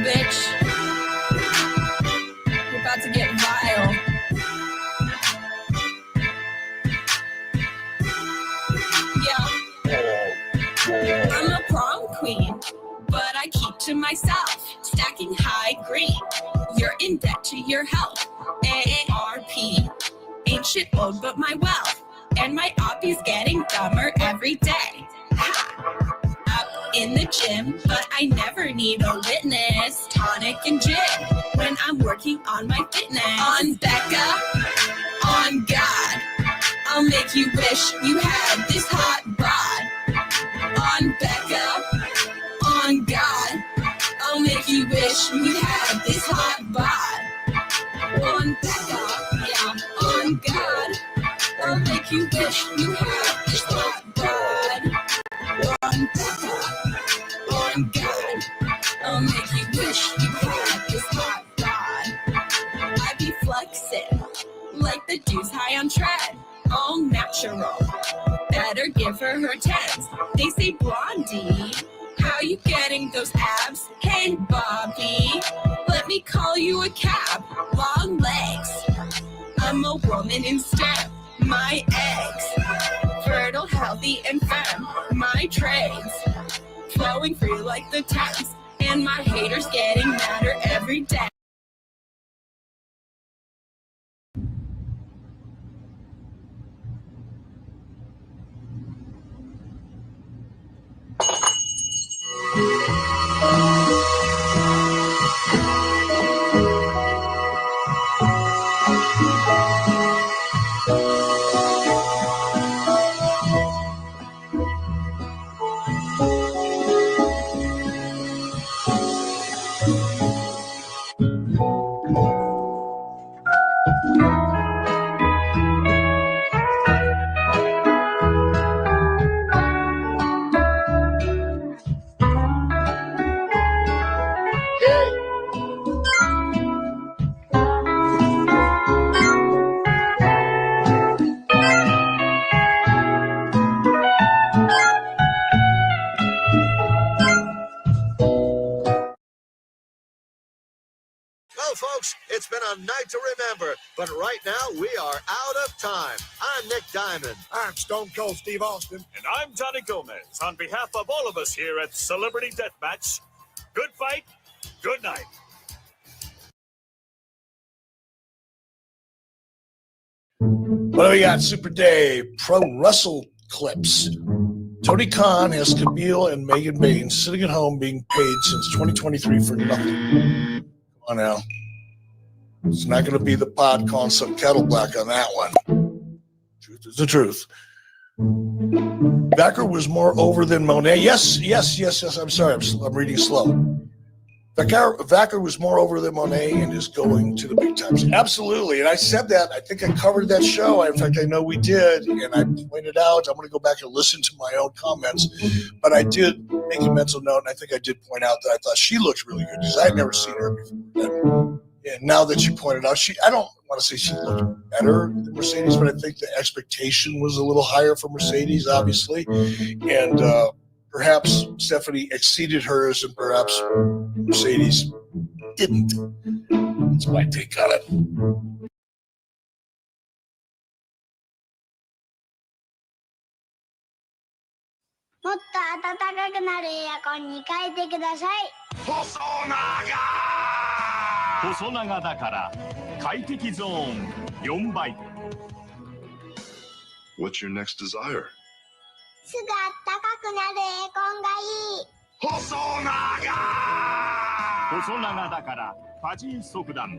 bitch. We're about to get vile. Yeah. I'm a prom queen, but I keep to myself, stacking high green. You're in debt to your health. AARP. Ain't shit owed but my wealth. And my oppie's getting dumber every day. Ha! Up in the gym, but I never need a witness. Tonic and gin when I'm working on my fitness. On Becca, on God, I'll make you wish you had this hot bod. On Becca, on God, I'll make you wish you had this hot bod. On Becca, yeah, on God, I'll make you wish you had this hot bod. On Becca, on God, I'll make you wish you had this hot bod. I be flexing like the dudes high on tread, all natural. Better give her 10s. They say, Blondie, how you getting those abs? Hey, Bobby, let me call you a cab. Long legs, I'm a woman in STEM. My eggs, fertile, healthy, and femme. My trades, flowing free like the Thames. And my haters getting madder every day. Well, folks, it's been a night to remember, but right now we are out of time. I'm Nick Diamond. I'm Stone Cold Steve Austin. And I'm Johnny Gomez. On behalf of all of us here at Celebrity Deathmatch, good fight, good night. What do we got? Super Dave, Pro Wrestle Clips. Tony Khan has Camille and Megan Baines sitting at home being paid since 2023 for nothing. Come on now. It's not going to be the pod calling some kettle black on that one. Truth is the truth. Becker was more over than Monet. Yes. I'm sorry. I'm reading slow. Becker was more over than Monet and is going to the big times. Absolutely. And I said that. I think I covered that show. In fact, I know we did. And I pointed out, I'm going to go back and listen to my own comments. But I did make a mental note, and I think I did point out that I thought she looked really good because I had never seen her before. And now that you pointed out, I don't want to say she looked better than Mercedes, but I think the expectation was a little higher for Mercedes, obviously. And perhaps Stephanie exceeded hers and perhaps Mercedes didn't. That's my take on it. More暖かくなるエアコンに変えてください。細長だから快適ゾーン4倍。What's your next desire? すぐ暖かくなるエアコンがいい。細長だからファジー速暖。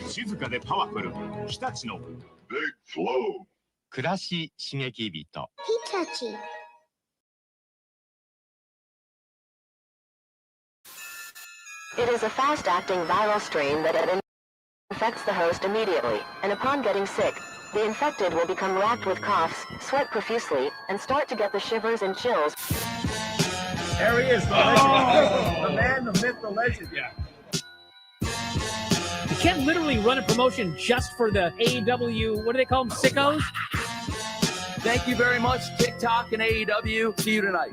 静かでパワフル。日立の Big Flow. 暮らし刺激人。日立。It is a fast-acting viral strain that infects the host immediately, and upon getting sick, the infected will become racked with coughs, sweat profusely, and start to get the shivers and chills. There he is, the legend. The man, the myth, the legend. Yeah. You can't literally run a promotion just for the AEW, what do they call them, sickos? Thank you very much, TikTok and AEW. See you tonight.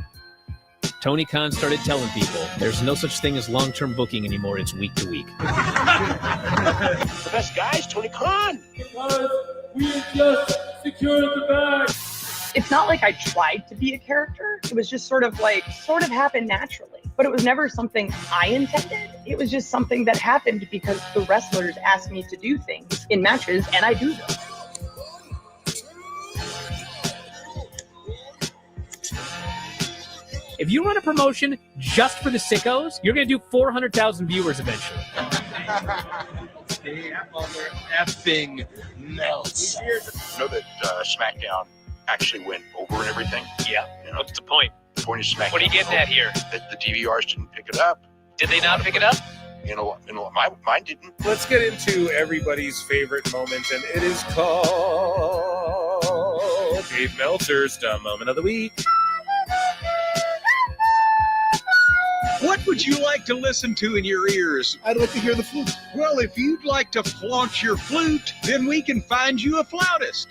Tony Khan started telling people there's no such thing as long-term booking anymore. It's week to week. The best guy is Tony Khan. We just secured the bag. It's not like I tried to be a character. It was just sort of happened naturally. But it was never something I intended. It was just something that happened because the wrestlers asked me to do things in matches, and I do them. If you run a promotion just for the sickos, you're going to do 400,000 viewers eventually. Effing Meltzer. Know that SmackDown actually went over and everything? Yeah. You know, What's the point? the point is SmackDown. What are you getting at here? That the DVRs didn't pick it up. Did they not pick it up? Mine didn't. Let's get into everybody's favorite moment, and it is called Dave Meltzer's Dumb Moment of the Week. What would you like to listen to in your ears? I'd like to hear the flute. Well, if you'd like to flaunt your flute, then we can find you a flautist.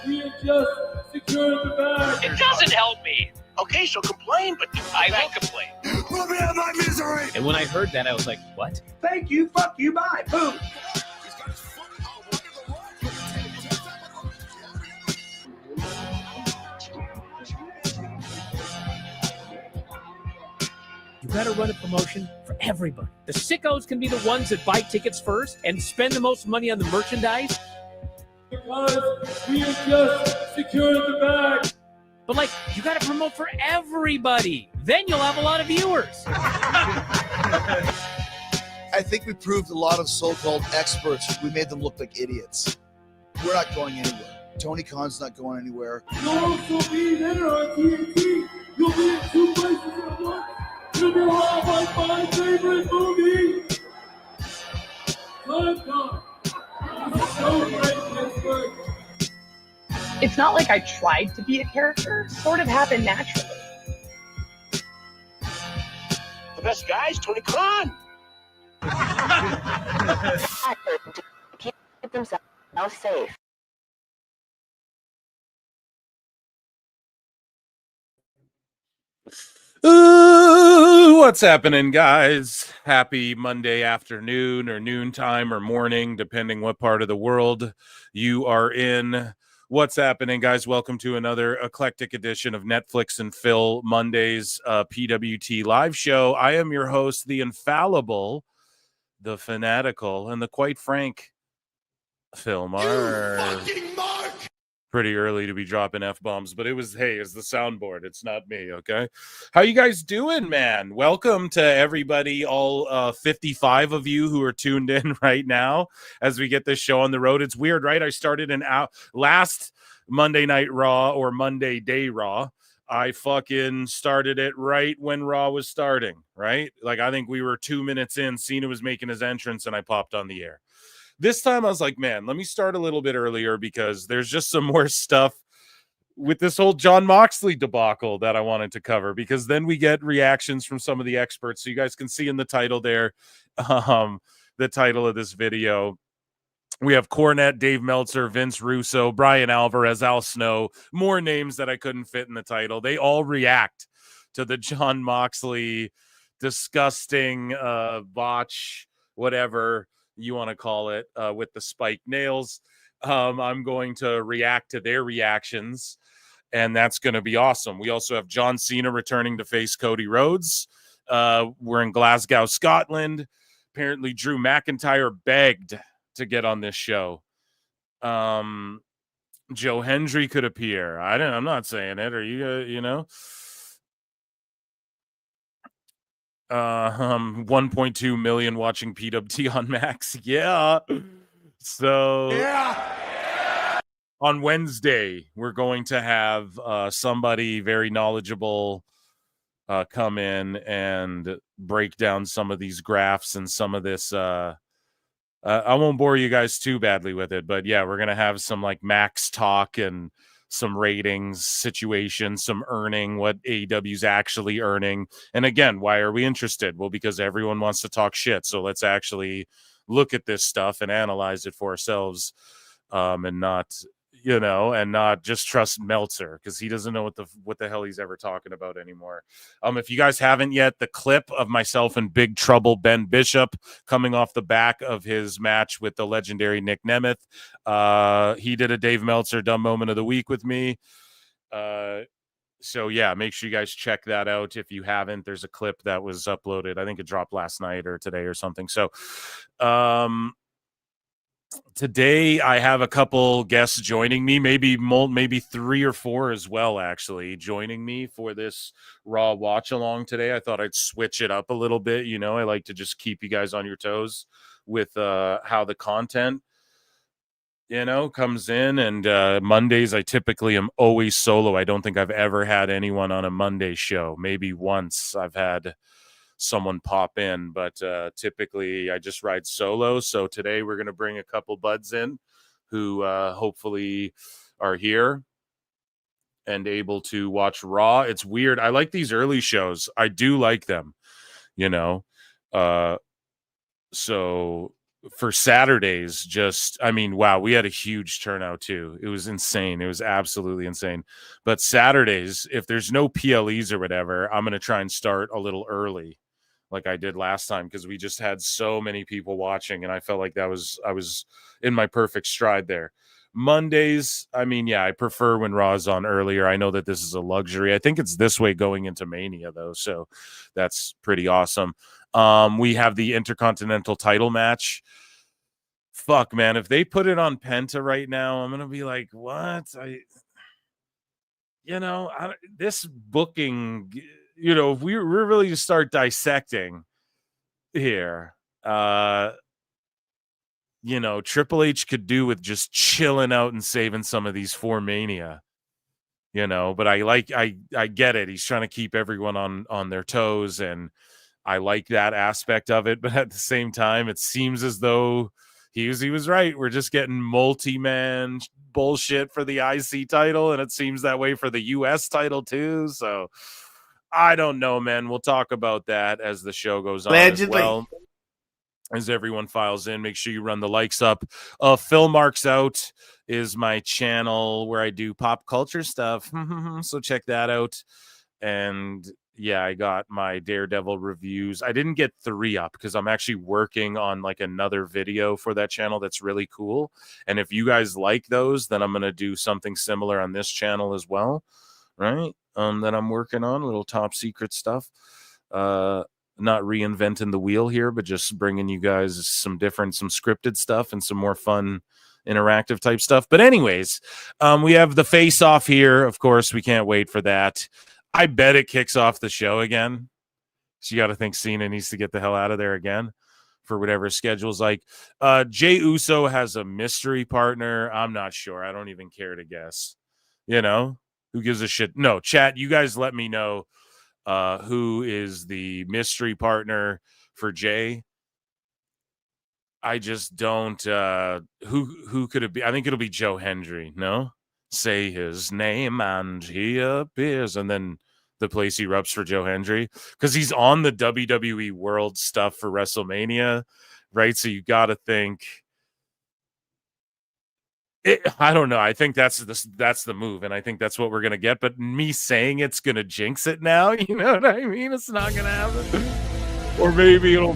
We have just secured the bag. It doesn't help me. Okay, so complain, but I will complain. Let me have my misery. And when I heard that, I was like, what? Thank you, fuck you, bye, boom. You got to run a promotion for everybody. The sickos can be the ones that buy tickets first and spend the most money on the merchandise. Because we have just secured the bag. But, like, you got to promote for everybody. Then you'll have a lot of viewers. I think we proved a lot of so-called experts. We made them look like idiots. We're not going anywhere. Tony Khan's not going anywhere. You'll also be there on TNT. You'll be in 2 places at once. You'll be all like my favorite movie. Time God. This is so great, Pittsburgh. It's not like I tried to be a character. It sort of happened naturally. The best guy is Tony Khan. To keep themselves safe. What's happening, guys? Happy Monday afternoon or noontime or morning, depending what part of the world you are in. What's happening, guys? Welcome to another eclectic edition of Netflix and Phil Monday's PWT live show. I am your host, the infallible, the fanatical, and the quite frank Phil Mars. Pretty early to be dropping F-bombs, but it's the soundboard. It's not me, okay? How you guys doing, man? Welcome to everybody, all 55 of you who are tuned in right now as we get this show on the road. It's weird, right? I started last Monday Night Raw or Monday Day Raw. I fucking started it right when Raw was starting, right? Like, I think we were 2 minutes in, Cena was making his entrance, and I popped on the air. This time I was like, man, let me start a little bit earlier because there's just some more stuff with this whole Jon Moxley debacle that I wanted to cover, because then we get reactions from some of the experts. So you guys can see in the title there, the title of this video. We have Cornette, Dave Meltzer, Vince Russo, Brian Alvarez, Al Snow, more names that I couldn't fit in the title. They all react to the Jon Moxley disgusting botch, whatever you want to call it, with the spiked nails. I'm going to react to their reactions, and that's going to be awesome. We also have John Cena returning to face Cody Rhodes. We're in Glasgow, Scotland. Apparently Drew McIntyre begged to get on this show. Joe Hendry could appear. I'm not saying it. Are you, you know? 1.2 million watching PWT on Max. Yeah. So on Wednesday, we're going to have somebody very knowledgeable come in and break down some of these graphs and some of this. I won't bore you guys too badly with it, but yeah, we're going to have some like Max talk and some ratings situation, some earning, what AEW's actually earning. And again, why are we interested? Well, because everyone wants to talk shit. So let's actually look at this stuff and analyze it for ourselves, and not, you know, and not just trust Meltzer because he doesn't know what the hell he's ever talking about anymore. If you guys haven't yet, the clip of myself and Big Trouble Ben Bishop coming off the back of his match with the legendary Nick Nemeth. He did a Dave Meltzer Dumb Moment of the Week with me. So yeah, make sure you guys check that out if you haven't. There's a clip that was uploaded. I think it dropped last night or today or something. So today I have a couple guests joining me, maybe 3 or 4 as well, actually, joining me for this Raw watch along today. I thought I'd switch it up a little bit. You know, I like to just keep you guys on your toes with how the content, you know, comes in. And Mondays, I typically am always solo. I don't think I've ever had anyone on a Monday show. Maybe once I've had someone pop in, but typically I just ride solo. So today we're going to bring a couple buds in who hopefully are here and able to watch Raw. It's weird. I like these early shows. I do like them, you know. So for Saturdays, wow, we had a huge turnout too. It was insane. It was absolutely insane. But Saturdays, if there's no PLEs or whatever, I'm going to try and start a little early, like I did last time, because we just had so many people watching, and I felt like I was in my perfect stride there. Mondays, I prefer when Raw's on earlier. I know that this is a luxury. I think it's this way going into Mania, though, so that's pretty awesome. We have the Intercontinental title match. Fuck, man, if they put it on Penta right now, I'm gonna be like, what? This booking, you know, if we're really to start dissecting here, you know, Triple H could do with just chilling out and saving some of these for Mania, you know, but I get it. He's trying to keep everyone on their toes, and I like that aspect of it. But at the same time, it seems as though he was right. We're just getting multi-man bullshit for the IC title, and it seems that way for the US title too. So I don't know, man. We'll talk about that as the show goes on. Allegedly. As well. As everyone files in, make sure you run the likes up. Phil Marks Out is my channel where I do pop culture stuff. So check that out. And yeah, I got my Daredevil reviews. I didn't get 3 up because I'm actually working on like another video for that channel that's really cool. And if you guys like those, then I'm going to do something similar on this channel as well. Right? That I'm working on, little top secret stuff. Not reinventing the wheel here, but just bringing you guys some scripted stuff and some more fun interactive type stuff. But anyways, we have the face off here. Of course, we can't wait for that. I bet it kicks off the show again. So you got to think Cena needs to get the hell out of there again for whatever his schedule's like. Jey Uso has a mystery partner. I'm not sure. I don't even care to guess. You know, who gives a shit? No, chat, you guys let me know who is the mystery partner for Jey. I just don't who could it be? I think it'll be Joe Hendry. No, say his name and he appears, and then the place erupts for Joe Hendry because he's on the WWE World stuff for WrestleMania, right? So you got to think. I don't know. I think that's the move, and I think that's what we're gonna get. But me saying it's gonna jinx it now, you know what I mean? It's not gonna happen. Or maybe it'll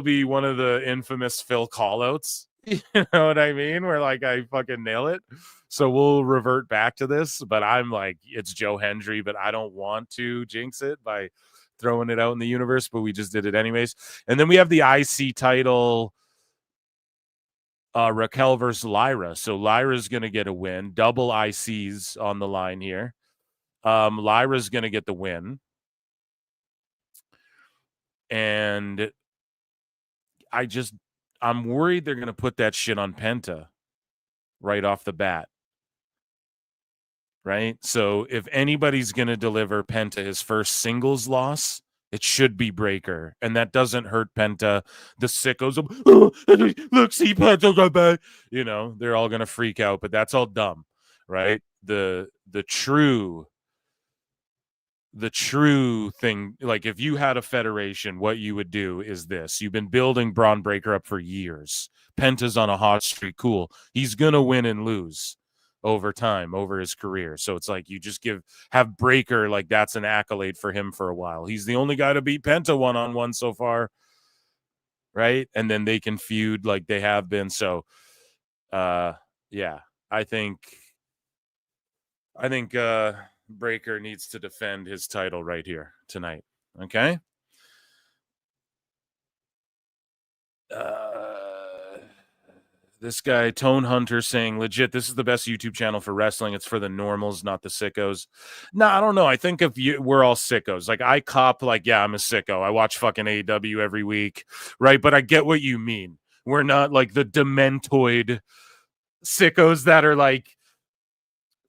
be one of the infamous Phil callouts. You know what I mean? Where like I fucking nail it. So we'll revert back to this. But I'm like, it's Joe Hendry, but I don't want to jinx it by throwing it out in the universe. But we just did it anyways. And then we have the IC title. Raquel versus Lyra. So Lyra's going to get a win. Double ICs on the line here. Lyra's going to get the win. And I'm worried they're going to put that shit on Penta right off the bat. Right? So if anybody's going to deliver Penta his first singles loss, it should be Breaker, and that doesn't hurt Penta. The sickos, look, see Penta go back. You know, they're all gonna freak out, but that's all dumb, right? The true the true thing, like if you had a federation, what you would do is this. You've been building Braun Breaker up for years. Penta's on a hot streak. Cool. He's going to win and lose over time, over his career. So it's like you just have Breaker, like that's an accolade for him for a while. He's the only guy to beat Penta one-on-one so far, right? And then they can feud like they have been. So, yeah, I think Breaker needs to defend his title right here tonight. Okay. This guy, Tone Hunter, saying, legit, this is the best YouTube channel for wrestling. It's for the normals, not the sickos. No, I don't know. I think we're all sickos. Like, I cop, like, yeah, I'm a sicko. I watch fucking AEW every week, right? But I get what you mean. We're not, like, the dementoid sickos that are, like,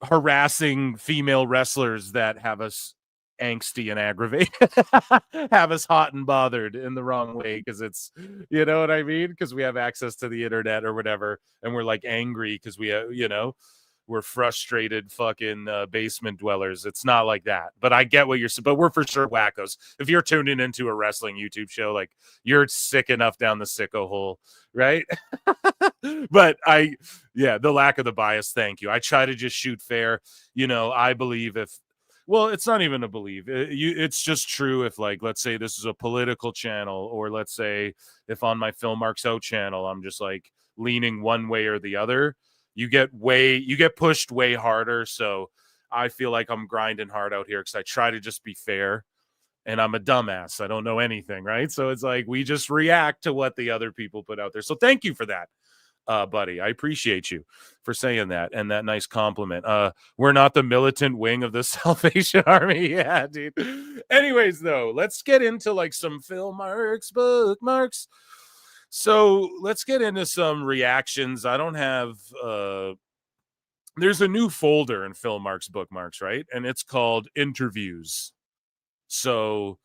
harassing female wrestlers that have us angsty and aggravated, have us hot and bothered in the wrong way, because it's, you know what I mean, because we have access to the internet or whatever, and we're like angry because we we're frustrated fucking basement dwellers. It's not like that, but I get what you're saying. But we're for sure wackos. If you're tuning into a wrestling YouTube show, like, you're sick enough down the sicko hole, right? But the lack of the bias, thank you. I try to just shoot fair. I believe well, it's not even a believe. It's just true if, like, let's say this is a political channel, or let's say if on my Phil Marks Out channel, I'm just like leaning one way or the other, you get pushed way harder. So I feel like I'm grinding hard out here because I try to just be fair, and I'm a dumbass. I don't know anything, right? So it's like we just react to what the other people put out there. So thank you for that. Buddy, I appreciate you for saying that, and that nice compliment. We're not the militant wing of the Salvation Army. Yeah, dude. Anyways, though, let's get into like some Phil Marks bookmarks. So let's get into some reactions. I don't have there's a new folder in Phil Marks bookmarks, right? And it's called interviews. So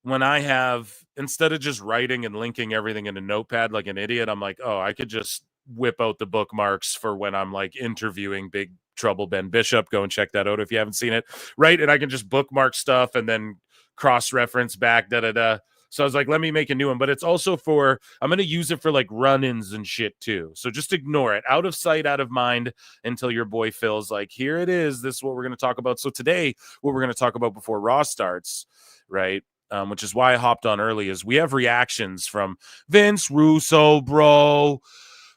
when I have, instead of just writing and linking everything in a notepad like an idiot, I'm like, oh, I could just whip out the bookmarks for when I'm like interviewing Big Trouble Ben Bishop. Go and check that out if you haven't seen it, right? And I can just bookmark stuff and then cross-reference back, da-da-da. So I was like, let me make a new one. But it's also I'm going to use it for like run-ins and shit too. So just ignore it. Out of sight, out of mind, until your boy Phil's like, here it is. This is what we're going to talk about. So today, what we're going to talk about before Raw starts, right? Which is why I hopped on early, is we have reactions from Vince Russo, bro.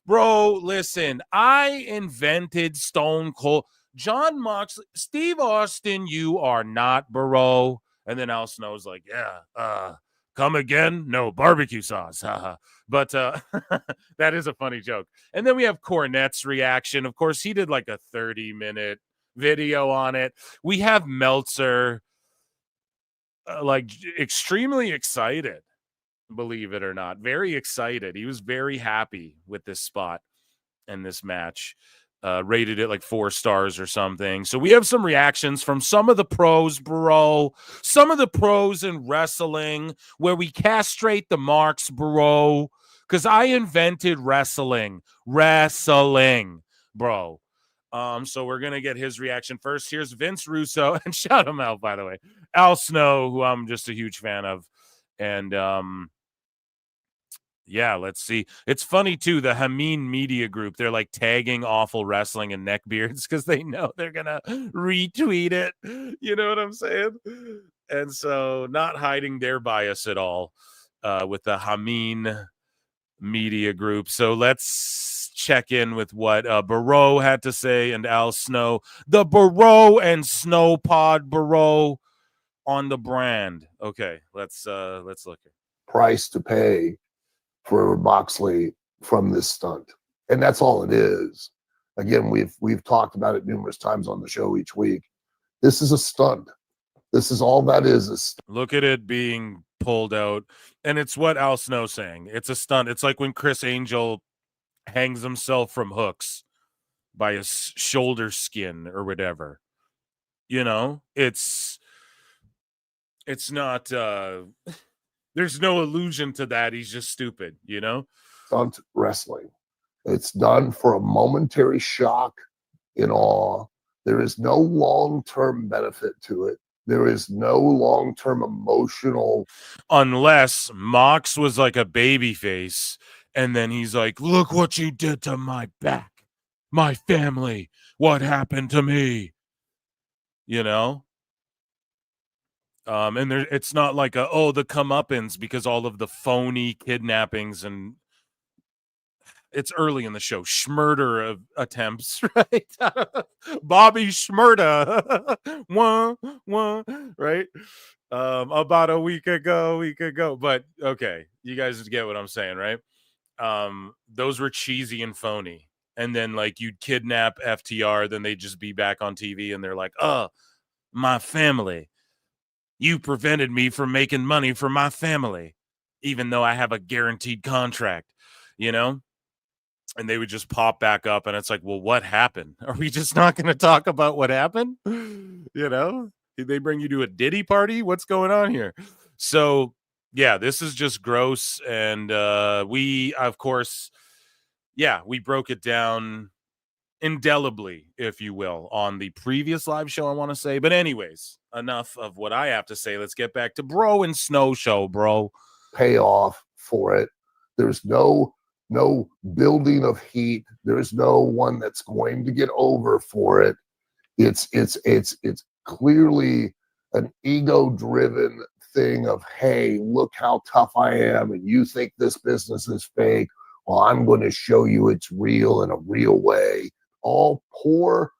Listen, I invented Stone Cold. Jon Moxley, Steve Austin, you are not, bro. And then Al Snow's like, yeah, come again? No, barbecue sauce. But that is a funny joke. And then we have Cornette's reaction. Of course, he did like a 30-minute video on it. We have Meltzer, like extremely excited, believe it or not. Very excited. He was very happy with this spot and this match. Rated it like 4 stars or something. So we have some reactions from some of the pros, bro. Some of the pros in wrestling, where we castrate the marks, bro. Because I invented wrestling, bro. So we're gonna get his reaction first. Here's Vince Russo, and shout him out, by the way, Al Snow, who I'm just a huge fan of. And yeah, let's see. It's funny too, the Hameen Media Group, they're like tagging Awful Wrestling and Neckbeards because they know they're gonna retweet it. You know what I'm saying? And so not hiding their bias at all with the Hameen Media Group. So let's check in with what Barrow had to say, and Al Snow, the Barrow and Snow Pod Barrow on the brand. Okay, let's look here. Price to pay for Moxley from this stunt, and that's all it is. Again, we've talked about it numerous times on the show each week. This is a stunt. This is all that is. Look at it being pulled out, and it's what Al Snow's saying. It's a stunt. It's like when Chris Angel hangs himself from hooks by his shoulder skin or whatever. It's not there's no allusion to that. He's just stupid, Stunt wrestling. It's done for a momentary shock and awe. There is no long-term benefit to it. There is no long-term emotional. Unless Mox was like a baby face, and then he's like, look what you did to my back, my family, what happened to me, you know? And there, it's not like the comeuppance because all of the phony kidnappings and it's early in the show. Schmurder of attempts, right? Bobby Schmurda. Right? About a week ago. But okay, you guys get what I'm saying, right? Those were cheesy and phony. And then like you'd kidnap FTR, then they'd just be back on TV and they're like, oh, my family. You prevented me from making money for my family, even though I have a guaranteed contract, you know? And they would just pop back up and it's like, well, what happened? Are we just not going to talk about what happened? You know, did they bring you to a Diddy party? What's going on here? So yeah, this is just gross. And we, of course, we broke it down indelibly, if you will, on the previous live show, I want to say. But anyways, enough of what I have to say. Let's get back to Bro and Snow Show, bro. Payoff for it. There's no building of heat. There's no one that's going to get over for it. It's clearly an ego-driven thing of, hey, look how tough I am, and you think this business is fake. Well, I'm going to show you it's real in a real way. All poor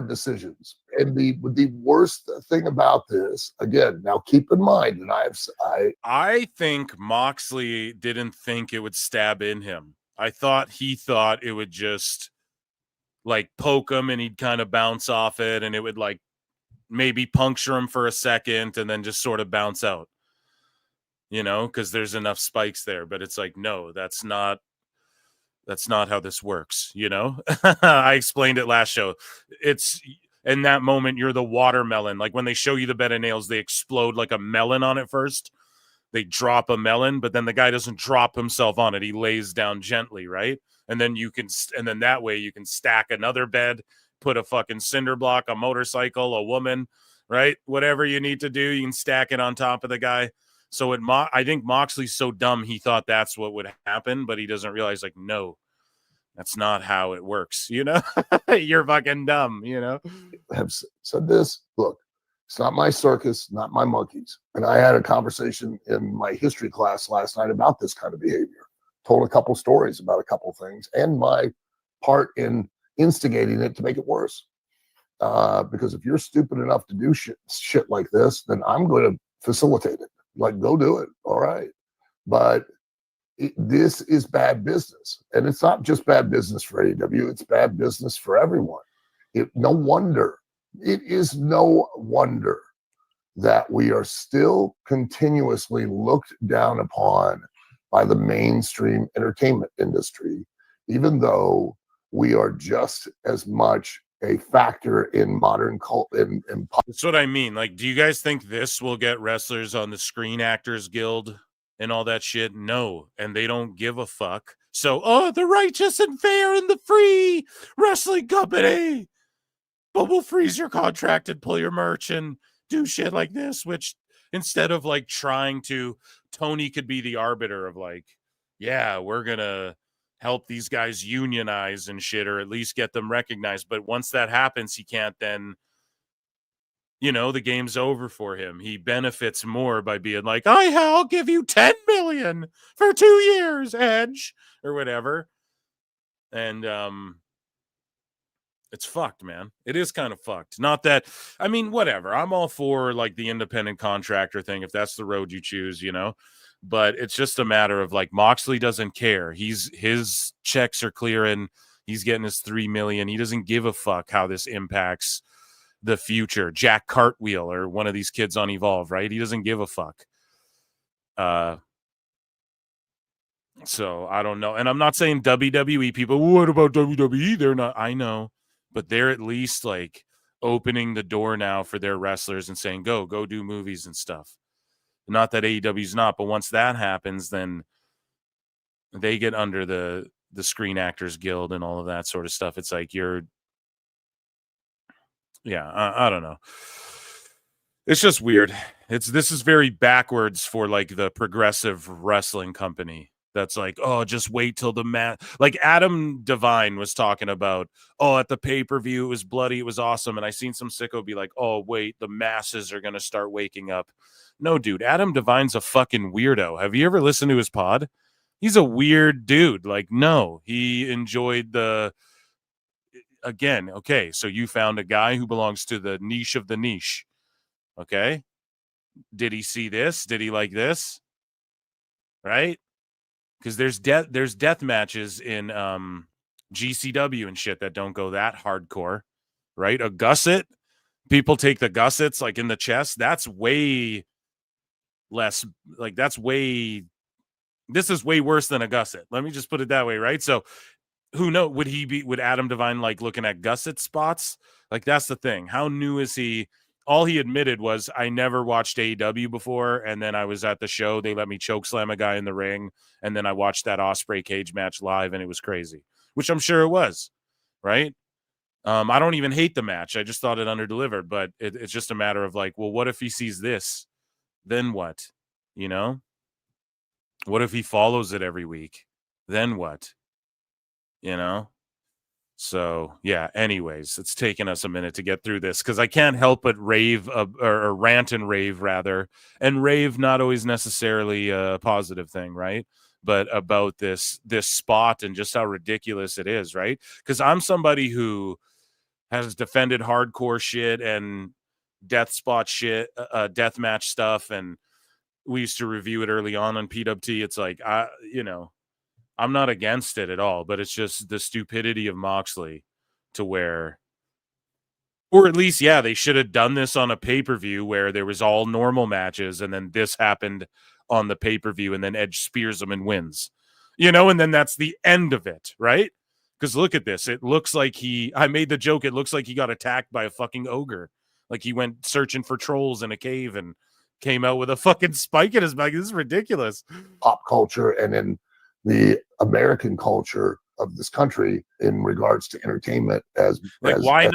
decisions. And the worst thing about this, again, now keep in mind, and I think Moxley didn't think it would stab in him. I thought he thought it would just like poke him and he'd kind of bounce off it and it would like maybe puncture him for a second and then just sort of bounce out, you know, because there's enough spikes there. But it's like, no, that's not how this works, you know? I explained it last show. It's in that moment, you're the watermelon. Like when they show you the bed of nails, they explode like a melon on it first. They drop a melon, but then the guy doesn't drop himself on it. He lays down gently, right? And then that way you can stack another bed, put a fucking cinder block, a motorcycle, a woman, right? Whatever you need to do, you can stack it on top of the guy. So I think Moxley's so dumb he thought that's what would happen, but he doesn't realize, like, no, that's not how it works, you know? You're fucking dumb, you know? Have said this, look, it's not my circus, not my monkeys. And I had a conversation in my history class last night about this kind of behavior. Told a couple stories about a couple things and my part in instigating it to make it worse. Because if you're stupid enough to do shit like this, then I'm going to facilitate it. Like, go do it. All right. But this is bad business. And it's not just bad business for AEW. It's bad business for everyone. It is no wonder that we are still continuously looked down upon by the mainstream entertainment industry, even though we are just as much a factor in modern cult. That's what I mean. Like, do you guys think this will get wrestlers on the Screen Actors Guild and all that shit? No. And they don't give a fuck. So, the righteous and fair and the free wrestling company. But we'll freeze your contract and pull your merch and do shit like this, which instead of like trying to, Tony could be the arbiter of like, yeah, we're going to help these guys unionize and shit, or at least get them recognized. But once that happens, he can't then, you know, the game's over for him. He benefits more by being like, I'll give you 10 million for 2 years, Edge, or whatever. And, it's fucked, man. It is kind of fucked. Not that, I mean, whatever. I'm all for like the independent contractor thing if that's the road you choose, you know. But it's just a matter of like Moxley doesn't care. His checks are clearing. He's getting his 3 million. He doesn't give a fuck how this impacts the future. Jack Cartwheel or one of these kids on Evolve, right? He doesn't give a fuck. So I don't know. And I'm not saying WWE people, what about WWE? They're not, I know. But they're at least like opening the door now for their wrestlers and saying, go do movies and stuff. Not that AEW's not, but once that happens, then they get under the Screen Actors Guild and all of that sort of stuff. It's like Yeah, I don't know. It's just weird. This is very backwards for like the progressive wrestling company. That's like, oh, just wait till the match. Like Adam Devine was talking about, oh, at the pay-per-view, it was bloody, it was awesome. And I seen some sicko be like, oh, wait, the masses are going to start waking up. No, dude, Adam Devine's a fucking weirdo. Have you ever listened to his pod? He's a weird dude. Like, no, he enjoyed again, okay, so you found a guy who belongs to the niche of the niche. Okay. Did he see this? Did he like this? Right? Because there's death matches in GCW and shit that don't go that hardcore, right? A gusset, people take the gussets like in the chest. That's way less, like this is way worse than a gusset. Let me just put it that way, right? So who knows? Would Adam Devine like looking at gusset spots? Like that's the thing. How new is he? All he admitted was, I never watched AEW before, and then I was at the show. They let me choke slam a guy in the ring, and then I watched that Ospreay cage match live, and it was crazy, which I'm sure it was, right? I don't even hate the match. I just thought it underdelivered, but it's just a matter of like, well, what if he sees this? Then what? You know? What if he follows it every week? Then what? You know? So, yeah, anyways, it's taken us a minute to get through this because I can't help but rave or rant and rave, rather. And rave, not always necessarily a positive thing, right? But about this spot and just how ridiculous it is, right? Because I'm somebody who has defended hardcore shit and death spot shit, death match stuff. And we used to review it early on PWT. It's like, I'm not against it at all, but it's just the stupidity of Moxley to where, or at least, yeah, they should have done this on a pay-per-view where there was all normal matches and then this happened on the pay-per-view and then Edge spears him and wins, and then that's the end of it, right? Because look at this. It looks like I made the joke, it looks like he got attacked by a fucking ogre. Like he went searching for trolls in a cave and came out with a fucking spike in his back. This is ridiculous. Pop culture and then the American culture of this country in regards to entertainment why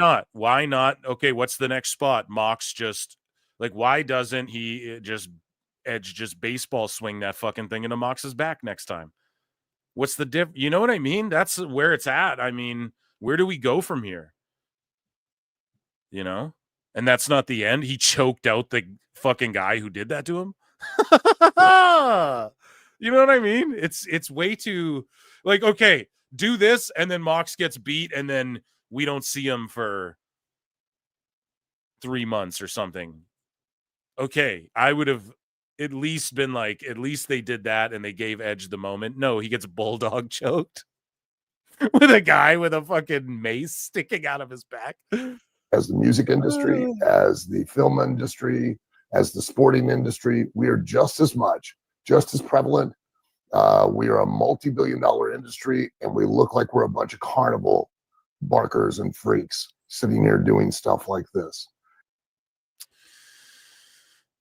not? Okay, what's the next spot? Mox just like, why doesn't he Edge just baseball swing that fucking thing into Mox's back next time? What's the diff? You know what I mean? That's where it's at. I mean, where do we go from here? And that's not the end. He choked out the fucking guy who did that to him. You know what I mean? It's way too like, okay, do this and then Mox gets beat and then we don't see him for 3 months or something. Okay, I would have at least been like, at least they did that and they gave Edge the moment. No, he gets bulldog choked with a guy with a fucking mace sticking out of his back. As the music industry, as the film industry, as the sporting industry, we are just as prevalent. We are a multi-billion-dollar industry, and we look like we're a bunch of carnival barkers and freaks sitting here doing stuff like this.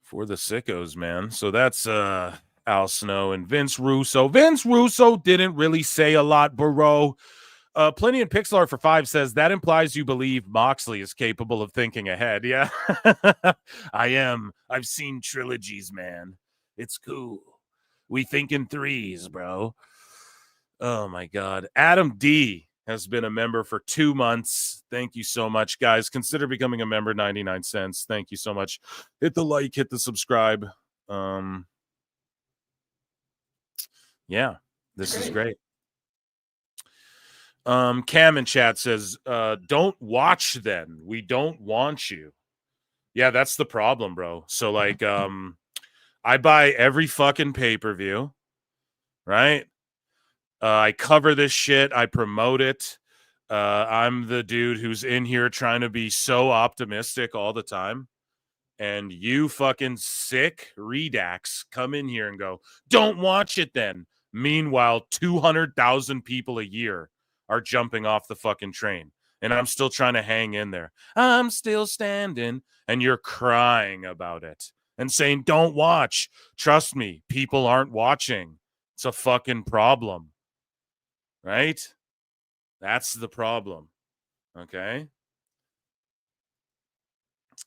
For the sickos, man. So that's Al Snow and Vince Russo. Vince Russo didn't really say a lot, bro. Plenty in Pixel Art for 5 says that implies you believe Moxley is capable of thinking ahead. Yeah, I am. I've seen trilogies, man. It's cool. We think in threes, bro. Oh my God. Adam D has been a member for 2 months. Thank you so much, guys. Consider becoming a member, 99 cents. Thank you so much. Hit the like, hit the subscribe. Yeah, this is great. Cam in chat says, don't watch then. We don't want you. Yeah, that's the problem, bro. So like, I buy every fucking pay-per-view, right? I cover this shit. I promote it. I'm the dude who's in here trying to be so optimistic all the time. And you fucking sick redax come in here and go, don't watch it then. Meanwhile, 200,000 people a year are jumping off the fucking train. And I'm still trying to hang in there. I'm still standing. And you're crying about it and saying, don't watch. Trust me, people aren't watching. It's a fucking problem. Right? That's the problem. Okay?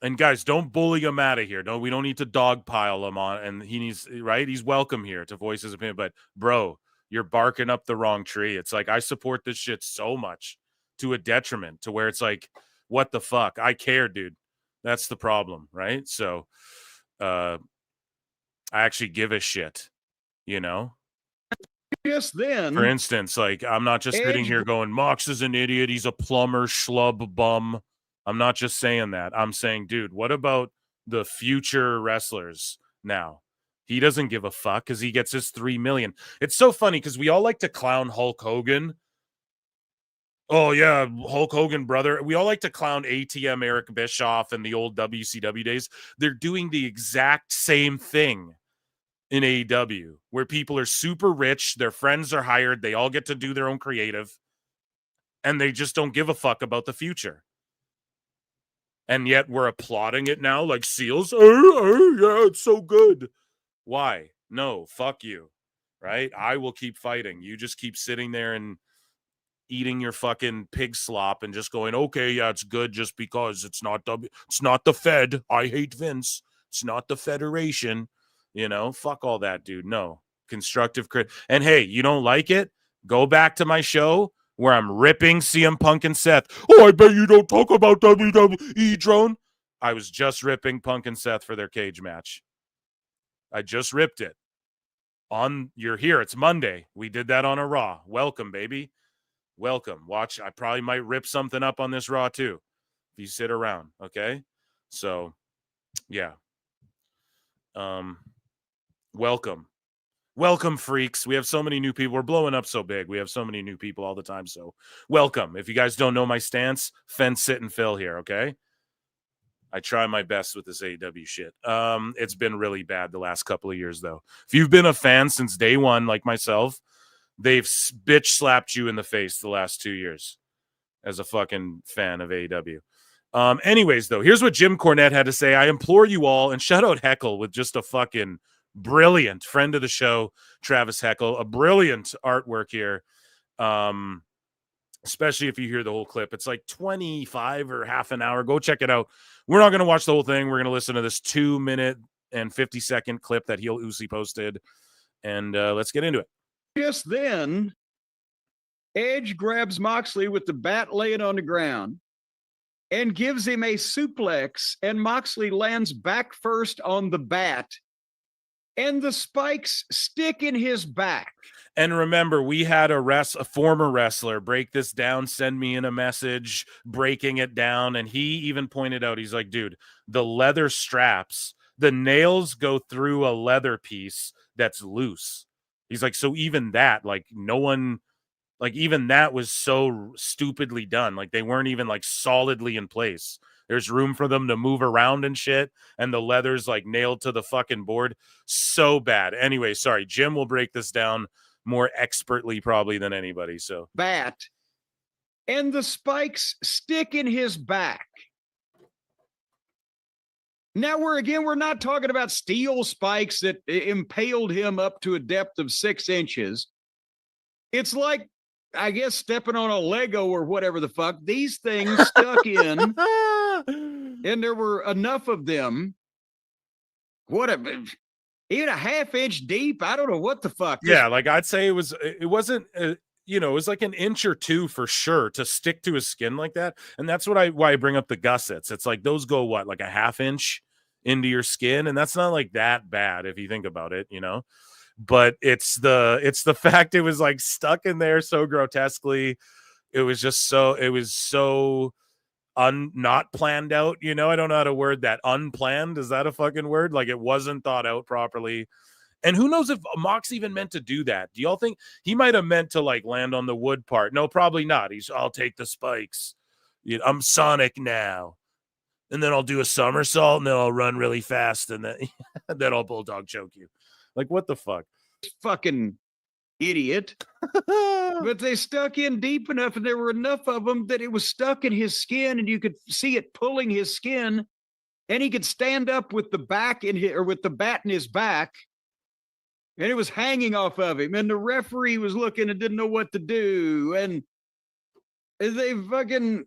And guys, don't bully him out of here. No, we don't need to dogpile him on. And he needs, right? He's welcome here to voice his opinion. But bro, you're barking up the wrong tree. It's like, I support this shit so much to a detriment to where it's like, what the fuck? I care, dude. That's the problem, right? So I actually give a shit, you know? Just then, for instance, like, I'm not just sitting here going, Mox is an idiot. He's a plumber, schlub, bum. I'm not just saying that. I'm saying, dude, what about the future wrestlers now? He doesn't give a fuck because he gets his $3 million. It's so funny because we all like to clown Hulk Hogan. Oh, yeah, Hulk Hogan, brother. We all like to clown ATM Eric Bischoff and the old WCW days. They're doing the exact same thing in AEW, where people are super rich, their friends are hired, they all get to do their own creative, and they just don't give a fuck about the future. And yet we're applauding it now like seals. Yeah, it's so good. Why? No, fuck you, right? I will keep fighting. You just keep sitting there and eating your fucking pig slop and just going, okay, yeah, it's good just because it's not the Fed. I hate Vince. It's not the Federation. You know, fuck all that, dude. No. Constructive crit. And hey, you don't like it? Go back to my show where I'm ripping CM Punk and Seth. Oh, I bet you don't talk about WWE, Drone. I was just ripping Punk and Seth for their cage match. I just ripped it. You're here. It's Monday. We did that on a Raw. Welcome, baby. Welcome. Watch. I probably might rip something up on this Raw too if you sit around. Okay. So, yeah. Welcome, freaks. We have so many new people. We're blowing up so big. We have so many new people all the time. So welcome. If you guys don't know my stance, fence, sit, and fill here. Okay. I try my best with this AEW shit. It's been really bad the last couple of years though. If you've been a fan since day one, like myself, they've bitch slapped you in the face the last 2 years as a fucking fan of AEW. Anyways, though, here's what Jim Cornette had to say. I implore you all, and shout out Heckle with just a fucking brilliant friend of the show, Travis Heckle, a brilliant artwork here. Especially if you hear the whole clip. It's like 25 or half an hour. Go check it out. We're not going to watch the whole thing. We're going to listen to this 2-minute and 50-second clip that Heel Uzi posted. And let's get into it. Just then, Edge grabs Moxley with the bat laying on the ground and gives him a suplex, and Moxley lands back first on the bat, and the spikes stick in his back. And remember, we had a former wrestler break this down, send me in a message, breaking it down, and he even pointed out, he's like, dude, the leather straps, the nails go through a leather piece that's loose. He's like, so even that, like, no one, like, even that was so stupidly done. Like, they weren't even, like, solidly in place. There's room for them to move around and shit, and the leather's, like, nailed to the fucking board. So bad. Anyway, sorry, Jim will break this down more expertly probably than anybody, so. Bat, and the spikes stick in his back. Now we're not talking about steel spikes that impaled him up to a depth of 6 inches. It's like, I guess, stepping on a Lego or whatever the fuck. These things stuck in, and there were enough of them. Even a half-inch deep. I don't know what the fuck. Yeah, like I'd say it wasn't, it was like an inch or two for sure to stick to his skin like that. And that's why I bring up the gussets. It's like those go what, like a half inch into your skin, and that's not like that bad if you think about it, But it's the fact it was like stuck in there so grotesquely. It was so not planned out, I don't know how to word that. Unplanned, is that a fucking word? Like, it wasn't thought out properly. And who knows if Mox even meant to do that? Do y'all think he might have meant to like land on the wood part? No, probably not. I'll take the spikes. I'm Sonic now. And then I'll do a somersault, and then I'll run really fast, and then I'll bulldog choke you. Like, what the fuck? Fucking idiot. But they stuck in deep enough, and there were enough of them that it was stuck in his skin, and you could see it pulling his skin, and he could stand up with the bat in his back, and it was hanging off of him, and the referee was looking and didn't know what to do, and they fucking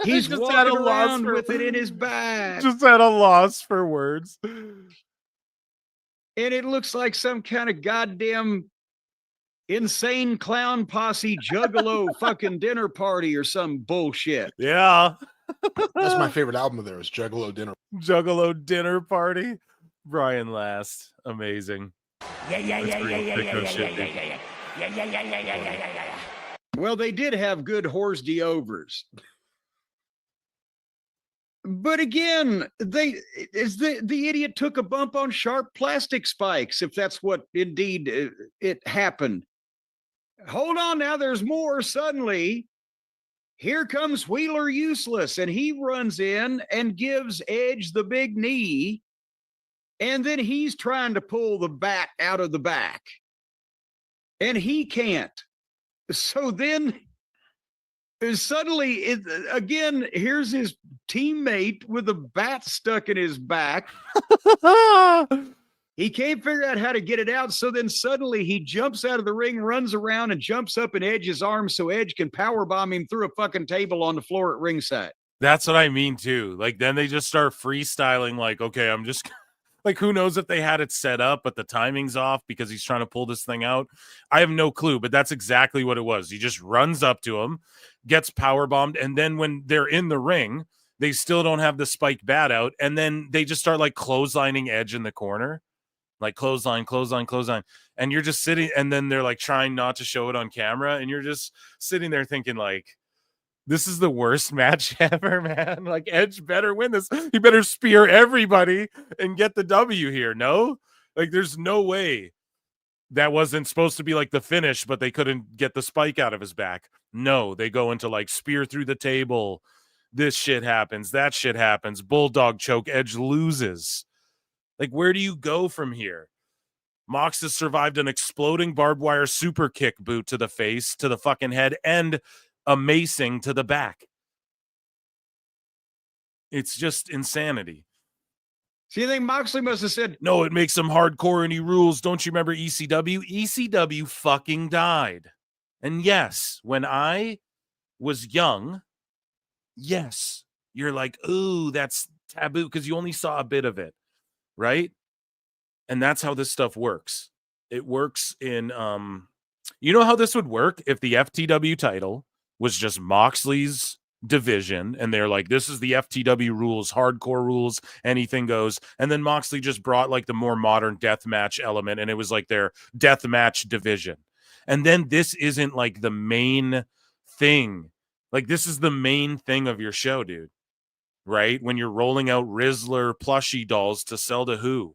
He's Just at a walking loss around for- with it in his back. Just at a loss for words. And it looks like some kind of goddamn insane clown posse juggalo fucking dinner party or some bullshit. Yeah. That's my favorite album of theirs, Juggalo Dinner. Juggalo dinner party. Brian Last. Amazing. Well, they did have good horse de-overs. But again, the idiot took a bump on sharp plastic spikes, if that's what indeed it happened. Hold on now, there's more. Suddenly, here comes Wheeler Useless, and he runs in and gives Edge the big knee, and then he's trying to pull the bat out of the back, and he can't. So then suddenly, again, here's his teammate with a bat stuck in his back. He can't figure out how to get it out. So then suddenly he jumps out of the ring, runs around, and jumps up in Edge's arms so Edge can powerbomb him through a fucking table on the floor at ringside. That's what I mean too. Like then they just start freestyling. Like, okay, I'm just like, who knows if they had it set up, but the timing's off because he's trying to pull this thing out. I have no clue, but that's exactly what it was. He just runs up to him, gets powerbombed, and then when they're in the ring, they still don't have the spike bat out, and then they just start like clotheslining Edge in the corner. Like clothesline, and you're just sitting, and then they're like trying not to show it on camera, and you're just sitting there thinking like, this is the worst match ever, man. Like Edge better win this. He better spear everybody and get the W here. No, like there's no way that wasn't supposed to be like the finish, but they couldn't get the spike out of his back. No, they go into like spear through the table. This shit happens. That shit happens. Bulldog choke. Edge loses. Like, where do you go from here? Mox has survived an exploding barbed wire super kick boot to the face, to the fucking head, and a macing to the back. It's just insanity. So you think Moxley must have said, no, it makes him hardcore and he rules. Don't you remember ECW? ECW fucking died. And yes, when I was young, yes, you're like, ooh, that's taboo because you only saw a bit of it. Right? And that's how this stuff works. It works in you know how this would work if the FTW title was just Moxley's division and they're like, this is the FTW rules, hardcore rules, anything goes, and then Moxley just brought like the more modern death match element and it was like their death match division. And then this isn't like the main thing. Like this is the main thing of your show, dude. Right? When you're rolling out Rizzler plushie dolls to sell to who?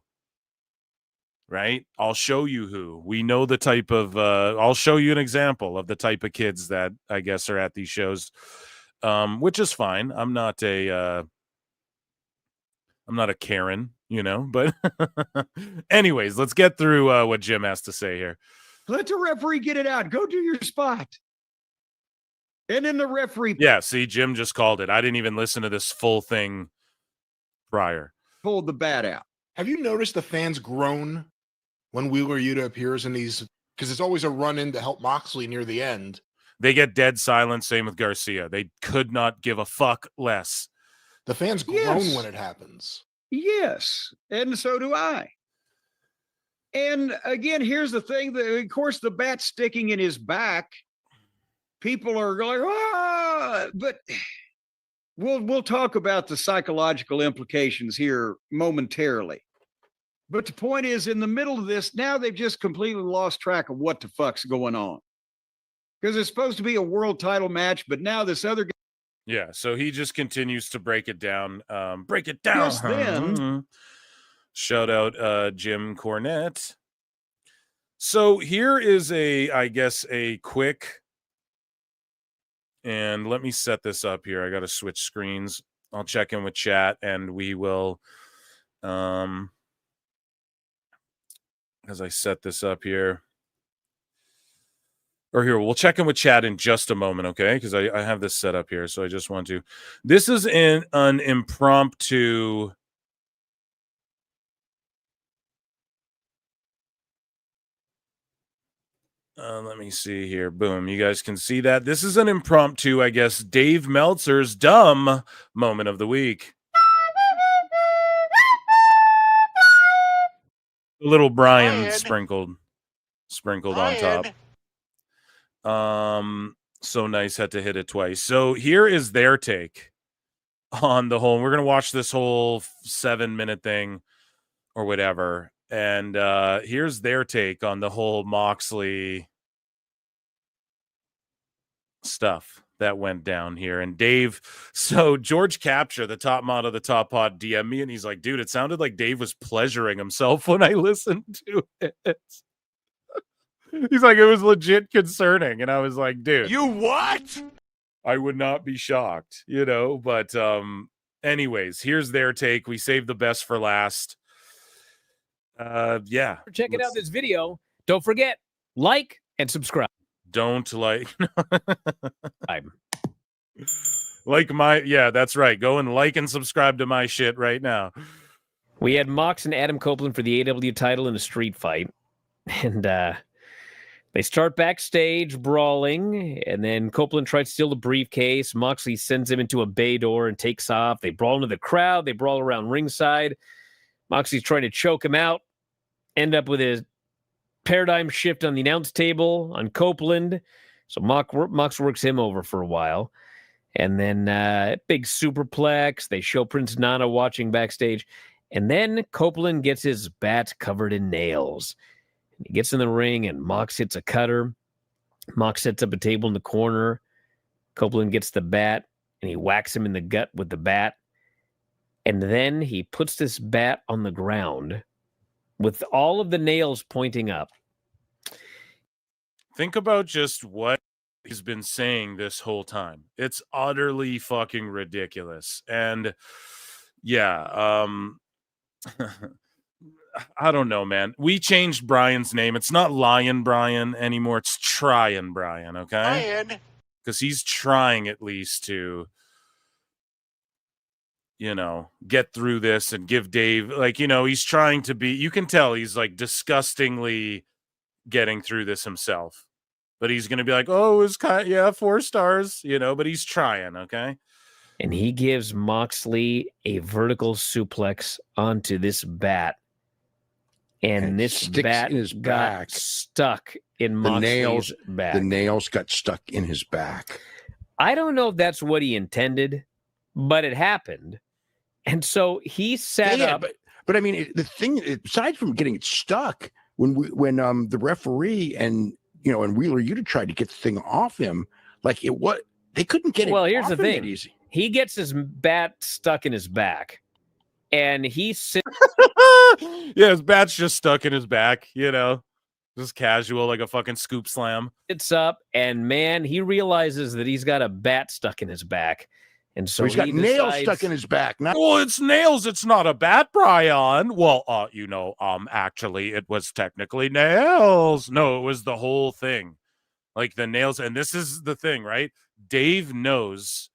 Right? I'll show you who. We know the type of, I'll show you an example of the type of kids that I guess are at these shows, which is fine. I'm not a Karen, you know, but anyways, let's get through what Jim has to say here. let the referee get it out. Go do your spot. And then the referee. Yeah, see, Jim just called it. I didn't even listen to this full thing prior. Pulled the bat out. Have you noticed the fans groan when Wheeler Yuta appears in these? Because it's always a run-in to help Moxley near the end. They get dead silent. Same with Garcia. They could not give a fuck less. The fans groan when it happens. Yes, and so do I. And again, here's the thing. Of course, the bat sticking in his back. People are going, ah, but we'll talk about the psychological implications here momentarily. But the point is, in the middle of this, now they've just completely lost track of what the fuck's going on. Because it's supposed to be a world title match, but now this other guy. Yeah, so he just continues to break it down. Break it down. Yes, then. Shout out Jim Cornette. So here is I guess, a quick. And let me set this up here. I got to switch screens. I'll check in with chat and we will, as I set this up here. Or here, we'll check in with chat in just a moment, okay? Because I have this set up here, so I just want to. This is an impromptu. Let me see here. Boom. You guys can see that. This is an impromptu, I guess, Dave Meltzer's dumb moment of the week. A little Brian sprinkled on top. So nice, had to hit it twice. So here is their take on the whole. We're gonna watch this whole 7-minute thing or whatever. And here's their take on the whole Moxley stuff that went down here. And Dave, so George Capture, the top mod of the Top Pod, DM me, and he's like, dude, it sounded like Dave was pleasuring himself when I listened to it. He's like, it was legit concerning. And I was like, dude, You what? I would not be shocked, you know. But anyways, here's their take. We saved the best for last. Yeah. For checking out this video, don't forget, like and subscribe. Don't like that's right. Go and like and subscribe to my shit right now. We had Mox and Adam Copeland for the AW title in a street fight. And they start backstage brawling, and then Copeland tries to steal the briefcase. Moxley sends him into a bay door and takes off. They brawl into the crowd. They brawl around ringside. Moxley's trying to choke him out. End up with a paradigm shift on the announce table on Copeland. So Mox works him over for a while. And then big superplex. They show Prince Nana watching backstage. And then Copeland gets his bat covered in nails. He gets in the ring, and Mox hits a cutter. Mox sets up a table in the corner. Copeland gets the bat, and he whacks him in the gut with the bat. And then he puts this bat on the ground with all of the nails pointing up. Think about just what he's been saying this whole time. It's utterly fucking ridiculous. And yeah, I don't know, man. We changed Brian's name. It's not Lion Brian anymore. It's Tryin' Brian, okay? Because he's trying at least to, you know, get through this and give Dave, like, you know, he's trying to be, you can tell he's like disgustingly getting through this himself. But he's going to be like, oh, it's kind of, 4 stars, you know, but he's trying, okay? And he gives Moxley a vertical suplex onto this bat. And this bat in his got back. stuck in Moxley's back. The nails got stuck in his back. I don't know if that's what he intended, but it happened. And so he sat up. But I mean, the thing, aside from getting it stuck, when the referee and Wheeler Yuta tried to get the thing off him, like they couldn't get it. Well, here's off the him thing. that easy. He gets his bat stuck in his back, and he sits. Yeah, his bat's just stuck in his back, you know, just casual, like a fucking scoop slam. It's up, and man, he realizes that he's got a bat stuck in his back, and so He's got nails stuck in his back. Well, it's nails. It's not a bat, Brian. Well, actually, it was technically nails. No, it was the whole thing, like the nails. And this is the thing, right? Dave knows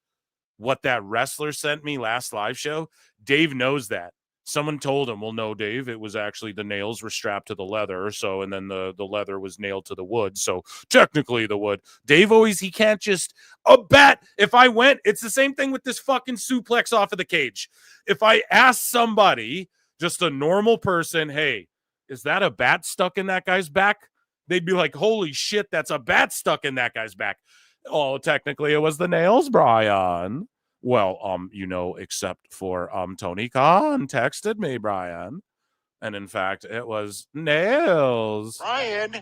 what that wrestler sent me last live show. Dave knows that. Someone told him, well, no, Dave, it was actually the nails were strapped to the leather. So, and then the leather was nailed to the wood. So technically the wood. Dave he can't just, a bat. If I went, it's the same thing with this fucking suplex off of the cage. If I ask somebody, just a normal person, hey, is that a bat stuck in that guy's back? They'd be like, holy shit, that's a bat stuck in that guy's back. Oh, technically it was the nails, Brian. Well, except for Tony Khan texted me, Brian. And in fact, it was nails. Brian.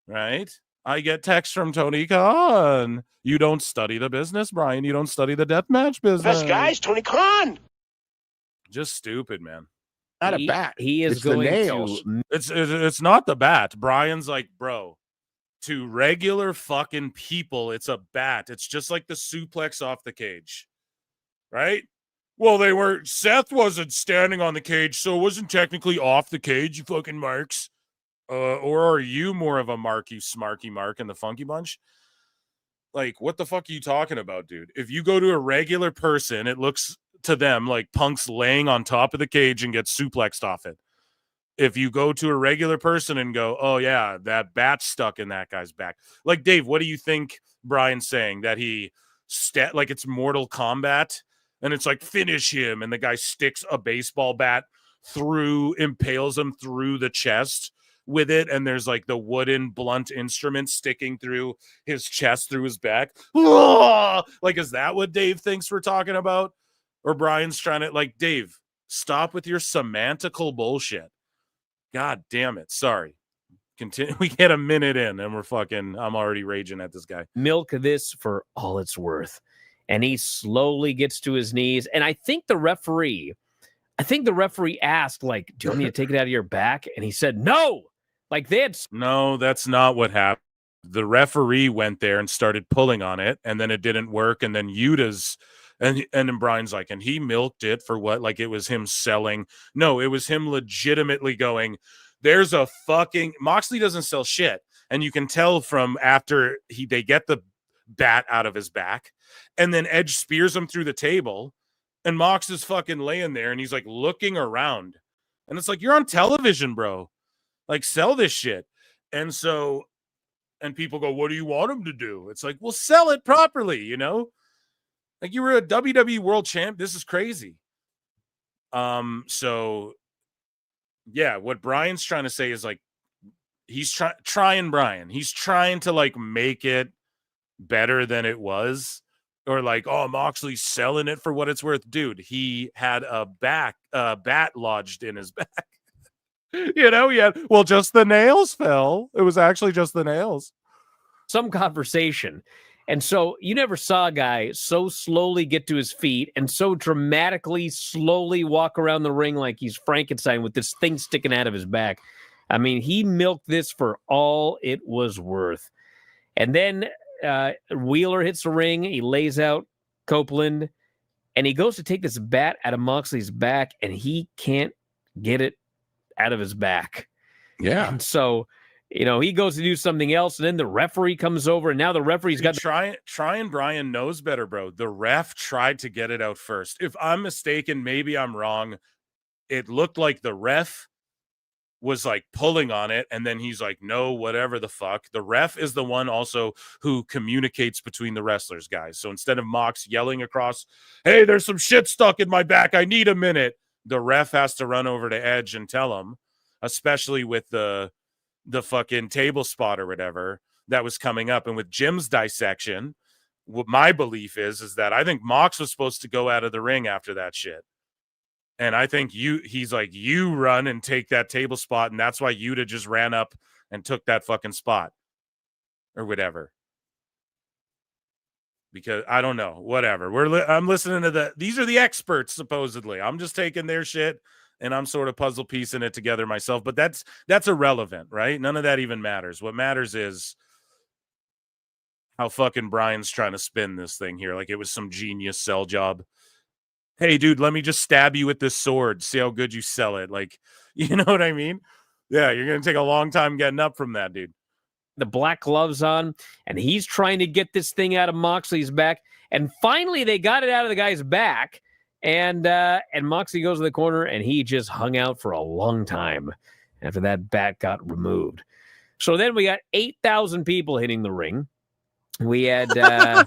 Right? I get text from Tony Khan. You don't study the business, Brian. You don't study the deathmatch business. Best guys, Tony Khan. Just stupid, man. Not a bat. He is it's going the nails. It's not the bat. Brian's like, bro, to regular fucking people, it's a bat. It's just like the suplex off the cage. Right? Well, Seth wasn't standing on the cage, so it wasn't technically off the cage, you fucking marks. Or are you more of a marky, smarky Mark in the Funky Bunch? Like, what the fuck are you talking about, dude? If you go to a regular person, it looks to them like Punk's laying on top of the cage and gets suplexed off it. if you go to a regular person and go, oh yeah, that bat's stuck in that guy's back. Like, Dave, what do you think Brian's saying? That he like it's Mortal Kombat and it's like finish him, and the guy sticks a baseball bat impales him through the chest with it, and there's like the wooden blunt instrument sticking through his chest, through his back. Like, is that what Dave thinks we're talking about? Or Brian's trying to, like, Dave, stop with your semantical bullshit. God damn it. Sorry. Continue. We get a minute in and I'm already raging at this guy. Milk this for all it's worth. And he slowly gets to his knees. And I think the referee asked, like, do you want me to take it out of your back? And he said, no. Like, no, that's not what happened. The referee went there and started pulling on it, and then it didn't work. And then Yuta's, and then Brian's like, and he milked it for what? Like, it was him selling. No, it was him legitimately going, there's a fucking, Moxley doesn't sell shit. And you can tell from after they get the bat out of his back, and then Edge spears him through the table, and Mox is fucking laying there, and he's like looking around. And it's like, you're on television, bro. Like, sell this shit. And so, and people go, what do you want him to do? It's like, well, sell it properly, you know? Like, you were a WWE world champ. This is crazy. So yeah, what Brian's trying to say is, like, he's trying Brian. He's trying to, like, make it better than it was. Or like, oh, Moxley's selling it for what it's worth. Dude, he had a bat lodged in his back. You know, well, just the nails fell. It was actually just the nails. Some conversation. And so you never saw a guy so slowly get to his feet and so dramatically slowly walk around the ring like he's Frankenstein with this thing sticking out of his back. I mean, he milked this for all it was worth. And then Wheeler hits the ring. He lays out Copeland, and he goes to take this bat out of Moxley's back, and he can't get it out of his back. Yeah. And so, you know, he goes to do something else, and then the referee comes over, and now the referee's got trying. Brian knows better, bro. The ref tried to get it out first. If I'm mistaken, maybe I'm wrong. It looked like the ref was like pulling on it, and then he's like, no, whatever the fuck. The ref is the one also who communicates between the wrestlers, guys. So instead of Mox yelling across, hey, there's some shit stuck in my back, I need a minute, the ref has to run over to Edge and tell him, especially with the fucking table spot or whatever that was coming up. And with Jim's dissection, what my belief is that I think Mox was supposed to go out of the ring after that shit. And I think he's like, you run and take that table spot. And that's why Yuta just ran up and took that fucking spot or whatever. Because I don't know, whatever. I'm listening to these are the experts, supposedly. I'm just taking their shit and I'm sort of puzzle piecing it together myself. But that's irrelevant, right? None of that even matters. What matters is how fucking Brian's trying to spin this thing here. Like it was some genius sell job. Hey, dude, let me just stab you with this sword. See how good you sell it. Like, you know what I mean? Yeah, you're going to take a long time getting up from that, dude. The black gloves on, and he's trying to get this thing out of Moxley's back. And finally, they got it out of the guy's back. And Moxley goes to the corner, and he just hung out for a long time after that bat got removed. So then we got 8,000 people hitting the ring. We had Claudio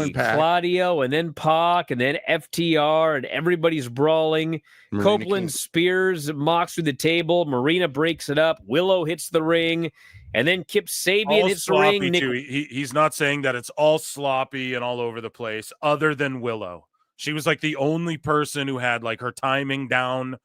and Pac. Claudio, and then Pac, and then FTR, and everybody's brawling. Marina Copeland spears Mox through the table. Marina breaks it up. Willow hits the ring, and then Kip Sabian all hits the ring. Too. He's not saying that it's all sloppy and all over the place, other than Willow. She was like the only person who had like her timing down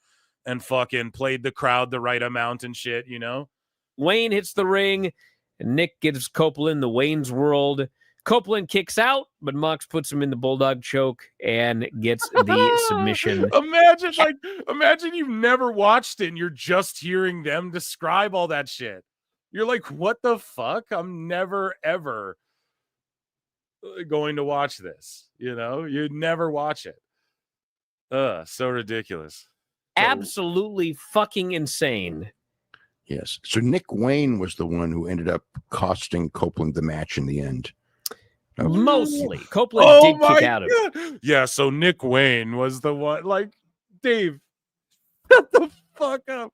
and fucking played the crowd the right amount and shit, you know? Wayne hits the ring. Nick gives Copeland the Wayne's World. Copeland kicks out, but Mox puts him in the Bulldog choke and gets the submission. Imagine you've never watched it and you're just hearing them describe all that shit. You're like, what the fuck? I'm never, ever going to watch this. You know, you'd never watch it. So ridiculous. Absolutely fucking insane. Yes. So Nick Wayne was the one who ended up costing Copeland the match in the end. Mostly. Copeland did kick out of it. Yeah, so Nick Wayne was the one. Like, Dave, what the fuck up.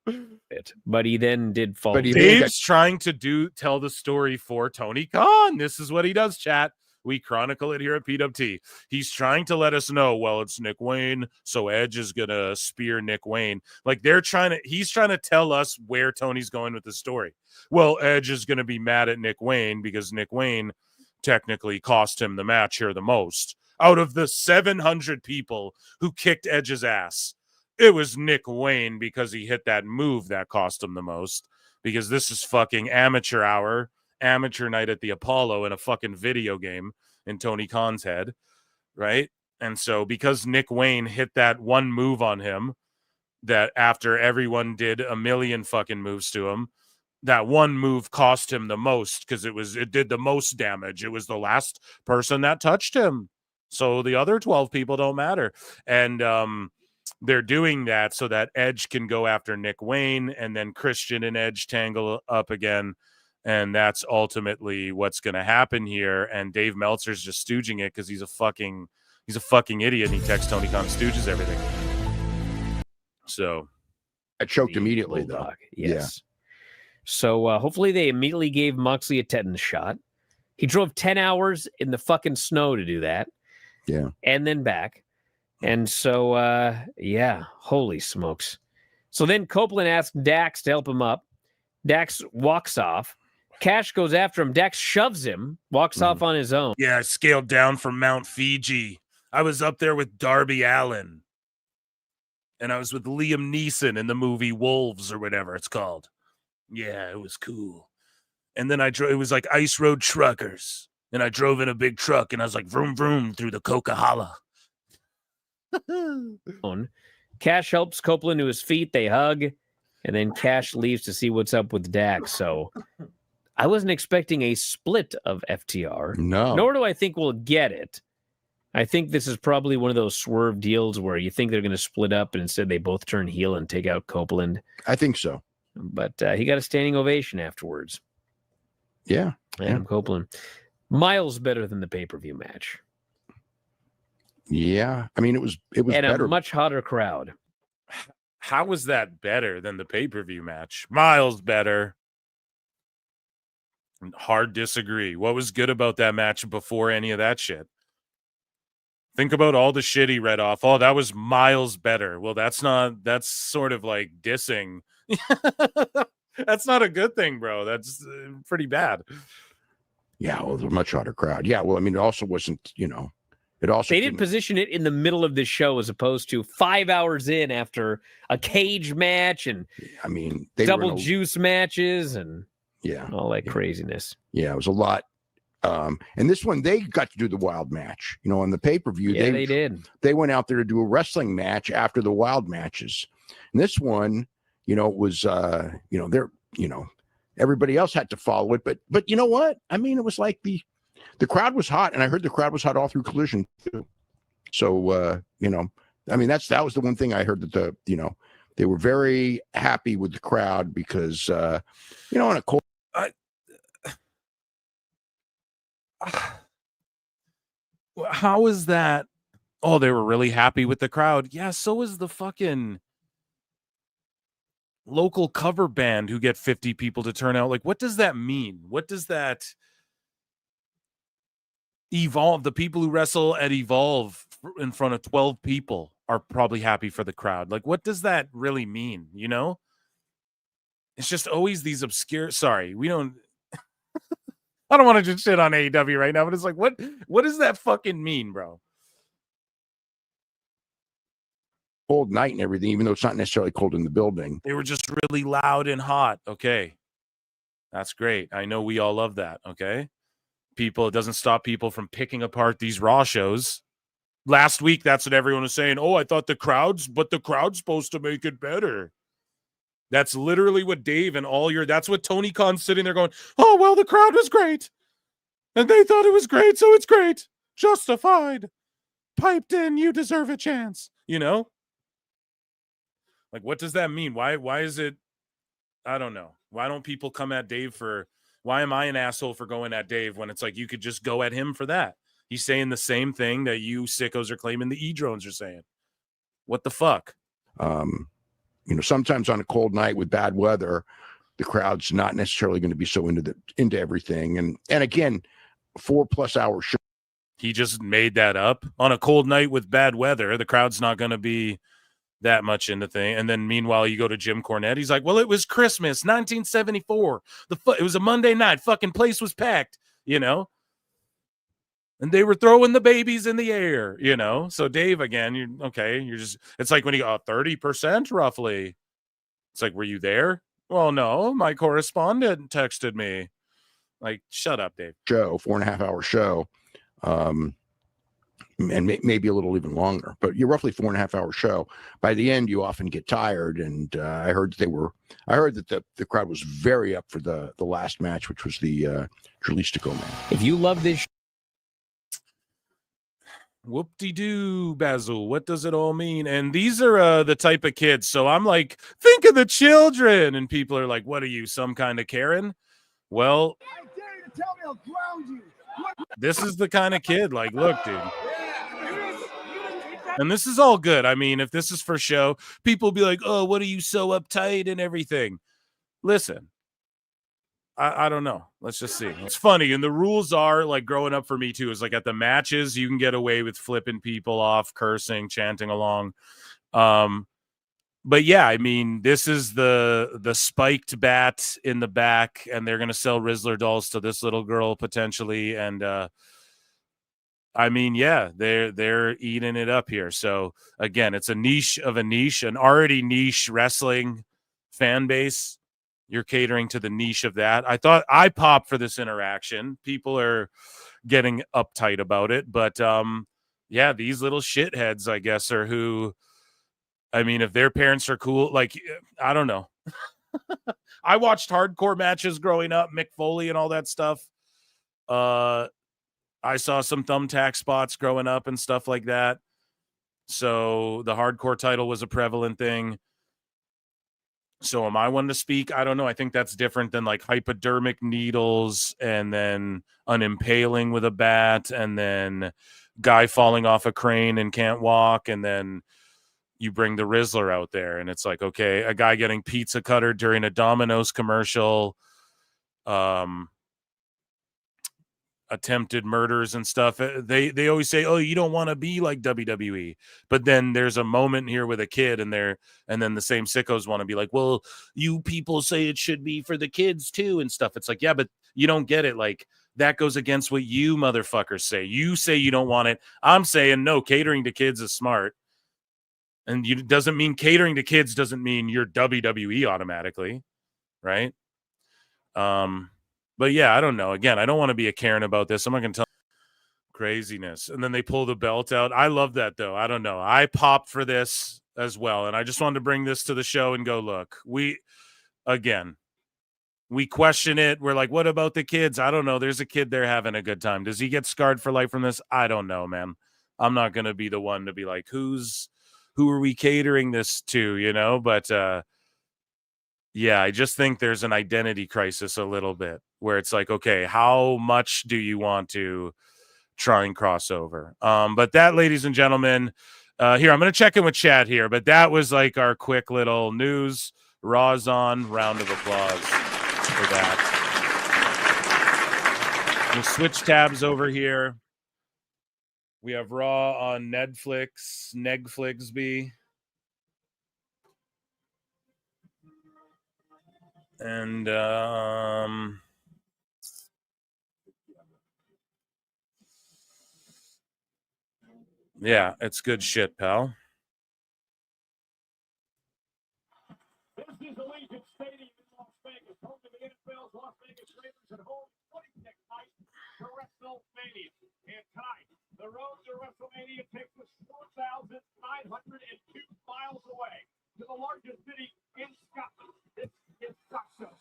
But he then did fall. But he Dave's trying to tell the story for Tony Khan. This is what he does, chat. We chronicle it here at PWT. He's trying to let us know, well, it's Nick Wayne, so Edge is going to spear Nick Wayne. Like he's trying to tell us where Tony's going with the story. Well, Edge is going to be mad at Nick Wayne because Nick Wayne technically cost him the match here the most. Out of the 700 people who kicked Edge's ass, it was Nick Wayne because he hit that move that cost him the most. Because this is fucking amateur hour. Amateur night at the Apollo in a fucking video game in Tony Khan's head, right? And so because Nick Wayne hit that one move on him that after everyone did a million fucking moves to him, that one move cost him the most because it did the most damage. It was the last person that touched him. So the other 12 people don't matter. And they're doing that so that Edge can go after Nick Wayne and then Christian and Edge tangle up again. And that's ultimately what's going to happen here. And Dave Meltzer's just stooging it because he's a fucking idiot. And he texts Tony Khan stooges everything. So I choked immediately, though. Yes. Yeah. So hopefully they immediately gave Moxley a tetanus shot. He drove 10 hours in the fucking snow to do that. Yeah. And then back. And so, holy smokes. So then Copeland asked Dax to help him up. Dax walks off. Cash goes after him. Dax shoves him, walks off on his own. Yeah, I scaled down from Mount Fiji. I was up there with Darby Allin. And I was with Liam Neeson in the movie Wolves or whatever it's called. Yeah, it was cool. And then it was like Ice Road Truckers. And I drove in a big truck and I was like vroom vroom through the Coca-Cola. Cash helps Copeland to his feet. They hug. And then Cash leaves to see what's up with Dax. So I wasn't expecting a split of FTR. No. Nor do I think we'll get it. I think this is probably one of those swerve deals where you think they're going to split up and instead they both turn heel and take out Copeland. I think so. But he got a standing ovation afterwards. Yeah. Adam Copeland. Miles better than the pay-per-view match. Yeah. I mean, it was and better. A much hotter crowd. How was that better than the pay-per-view match? Miles better. Hard disagree. What was good about that match before any of that shit? Think about all the shit he read off. Oh, that was miles better. Well, that's sort of like dissing. That's not a good thing, bro. That's pretty bad. Yeah, well, it was a much hotter crowd. Yeah, well, I mean, it also wasn't, it also they didn't position it in the middle of the show as opposed to 5 hours in after a cage match and I mean they double juice matches and all that craziness. Yeah, it was a lot. And this one they got to do the wild match, on the pay-per-view. Yeah, they did. They went out there to do a wrestling match after the wild matches. And this one, it was everybody else had to follow it, but you know what? I mean, it was like the crowd was hot, and I heard the crowd was hot all through Collision too. So I mean that was the one thing I heard that they were very happy with the crowd because in a cold. How is that? Oh, they were really happy with the crowd. Yeah, so was the fucking local cover band who get 50 people to turn out. Like, what does that mean? What does that Evolve? The people who wrestle at Evolve in front of 12 people are probably happy for the crowd. Like, what does that really mean? It's just always these obscure. Sorry, we don't. I don't want to just shit on AEW right now, but it's like, what does that fucking mean, bro? Cold night and everything, even though it's not necessarily cold in the building. They were just really loud and hot. Okay. That's great. I know we all love that. Okay. It doesn't stop people from picking apart these Raw shows. Last week, that's what everyone was saying. Oh, I thought the crowd's supposed to make it better. That's literally what Dave and that's what Tony Khan's sitting there going, oh, well, the crowd was great. And they thought it was great, so it's great. Justified. Piped in, you deserve a chance. Like, what does that mean? Why is it? I don't know. Why don't people come at Dave why am I an asshole for going at Dave when it's like you could just go at him for that? He's saying the same thing that you sickos are claiming the E-drones are saying. What the fuck? sometimes on a cold night with bad weather, the crowd's not necessarily going to be so into everything. And again, 4+ hour show. He just made that up. On a cold night with bad weather, the crowd's not going to be that much into thing. And then meanwhile, you go to Jim Cornette. He's like, well, it was Christmas, 1974. It was a Monday night. Fucking place was packed, and they were throwing the babies in the air, So Dave, again, it's like when you go 30% roughly. It's like, were you there? Well, no, my correspondent texted me. Like, shut up, Dave. Show, 4.5 hour show. And maybe a little even longer, but you're roughly 4.5 hour show. By the end, you often get tired. And I heard that the crowd was very up for the last match, which was the Jalisco man. If you love this whoop-de-doo, Basil, what does it all mean? And these are the type of kids. So I'm like, think of the children. And people are like, what are you, some kind of Karen? Well, I dare you to tell me I'll ground you. this is the kind of kid, like, look, dude. And this is all good. I mean, if this is for show, people will be like, oh, what are you so uptight and everything? Listen, I don't know. Let's just see. It's funny. And the rules are, like, growing up for me too, is like at the matches, you can get away with flipping people off, cursing, chanting along. But yeah, I mean, this is the spiked bat in the back, and they're gonna sell Rizzler dolls to this little girl potentially. And I mean, yeah, they're eating it up here. So again, it's a niche of a niche, an already niche wrestling fan base. You're catering to the niche of that. I thought I popped for this interaction. People are getting uptight about it, but yeah, these little shitheads, I guess, are who. I mean, if their parents are cool, like, I don't know. I watched hardcore matches growing up, Mick Foley and all that stuff. I saw some thumbtack spots growing up and stuff like that. So the hardcore title was a prevalent thing. So am I one to speak? I don't know. I think that's different than like hypodermic needles and then an impaling with a bat and then guy falling off a crane and can't walk, and then you bring the Rizzler out there and it's like, okay, a guy getting pizza cutter during a Domino's commercial, attempted murders and stuff. They always say, oh, you don't want to be like WWE, but then there's a moment here with a kid and then the same sickos want to be like, well, you people say it should be for the kids too and stuff. It's like, yeah, but you don't get it. Like, that goes against what you motherfuckers say. You say you don't want it. I'm saying no, catering to kids is smart. And it doesn't mean catering to kids doesn't mean you're WWE automatically, right? But yeah, I don't know. Again, I don't want to be a Karen about this. I'm not going to tell craziness. And then they pull the belt out. I love that, though. I don't know. I popped for this as well. And I just wanted to bring this to the show and go, look, we question it. We're like, what about the kids? I don't know. There's a kid there having a good time. Does he get scarred for life from this? I don't know, man. I'm not going to be the one to be like, who are we catering this to, But yeah, I just think there's an identity crisis a little bit where it's like, okay, how much do you want to try and cross over? But that, ladies and gentlemen, here, I'm going to check in with chat here, but that was like our quick little news. Raw's on. Round of applause for that. We'll switch tabs over here. We have Raw on Negflixby. And yeah, it's good shit, pal. This is Allegiant Stadium in Las Vegas, home to the NFL's Las Vegas Raiders at home, 26th night for WrestleMania. And tonight, the road to WrestleMania takes us 4,902 miles away to the largest city in Scotland. This is Glasgow.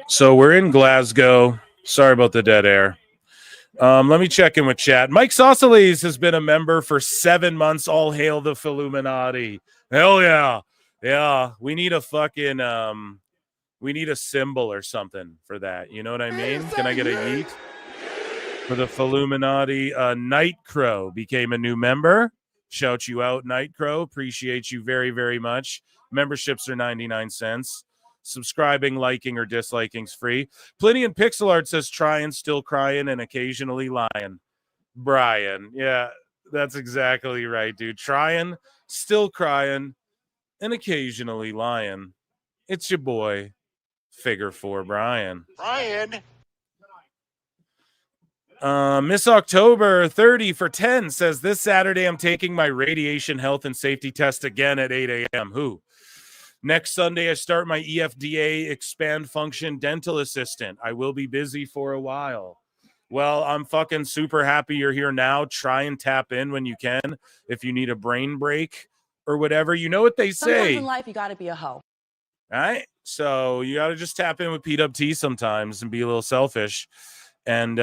So we're in Glasgow. Sorry about the dead air. Let me check in with chat. Mike Sausalis has been a member for 7 months. All hail the Illuminati. Hell yeah. Yeah. We need a fucking we need a symbol or something for that. You know what I mean? Can I get a yeet? For the Illuminati, Night Crow became a new member. Shout you out, Night Crow. Appreciate you very, very much. Memberships are 99 cents. Subscribing, liking, or disliking's free. Plenty in Pixel Art says trying, still crying, and occasionally lying. Brian, yeah, that's exactly right, dude. Trying, still crying, and occasionally lying. It's your boy, Figure 4 Brian. Brian. Miss October 30 for 10 says this Saturday I'm taking my radiation health and safety test again at 8 a.m. Who? Next Sunday I start my EFDA expand function dental assistant. I will be busy for a while. Well, I'm fucking super happy you're here now. Try and tap in when you can if you need a brain break or whatever. You know what they say. Sometimes in life you got to be a hoe. All right? So you got to just tap in with PWT sometimes and be a little selfish. And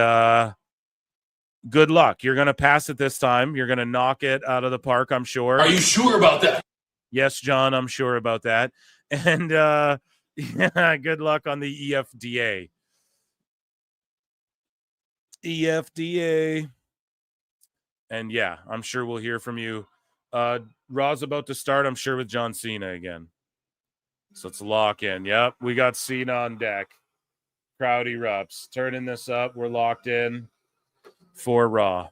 good luck. You're going to pass it this time. You're going to knock it out of the park, I'm sure. Are you sure about that? Yes, John, I'm sure about that. And yeah, good luck on the EFDA. EFDA. And yeah, I'm sure we'll hear from you. Raw's about to start, I'm sure, with John Cena again. So let's lock in. Yep, we got Cena on deck. Crowd erupts. Turning this up. We're locked in for Raw.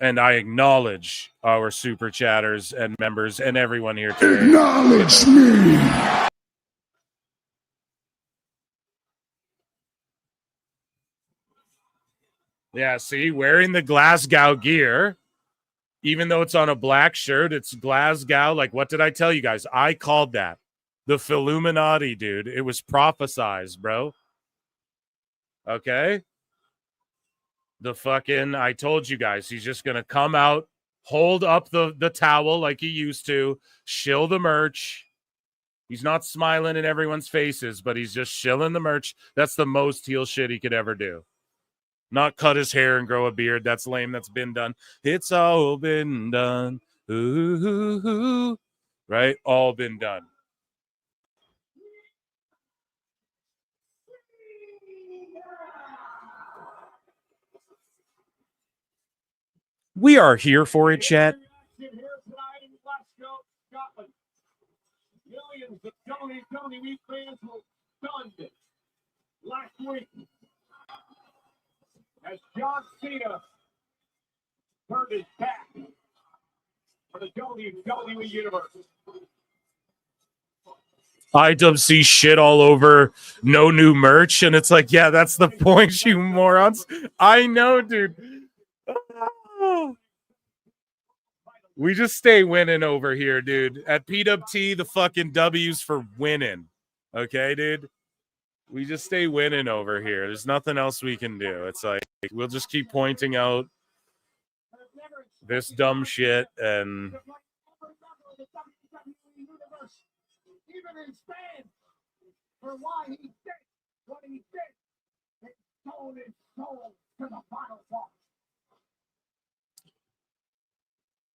And I acknowledge our super chatters and members and everyone here today. Acknowledge me. Yeah, see, wearing the Glasgow gear, even though it's on a black shirt, it's Glasgow. Like, what did I tell you guys? I called that. The Illuminati, dude. It was prophesized, bro. Okay? I told you guys, he's just going to come out, hold up the towel like he used to, shill the merch. He's not smiling in everyone's faces, but he's just shilling the merch. That's the most heel shit he could ever do. Not cut his hair and grow a beard. That's lame. That's been done. It's all been done. Ooh, right? All been done. We are here for it, chat. Here tonight in Glasgow, Scotland. Millions of WWE fans were stunned last week as John Cena turned his back on the WWE Universe. IWC shit all over no new merch, and it's like, yeah, that's the point, you morons. I know, dude. We just stay winning over here, dude. At PWT, the fucking W's for winning. Okay, dude? We just stay winning over here. There's nothing else we can do. It's like, we'll just keep pointing out this dumb shit and... Even in Spain, for why he did what he did, it sold his soul to the final boss.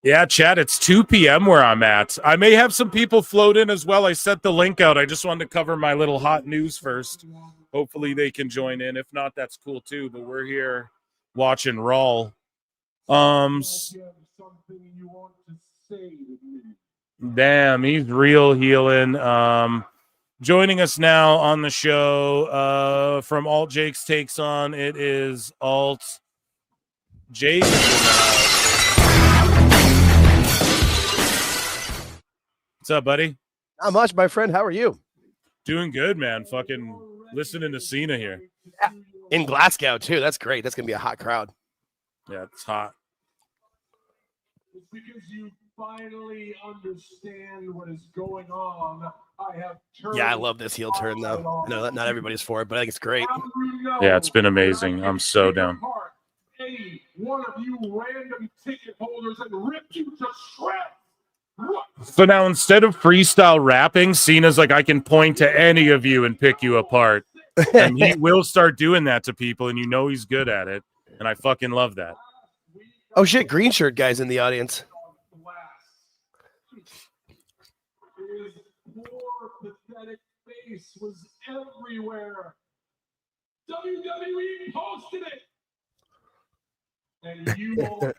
Yeah, chat, it's 2 p.m. where I'm at. I may have some people float in as well. I sent the link out. I just wanted to cover my little hot news first. Hopefully they can join in. If not, that's cool too. But we're here watching Raw. Damn, he's real healing. Joining us now on the show from Alt Jake's Takes On, it is Alt Jake. What's up, buddy? Not much, my friend. How are you? Doing good, man. Fucking listening to Cena here. Yeah. In Glasgow, too. That's great. That's going to be a hot crowd. Yeah, it's hot. It's because you finally understand what is going on. Yeah, I love this heel turn, though. I know that not everybody's for it, but I think it's great. Yeah, it's been amazing. I'm so down. Any one of you random ticket holders and rip you to shreds. So now instead of freestyle rapping, Cena's like, I can point to any of you and pick you apart. And he will start doing that to people, and you know he's good at it. And I fucking love that. Oh, shit. Green shirt guy's in the audience. His poor, pathetic face was everywhere. WWE posted it. And you won't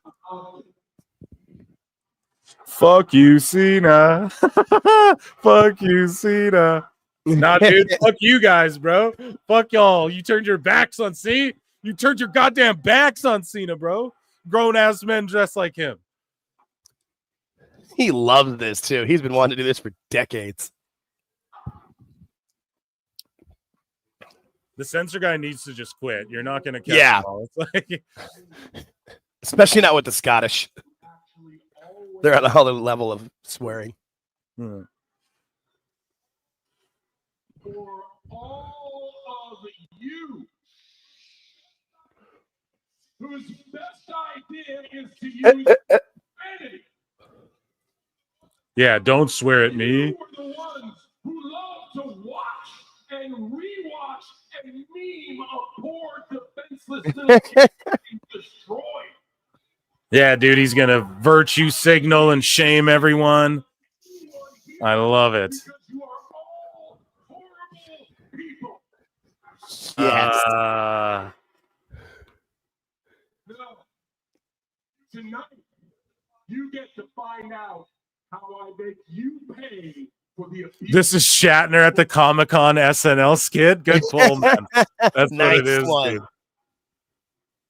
Fuck you, Cena. Fuck you, Cena. Nah, dude, fuck you guys, bro. Fuck y'all. You turned your backs on Cena. You turned your goddamn backs on Cena, bro. Grown ass men dressed like him. He loves this too. He's been wanting to do this for decades. The censor guy needs to just quit. You're not going to catch Yeah. them all. It's like, Especially not with the Scottish. They're at a whole level of swearing. for all of you whose best idea is to use vanity. yeah, don't swear at me. You are the ones who love to watch and rewatch and meme a poor defenseless little kid being destroyed. Yeah, dude, he's going to virtue signal and shame everyone. I love it. Yes. Tonight, you get to find out how I make you pay for the abuse. This is Shatner at the Comic-Con SNL skit. Good pull, man. That's Nice what it is, one. dude.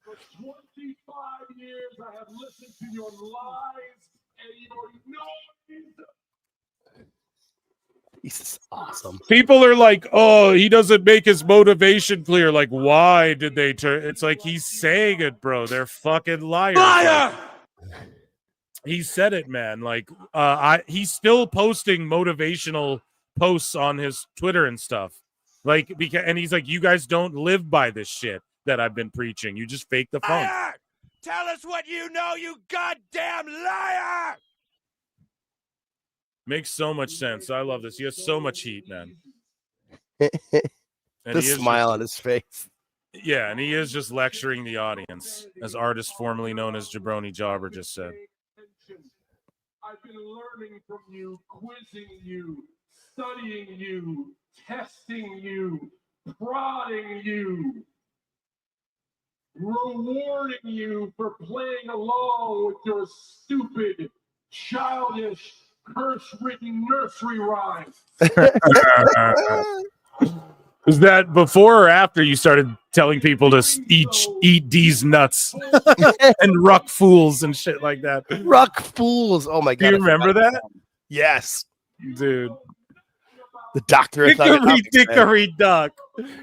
For 25 years, I have listened to your lies and your noise. This is awesome. People are like, oh, he doesn't make his motivation clear. Like, why did they turn? It's like he's saying it, bro. They're fucking liars. Liar! Like, he said it, man. Like, he's still posting motivational posts on his Twitter and stuff. Like, and he's like, you guys don't live by this shit that I've been preaching. You just fake the funk. Liar! Tell us what you know, you goddamn liar! Makes so much sense. I love this. He has so much heat, man. The And he is smile just- on his face. Yeah, and he is just lecturing the audience, as artist formerly known as Jabroni Jobber just said. I've been learning from you, quizzing you, studying you, testing you, prodding you, rewarding you for playing along with your stupid, childish, curse-ridden nursery rhymes. Was that before or after you started telling people to eat these nuts and ruck fools and shit like that? Ruck fools. Oh my god. Do you remember that? Yes. Dude. The doctor. Dickory duck.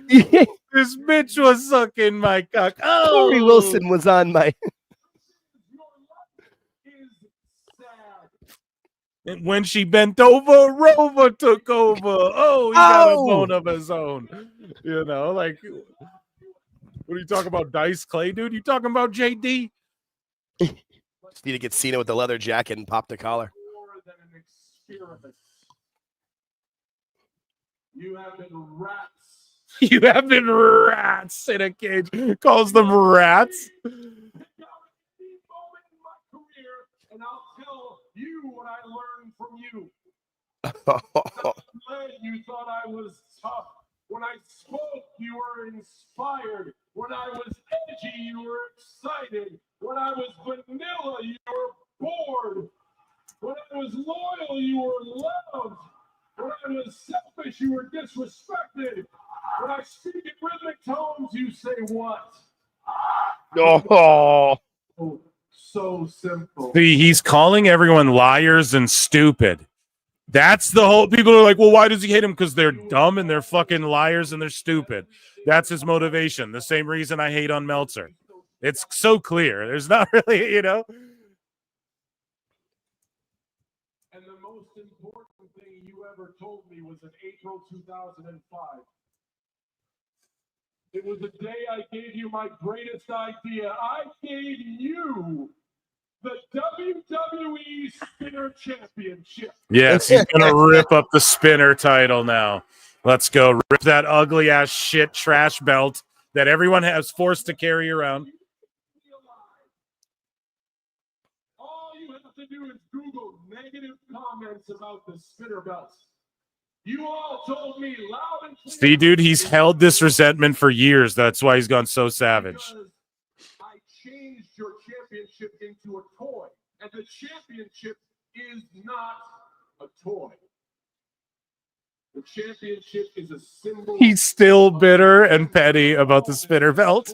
This bitch was sucking my cock. Oh, Corey Wilson was on my. And when she bent over, Rover took over. Oh, he got a bone of his own. You know, like, what are you talking about, Dice Clay, dude? You talking about JD? Just need to get Cena with the leather jacket and pop the collar. You have been rats. You have been rats in a cage. Calls them rats. And I'll tell you what I learned from you. You thought I was tough. When I spoke, you were inspired. When I was edgy, you were excited. When I was vanilla, you were bored. When I was loyal, you were loved. When I was selfish, you were disrespected. When I speak in rhythmic tones, you say what? Oh. So simple. See, he's calling everyone liars and stupid. That's the whole. People are like, well, why does he hate him? Because they're dumb and they're fucking liars and they're stupid. That's his motivation. The same reason I hate on Meltzer. It's so clear. There's not really, you know. And the most important thing you ever told me was in April 2005. It was the day I gave you my greatest idea. I gave you the WWE Spinner Championship. Yes, he's gonna rip up the spinner title now. Let's go. Rip that ugly ass shit trash belt that everyone has forced to carry around. All you have to do is Google negative comments about the spinner belts. You all told me loud and clear. See, dude, he's held this resentment for years. That's why he's gone so savage. I changed your championship into a toy, and the championship is not a toy. The championship is a symbol. He's still bitter and petty about the spinner belt.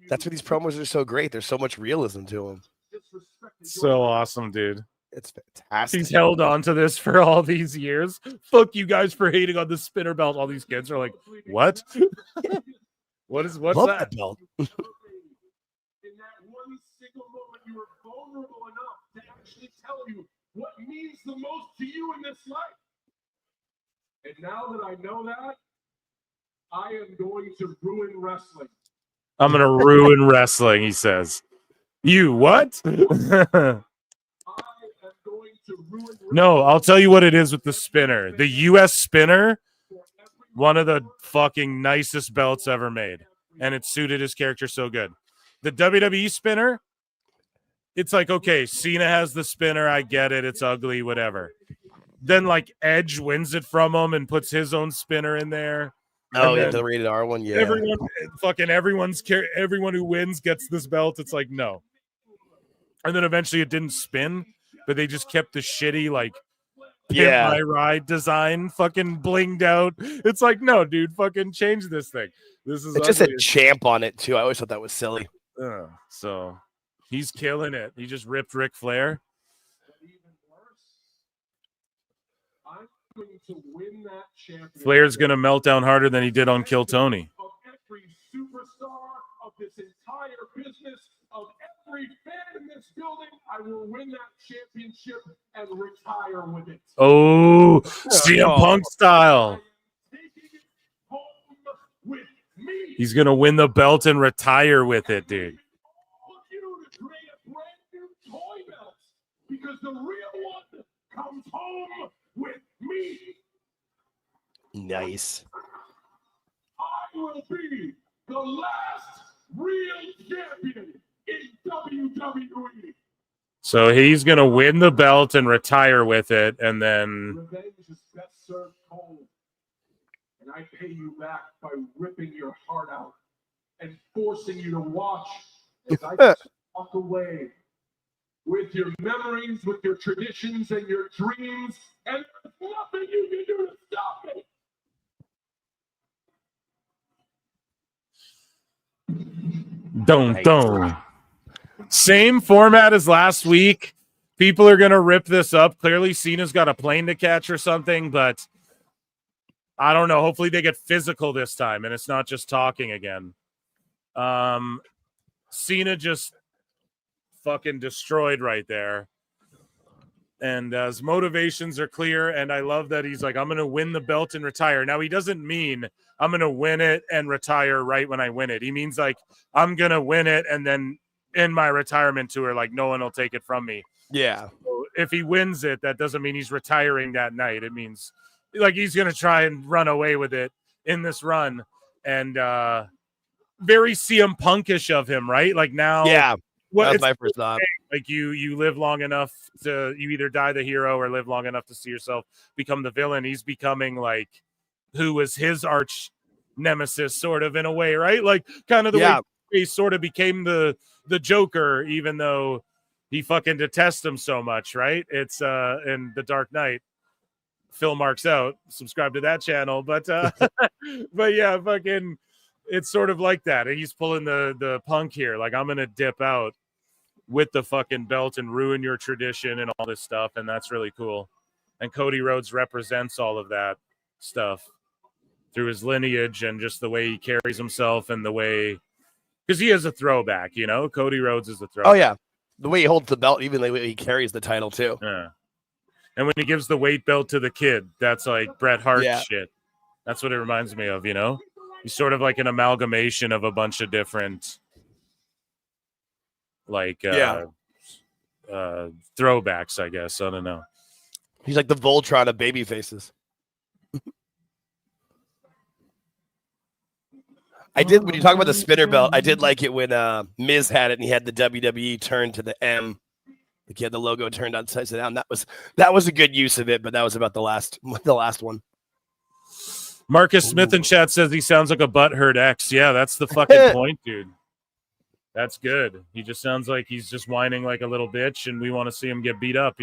That's why these promos are so great. There's so much realism to them. So awesome, dude. It's fantastic. He's held on to this for all these years. Fuck you guys for hating on the spinner belt. All these kids are like, what? what's Love that? belt. In that one single moment, you were vulnerable enough to actually tell you what means the most to you in this life. And now that I know that, I am going to ruin wrestling. I'm gonna ruin wrestling, he says. You what? No, I'll tell you what it is with the spinner. The US spinner, one of the fucking nicest belts ever made. And it suited his character so good. The WWE spinner, it's like, okay, Cena has the spinner, I get it, it's ugly, whatever. Then like Edge wins it from him and puts his own spinner in there. Oh, yeah, the rated R one, yeah. Everyone who wins gets this belt. It's like, no. And then eventually it didn't spin, but they just kept the shitty like Pimp My Ride design fucking blinged out. It's like, no, dude, fucking change this thing. This is It just said champ on it too. I always thought that was silly. So he's killing it. He just ripped Ric Flair. I'm going to win that championship. Flair's gonna melt down harder than he did on Kill Tony. Of every superstar of this entire business, of every fan in this building, I will win that championship and retire with it. Oh, CM Punk style. With me. He's gonna win the belt and retire with it, dude. You to create a brand new toy belt because the real one comes home with me. Nice. I will be the last real champion in WWE. So he's gonna win the belt and retire with it, and then Revenge is best served cold. And I pay you back by ripping your heart out and forcing you to watch as I just walk away with your memories, with your traditions and your dreams, and there's nothing you can do to stop me. Don't. Same format as last week. People are gonna rip this up. Clearly, Cena's got a plane to catch or something, but I don't know. Hopefully, they get physical this time, and it's not just talking again. Cena just fucking destroyed right there. And his motivations are clear, and I love that he's like, I'm going to win the belt and retire. Now, he doesn't mean I'm going to win it and retire right when I win it. He means like, I'm going to win it, and then in my retirement tour, like, no one will take it from me. Yeah. So if he wins it, that doesn't mean he's retiring that night. It means like he's going to try and run away with it in this run. And very CM Punkish of him, right? Like now, yeah, that's my first thought. Like you live long enough to you either die the hero or live long enough to see yourself become the villain. He's becoming like who was his arch nemesis, sort of in a way, right? Like kind of the way he sort of became the Joker, even though he fucking detests him so much, right? It's in The Dark Knight. Phil marks out. Subscribe to that channel, but but yeah, fucking. It's sort of like that. And he's pulling the Punk here. Like, I'm going to dip out with the fucking belt and ruin your tradition and all this stuff. And that's really cool. And Cody Rhodes represents all of that stuff through his lineage and just the way he carries himself and the way, because he is a throwback, you know? Cody Rhodes is a throwback. Oh, yeah. The way he holds the belt, even the way he carries the title, too. Yeah. And when he gives the weight belt to the kid, that's like Bret Hart shit. That's what it reminds me of, you know? He's sort of like an amalgamation of a bunch of different, like, throwbacks, I guess. I don't know. He's like the Voltron of baby faces. I did, when you talk about the spinner belt, I did like it when Miz had it and he had the WWE turn to the M. Like he had the logo turned upside down. That was a good use of it, but that was about the last one. Marcus Smith in chat says he sounds like a butthurt ex. Yeah, that's the fucking point, dude. That's good. He just sounds like he's just whining like a little bitch, and we want to see him get beat up,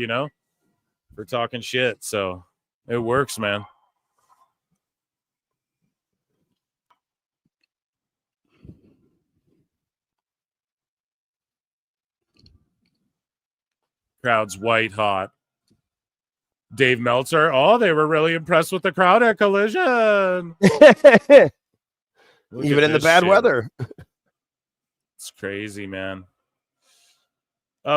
for talking shit. So it works, man. Crowd's white hot. Dave Meltzer. Oh, they were really impressed with the crowd at Collision. Even in the bad weather. It's crazy, man.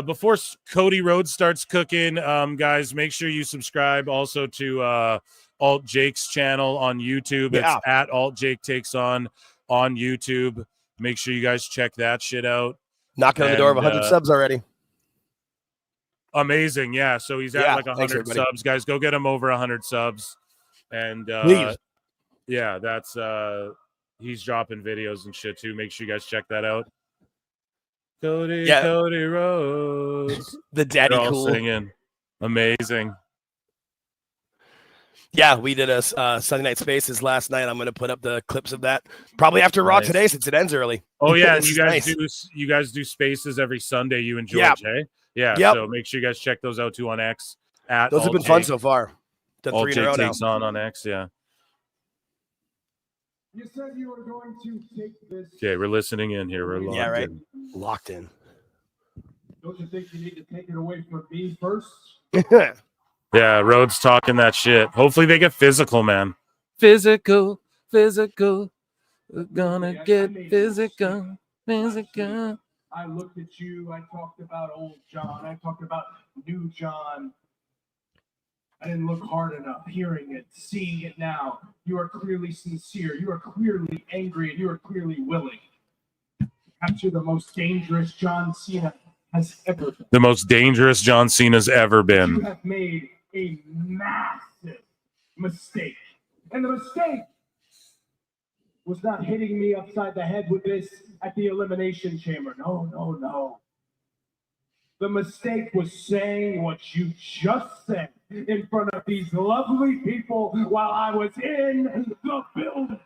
Before Cody Rhodes starts cooking, guys, make sure you subscribe also to Alt Jake's channel on YouTube. Yeah. It's at Alt Jake Takes on YouTube. Make sure you guys check that shit out. Knocking on the door of 100 subs already. Amazing, yeah. So he's at like 100 subs, guys. Go get him over 100 subs, and yeah, that's he's dropping videos and shit too. Make sure you guys check that out. Cody Rhodes, the daddy all cool singing, amazing. Yeah, we did a Sunday Night Spaces last night. I'm going to put up the clips of that probably after Raw today since it ends early. Oh yeah, and you guys do spaces every Sunday. You and George, eh? Yeah. Yep. So make sure you guys check those out too on X. Those have been fun so far. Done All 3 in a row Jake now. Takes on X, yeah. You said you were going to take this. Okay, we're listening in here. We're locked Yeah, right. in. Locked in. Don't you think you need to take it away from me first? Yeah, Rhodes talking that shit. Hopefully they get physical, man. Physical. We're gonna get physical. I looked at you. I talked about old John. I talked about new John. I didn't look hard enough. Hearing it, seeing it now. You are clearly sincere. You are clearly angry, and you are clearly willing to capture the most dangerous John Cena has ever been. The most dangerous John Cena's ever You been. have made a massive mistake. And the mistake was not hitting me upside the head with this at the Elimination Chamber. No. The mistake was saying what you just said in front of these lovely people while I was in the building.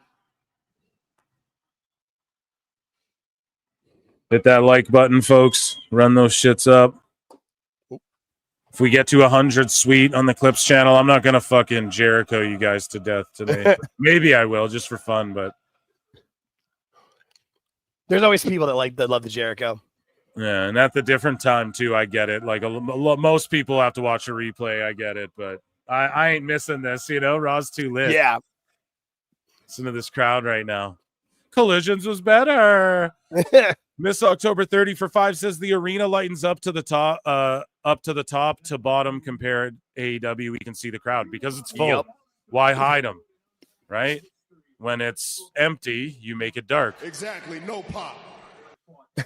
Hit that like button, folks. Run those shits up. If we get to 100 sweet on the Clips channel, I'm not going to fucking Jericho you guys to death today. Maybe I will, just for fun, but... There's always people that love the Jericho. Yeah, and at the different time, too, I get it. Like, most people have to watch a replay, I get it, but I ain't missing this, Raw's too lit. Yeah. Listen to this crowd right now. Collisions was better. Miss October 30 for 5 says the arena lightens up to the top to bottom compared AEW. We can see the crowd because it's full. Yep. Why hide them, right? When it's empty, you make it dark. Exactly, no pop.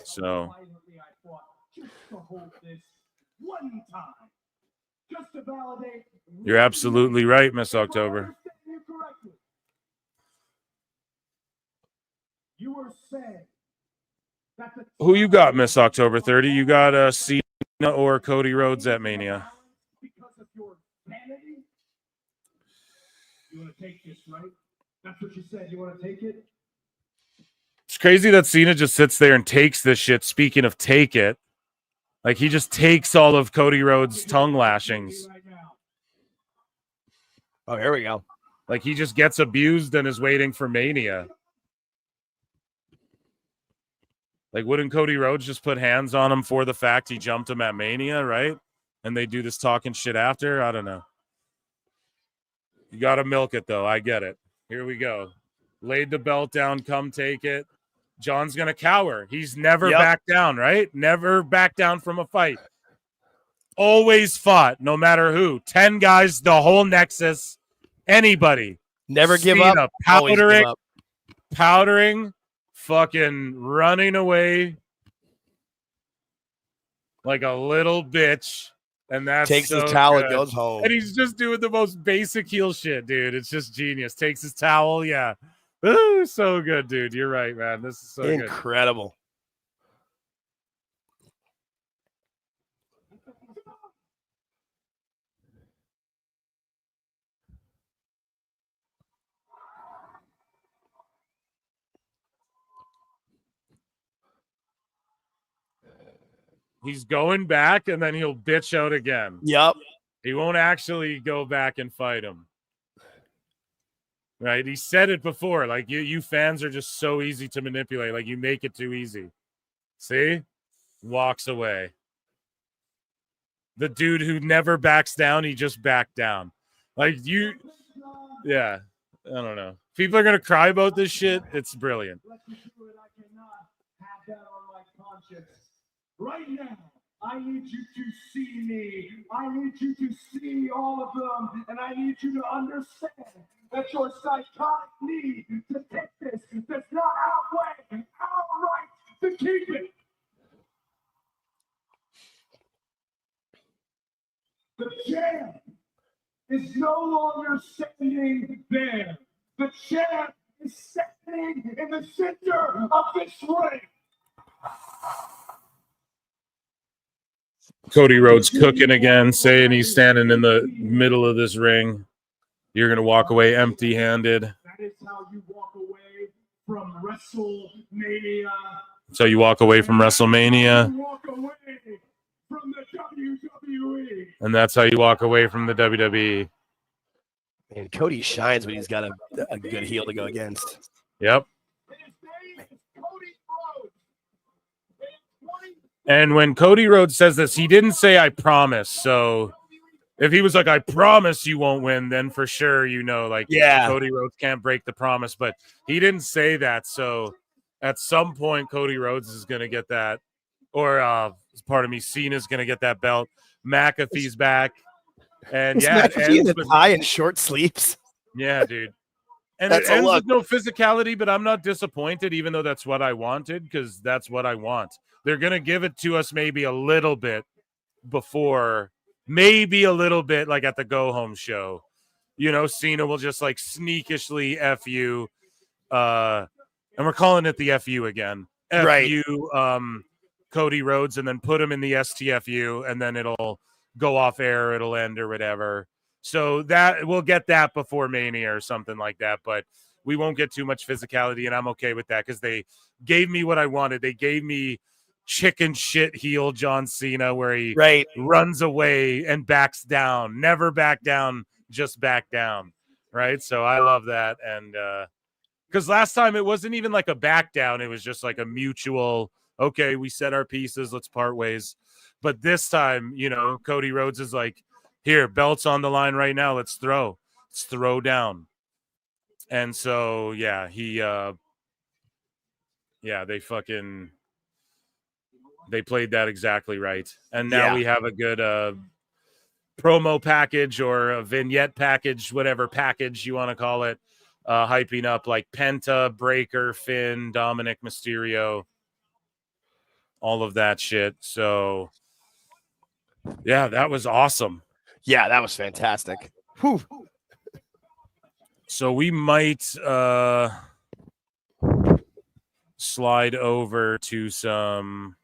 So you're absolutely right, Miss October. You were saying that Who you got, Miss October 30? You got Cena or Cody Rhodes at Mania? because of your vanity. You want to take this, right? That's what you said. You want to take it? It's crazy that Cena just sits there and takes this shit. Speaking of take it, like he just takes all of Cody Rhodes' tongue lashings. Oh, here we go. Like he just gets abused and is waiting for Mania. Like, wouldn't Cody Rhodes just put hands on him for the fact he jumped him at Mania, right? And they do this talking shit after? I don't know. You got to milk it, though. I get it. Here we go. Laid the belt down. Come take it. John's going to cower. He's never backed down, right? Never backed down from a fight. Always fought, no matter who. 10 guys, the whole Nexus. Anybody. Never give Cena, up. Always give up. Powdering. Fucking running away like a little bitch, and that's takes so his towel good. and goes home. And he's just doing the most basic heel shit, dude. It's just genius. Takes his towel, yeah. Ooh, so good, dude. You're right, man. This is so incredible. He's going back, and then he'll bitch out again. Yep. He won't actually go back and fight him. Right? He said it before. Like, you fans are just so easy to manipulate. Like, you make it too easy. See? Walks away. The dude who never backs down, he just backed down. Like, yeah. I don't know. People are going to cry about this shit. It's brilliant. Right now, I need you to see me. I need you to see all of them. And I need you to understand that your psychotic need to take this does not outweigh our right to keep it. The champ is no longer standing there. The champ is standing in the center of this ring. Cody Rhodes cooking again, saying he's standing in the middle of this ring. You're going to walk away empty-handed. That is how you walk away from WrestleMania. So you walk away from WrestleMania. You walk away from the WWE. And that's how you walk away from the WWE. Man, Cody shines when he's got a good heel to go against. Yep. And when Cody Rhodes says this, he didn't say, I promise. So if he was like, I promise you won't win, then for sure, like, yeah, Cody Rhodes can't break the promise. But he didn't say that. So at some point, Cody Rhodes is going to get that. Or, pardon me, Cena's going to get that belt. McAfee's back. And yeah, McAfee in the tie and short sleeves. Yeah, dude. And That's it ends a with no physicality, but I'm not disappointed, even though that's what I wanted, because that's what I want. They're going to give it to us maybe a little bit before, maybe a little bit like at the go-home show. Cena will just like sneakishly F you. And we're calling it the FU again. FU Cody Rhodes, and then put him in the STFU, and then it'll go off air, it'll end or whatever. So that we'll get that before Mania or something like that, but we won't get too much physicality, and I'm okay with that because they gave me what I wanted. They gave me chicken shit heel John Cena where he runs away and backs down. Never back down, just back down. Right? So I love that. And because last time it wasn't even like a back down, it was just like a mutual, okay, we set our pieces, let's part ways. But this time, Cody Rhodes is like, here, belt's on the line right now. Let's throw down. And so, yeah, they played that exactly right. And now we have a good promo package or a vignette package, whatever package you want to call it, hyping up like Penta, Breaker, Finn, Dominic Mysterio, all of that shit. So, yeah, that was awesome. Yeah, that was fantastic. Whew. So we might slide over to some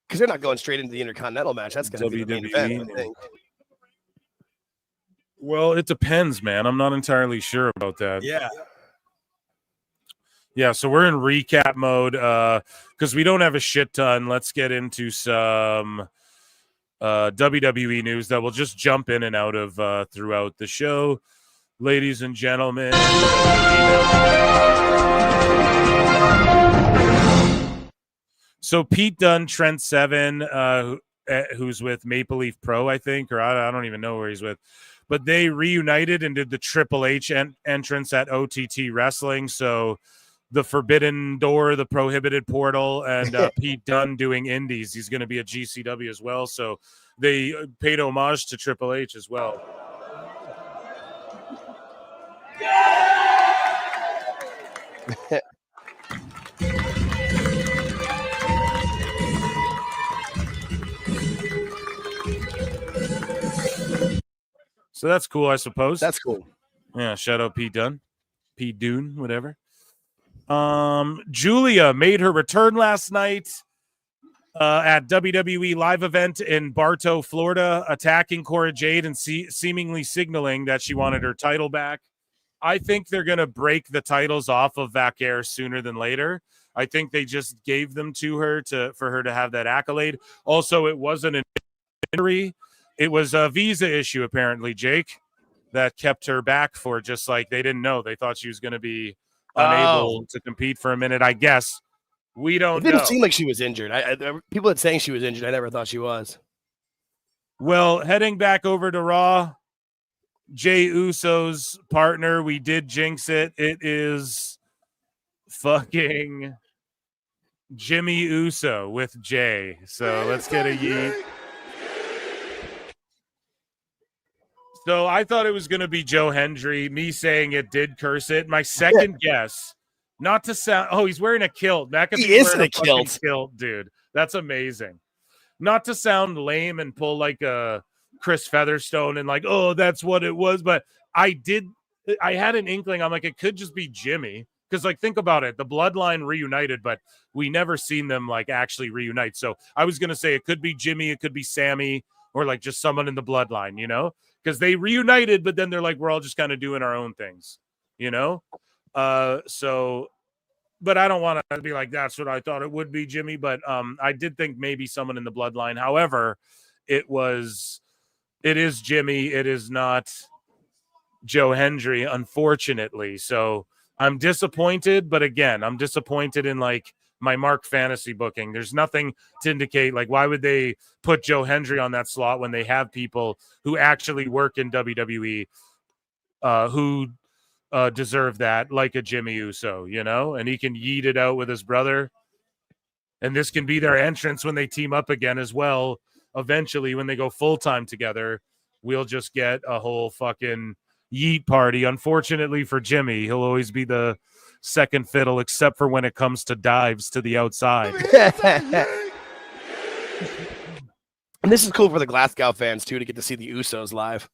because they're not going straight into the Intercontinental match. That's going to be the main event, I think. Well, it depends, man. I'm not entirely sure about that. Yeah. Yeah, so we're in recap mode because we don't have a shit ton. Let's get into some WWE news that we'll just jump in and out of throughout the show. Ladies and gentlemen. So Pete Dunne, Trent Seven, who's with Maple Leaf Pro, I think, or I don't even know where he's with. But they reunited and did the Triple H entrance at OTT Wrestling. So the Forbidden Door, the Prohibited Portal, and Pete Dunne doing indies. He's going to be at GCW as well. So they paid homage to Triple H as well. So that's cool, I suppose. That's cool. Yeah, shout out Pete Dunne. Pete Dune, whatever. Julia made her return last night at WWE live event in Bartow, Florida, attacking Cora Jade and seemingly signaling that she wanted her title back. I think they're going to break the titles off of Vaquer sooner than later. I think they just gave them to her for her to have that accolade. Also, it wasn't an injury. It was a visa issue, apparently, Jake, that kept her back for just like they didn't know. They thought she was going to be unable to compete for a minute, I guess. We don't know. It didn't seem like she was injured. People had saying she was injured. I never thought she was. Well, heading back over to Raw, Jey Uso's partner, we did jinx it. It is fucking Jimmy Uso with Jey. So let's get a yeet. So I thought it was going to be Joe Hendry. Me saying it did curse it. My second guess, not to sound. Oh, he's wearing a kilt. He is in a kilt, dude. That's amazing. Not to sound lame and pull like a Chris Featherstone and like, oh, that's what it was. But I had an inkling. I'm like, it could just be Jimmy. Because, like, think about it. The bloodline reunited, but we never seen them, like, actually reunite. So I was going to say it could be Jimmy, it could be Sammy, or, like, just someone in the bloodline, you know? Because they reunited, but then they're like, we're all just kind of doing our own things, you know? So, but I don't want to be like, that's what I thought it would be, Jimmy. But I did think maybe someone in the bloodline. However, it is Jimmy. It is not Joe Hendry, unfortunately. So I'm disappointed, but again, I'm disappointed in like my Mark fantasy booking. There's nothing to indicate like why would they put Joe Hendry on that slot when they have people who actually work in WWE who deserve that, like a Jimmy Uso, you know, and he can yeet it out with his brother. And this can be their entrance when they team up again as well. Eventually, when they go full time together, we'll just get a whole fucking yeet party. Unfortunately for Jimmy, he'll always be the second fiddle, except for when it comes to dives to the outside. And this is cool for the Glasgow fans too to get to see the Usos live.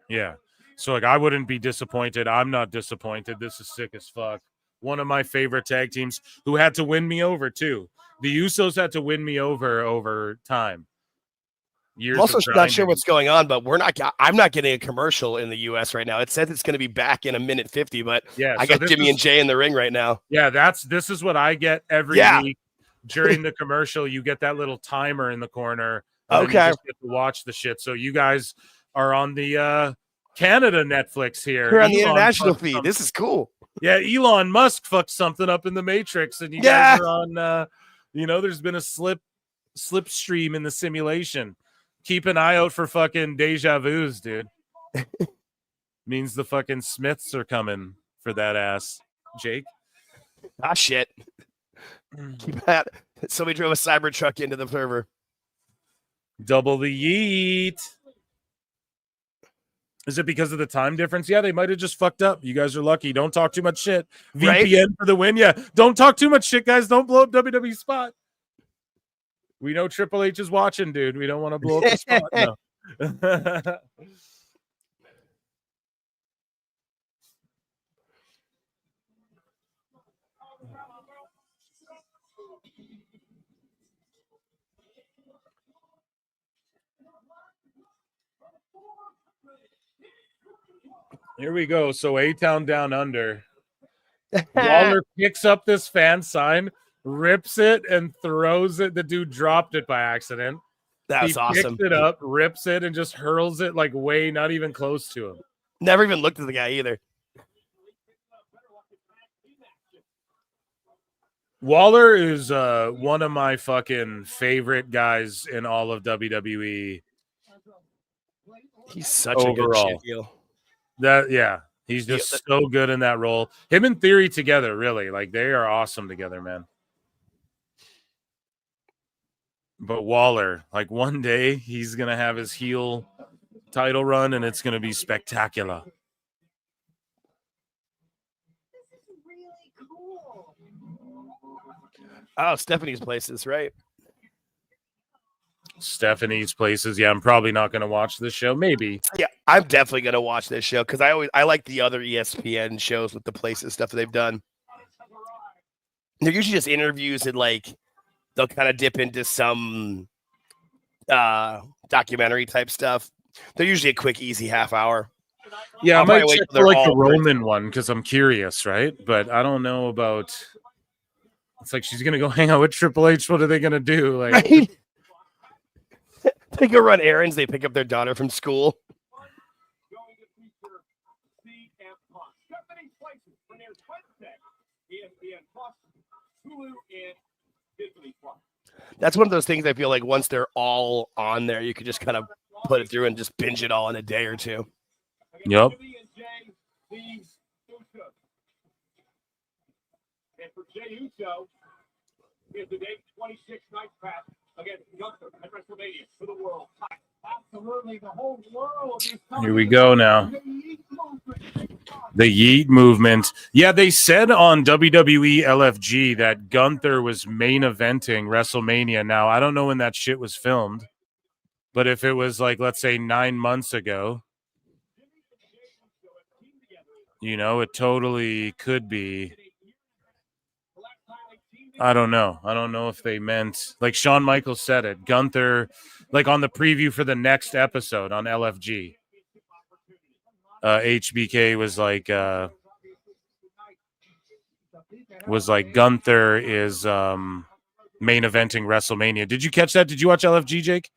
Yeah. So like I wouldn't be disappointed. I'm not disappointed. This is sick as fuck. One of my favorite tag teams who had to win me over too. The Usos had to win me over time. I'm also not sure what's going on, but I'm not getting a commercial in the US right now. It says it's going to be back in a minute 50, but yeah, I got Jimmy and Jey in the ring right now. Yeah, this is what I get every week during the commercial. You get that little timer in the corner. Okay. You just get to watch the shit. So you guys are on the Canada Netflix here. We're on the international feed. This is cool. Yeah, Elon Musk fucked something up in the Matrix, and you guys are on. There's been a slipstream in the simulation. Keep an eye out for fucking deja vus, dude. Means the fucking Smiths are coming for that ass, Jake. Ah, shit. Keep that. Somebody drove a Cybertruck into the server. Double the yeet. Is it because of the time difference? Yeah, they might have just fucked up. You guys are lucky. Don't talk too much shit. VPN for the win. Yeah, don't talk too much shit, guys. Don't blow up WWE spot. We know Triple H is watching, dude. We don't want to blow up the spot. No. Here we go. So A-Town Down Under. Waller picks up this fan sign, rips it, and throws it. The dude dropped it by accident. That was awesome. Picks it up, rips it, and just hurls it like way not even close to him. Never even looked at the guy either. Waller is one of my fucking favorite guys in all of WWE. He's such a good shit heel. He's just so good in that role. Him and Theory together, really, like they are awesome together, man. But Waller, like one day he's gonna have his heel title run, and it's gonna be spectacular. Oh, Stephanie's Places, right? Stephanie's Places. Yeah, I'm probably not going to watch this show. Maybe. Yeah, I'm definitely going to watch this show because I like the other ESPN shows with the Places stuff that they've done. They're usually just interviews and like they'll kind of dip into some documentary type stuff. They're usually a quick, easy half hour. Yeah, I I'll probably might wait check till they're for like the all Roman one because I'm curious, right? But I don't know about. It's like she's gonna go hang out with Triple H. What are they gonna do? Like, right. They go run errands. They pick up their daughter from school. That's one of those things I feel like once they're all on there, you could just kind of put it through and just binge it all in a day or two. Yep. And for Jey Uso, here's the date 26 night pass against Gunther at WrestleMania for the world. Absolutely, the whole world is Here we go now. The Yeet movement. Yeah, they said on WWE LFG that Gunther was main eventing WrestleMania. Now, I don't know when that shit was filmed, but if it was like, let's say 9 months ago, you know, it totally could be. I don't know. I don't know if they meant, like Shawn Michaels said it, Gunther, like on the preview for the next episode on LFG. HBK was like Gunther is main eventing WrestleMania. Did you catch that? Did you watch LFG, Jake?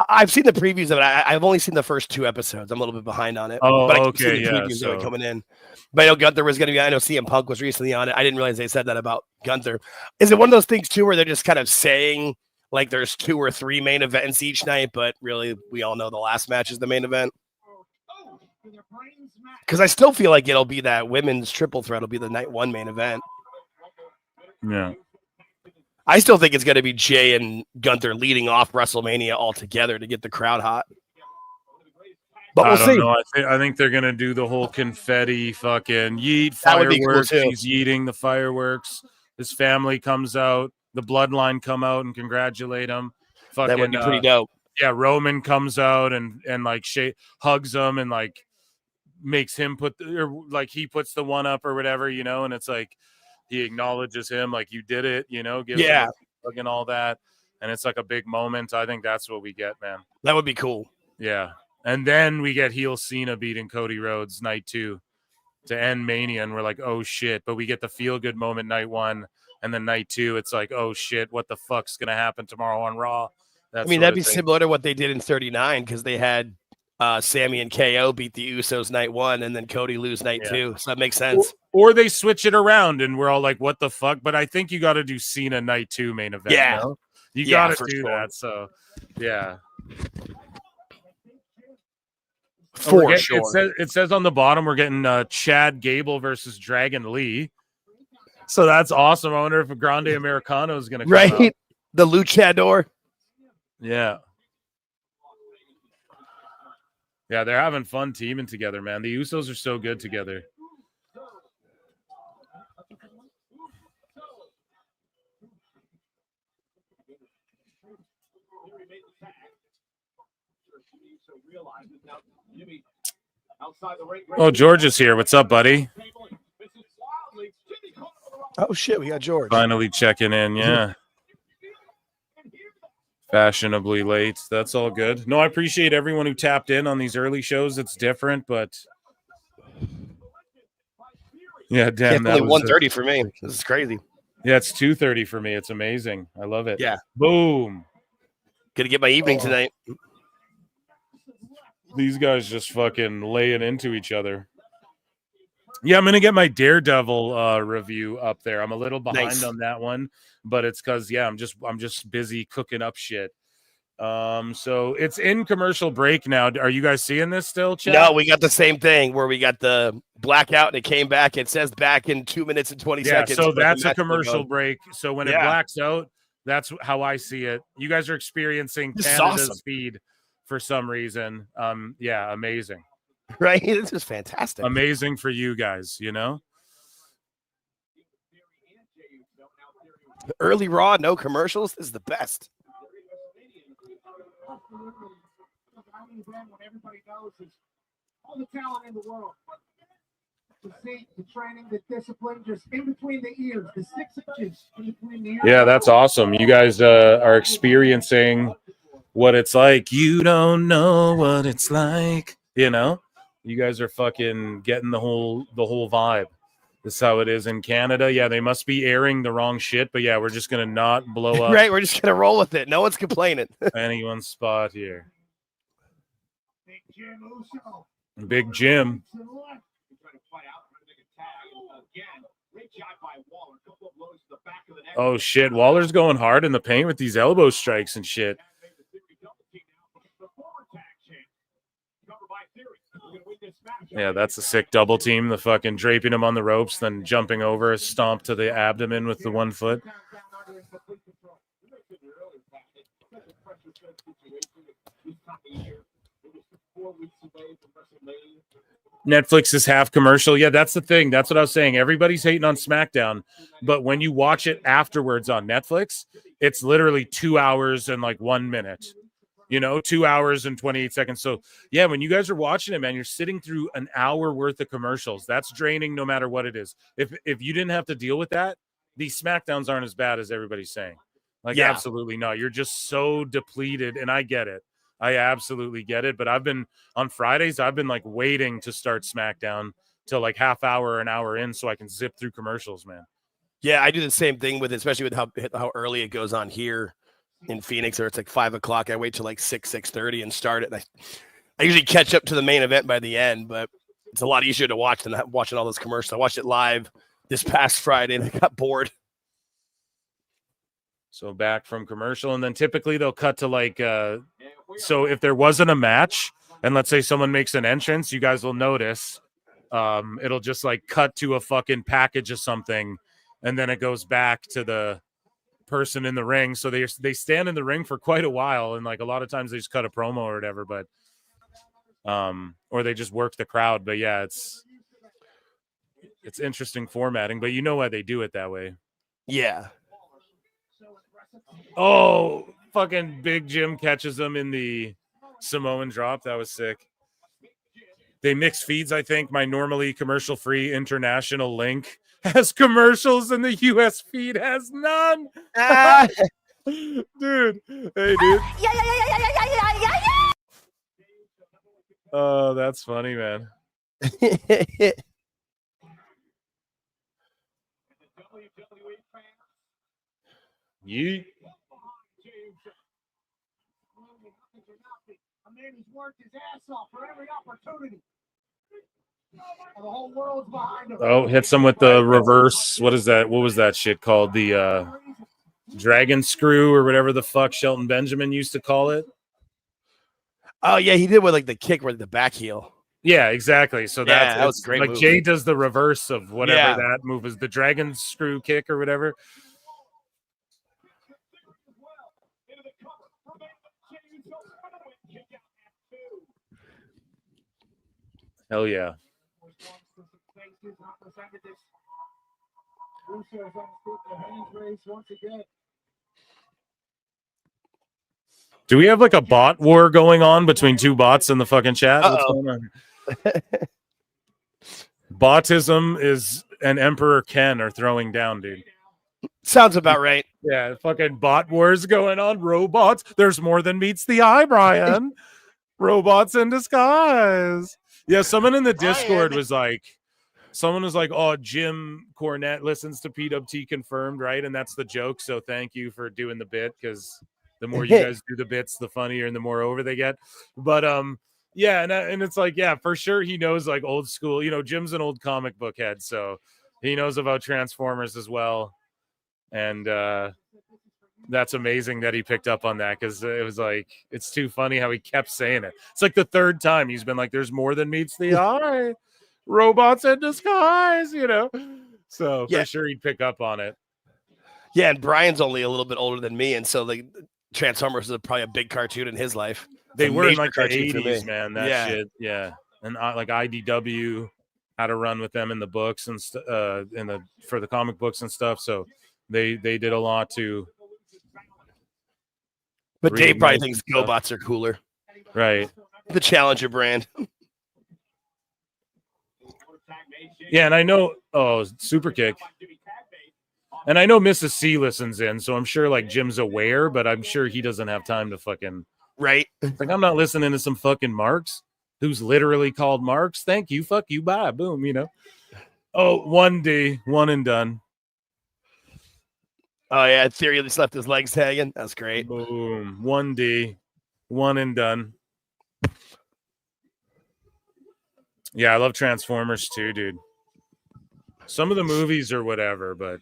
I've seen the previews of it. I've only seen the first 2 episodes. I'm a little bit behind on it. Oh, but I okay, see the yeah. previews So of it coming in. But I know Gunther was going to be. I know CM Punk was recently on it. I didn't realize they said that about Gunther. Is it one of those things too, where they're just kind of saying like there's 2 or 3 main events each night, but really we all know the last match is the main event? Because I still feel like it'll be that women's triple threat will be the night 1 main event. Yeah. I still think it's going to be Jey and Gunther leading off WrestleMania altogether to get the crowd hot. But we'll see. Know. I think they're gonna do the whole confetti fucking yeet That would be cool, fireworks. too. He's yeeting the fireworks. His family comes out. The bloodline come out and congratulate him. Fucking, That would be pretty dope. Yeah, Roman comes out and like hugs him and like makes him he puts the one up or whatever, you know, and it's like he acknowledges him like you did it, you know, gives him fucking all that, and it's like a big moment. I think that's what we get, man. That would be cool. Yeah. And then we get heel Cena beating Cody Rhodes night 2 to end Mania, and we're like, oh shit. But we get the feel good moment night 1, and then night 2, it's like, oh shit, what the fuck's gonna happen tomorrow on Raw? That'd be similar to what they did in 39 because they had Sammy and KO beat the Usos night 1 and then Cody lose night 2. So that makes sense. Or they switch it around and we're all like, what the fuck? But I think you got to do Cena night 2 main event. Yeah. No? You got to for do sure. that. So, yeah. For sure. It says on the bottom we're getting Chad Gable versus Dragon Lee. So that's awesome. I wonder if a Grande Americano is going to come out. Right? The luchador. Yeah. Yeah, they're having fun teaming together, man. The Usos are so good together. Oh, George is here. What's up, buddy? Oh, shit. We got George. Finally checking in. Yeah. Fashionably late. That's all good. No, I appreciate everyone who tapped in on these early shows. It's different, but yeah, damn. It's only 1:30 for me. This is crazy. Yeah, it's 2:30 for me. It's amazing. I love it. Yeah. Boom. Gonna get my evening tonight. These guys just fucking laying into each other. Yeah, I'm gonna get my Daredevil review up there. I'm a little behind on that one, but it's because I'm just busy cooking up shit. So it's in commercial break now. Are you guys seeing this still, chat? No, we got the same thing where we got the blackout and it came back. It says back in 2 minutes and 20 seconds. So but the that's a match is commercial going. break. So when it blacks out, that's how I see it. You guys are experiencing This is Canada's awesome. feed for some reason. Yeah, amazing. Right? This is fantastic. Amazing for you guys, you know? Early Raw, no commercials. This is the best. When everybody knows is all the talent in the world. The seat, the training, the discipline, just in between the ears, the 6 inches in between the ears. Yeah, that's awesome. You guys are experiencing what it's like. You don't know what it's like, you know? You guys are fucking getting the whole vibe. This is how it is in Canada. Yeah, they must be airing the wrong shit, but yeah, we're just gonna not blow up Right, we're just gonna roll with it. No one's complaining. anyone's spot here. Big Jim. Oh shit, Waller's going hard in the paint with these elbow strikes and shit. Yeah, that's a sick double team. The fucking draping him on the ropes, then jumping over a stomp to the abdomen with the 1 foot. Netflix is half commercial. Yeah, that's the thing. That's what I was saying. Everybody's hating on SmackDown, but when you watch it afterwards on Netflix, it's literally 2 hours and like 1 minute. 2 hours and 28 seconds. So yeah, when you guys are watching it, man, you're sitting through an hour worth of commercials. That's draining no matter what it is. If you didn't have to deal with that, these SmackDowns aren't as bad as everybody's saying. Like, Yeah. absolutely not. You're just so depleted, and I get it. I absolutely get it. But on Fridays, I've been like waiting to start SmackDown till like half hour or an hour in so I can zip through commercials, man. Yeah, I do the same thing with it, especially with how early it goes on here in Phoenix, or it's like 5 o'clock. I wait till like 6:30 and start it. And I usually catch up to the main event by the end, but it's a lot easier to watch than watching all those commercials. I watched it live this past Friday and I got bored. So back from commercial, and then typically they'll cut to like so if there wasn't a match and let's say someone makes an entrance, you guys will notice it'll just like cut to a fucking package of something, and then it goes back to the person in the ring. So they stand in the ring for quite a while, and like a lot of times they just cut a promo or whatever, but or they just work the crowd. But yeah, it's interesting formatting, but you know why they do it that way. Yeah. Oh, fucking Big Jim catches him in the Samoan drop. That was sick. They mix feeds, I think. My normally commercial-free international link has commercials and the US feed has none. Dude. Hey, dude. Oh, that's funny, man. Yeet. A man who's worked his ass off for every opportunity. The whole world's behind him. Oh, hits him with the reverse. What is that? What was that shit called? The dragon screw or whatever the fuck Shelton Benjamin used to call it. Oh yeah, he did with like the kick with the back heel. Yeah, exactly. So that was a great like move. Jey does the reverse of whatever that move is, the dragon screw kick or whatever. Hell yeah. Do we have like a bot war going on between two bots in the fucking chat? What's going on? Botism is and Emperor Ken are throwing down, dude. Sounds about right. Yeah, fucking bot wars going on. Robots. There's more than meets the eye, Brian. Robots in disguise. Yeah, someone in the Discord was like, oh, Jim Cornette listens to PWT confirmed, right? And that's the joke. So thank you for doing the bit, because the more you guys do the bits, the funnier and the more over they get. But yeah, and it's like, yeah, for sure he knows like old school. Jim's an old comic book head, so he knows about Transformers as well. And that's amazing that he picked up on that, because it was like, it's too funny how he kept saying it. It's like the third time he's been like, there's more than meets the eye. Robots in disguise, So for sure he'd pick up on it. Yeah, and Brian's only a little bit older than me, and so like Transformers is probably a big cartoon in his life. They were in major like the cartoon for 80s, me. man. That shit, yeah. And like IDW had a run with them in the books and for the comic books and stuff. So they did a lot to. But Dave probably thinks GoBots are cooler. Right. The Challenger brand. Yeah, and I know Super Kick. And I know Mrs. C listens in, so I'm sure like Jim's aware, but I'm sure he doesn't have time to fucking right. Like, I'm not listening to some fucking marks. who's literally called Marks. Thank you. Fuck you. Bye. Boom. You know. Oh, 1D, one and done. Oh yeah, Theory just left his legs hanging. That's great. Boom. 1D, one and done. Yeah, I love Transformers too, dude. Some of the movies or whatever, but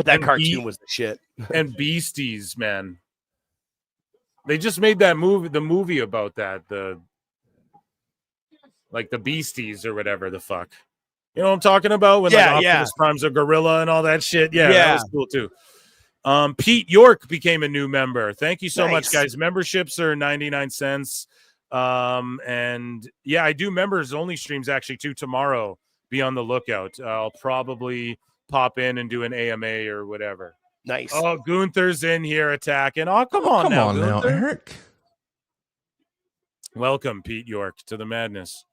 that cartoon was the shit. And Beasties, man. They just made that movie about that, the Beasties or whatever the fuck. You know what I'm talking about? When Optimus Prime's a gorilla and all that shit. Yeah, that was cool too. Pete York became a new member. Thank you so much, guys. Memberships are 99 cents. And yeah, I do members only streams actually too tomorrow. Be on the lookout. I'll probably pop in and do an AMA or whatever. Nice. Oh, Gunther's in here attacking. Oh, come on now, Eric. Welcome, Pete York, to the madness.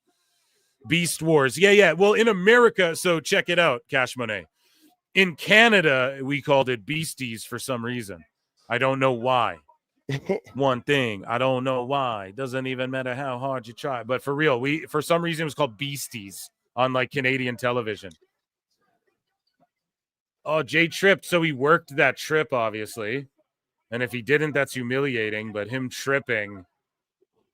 Beast Wars. Yeah. Well, in America, so check it out, Cash Monet. In Canada, we called it Beasties for some reason. I don't know why. One thing, I don't know why. Doesn't even matter how hard you try. But for real, for some reason it was called Beasties on Canadian television. Oh, Jay tripped, so he worked that trip, obviously. And if he didn't, that's humiliating. But him tripping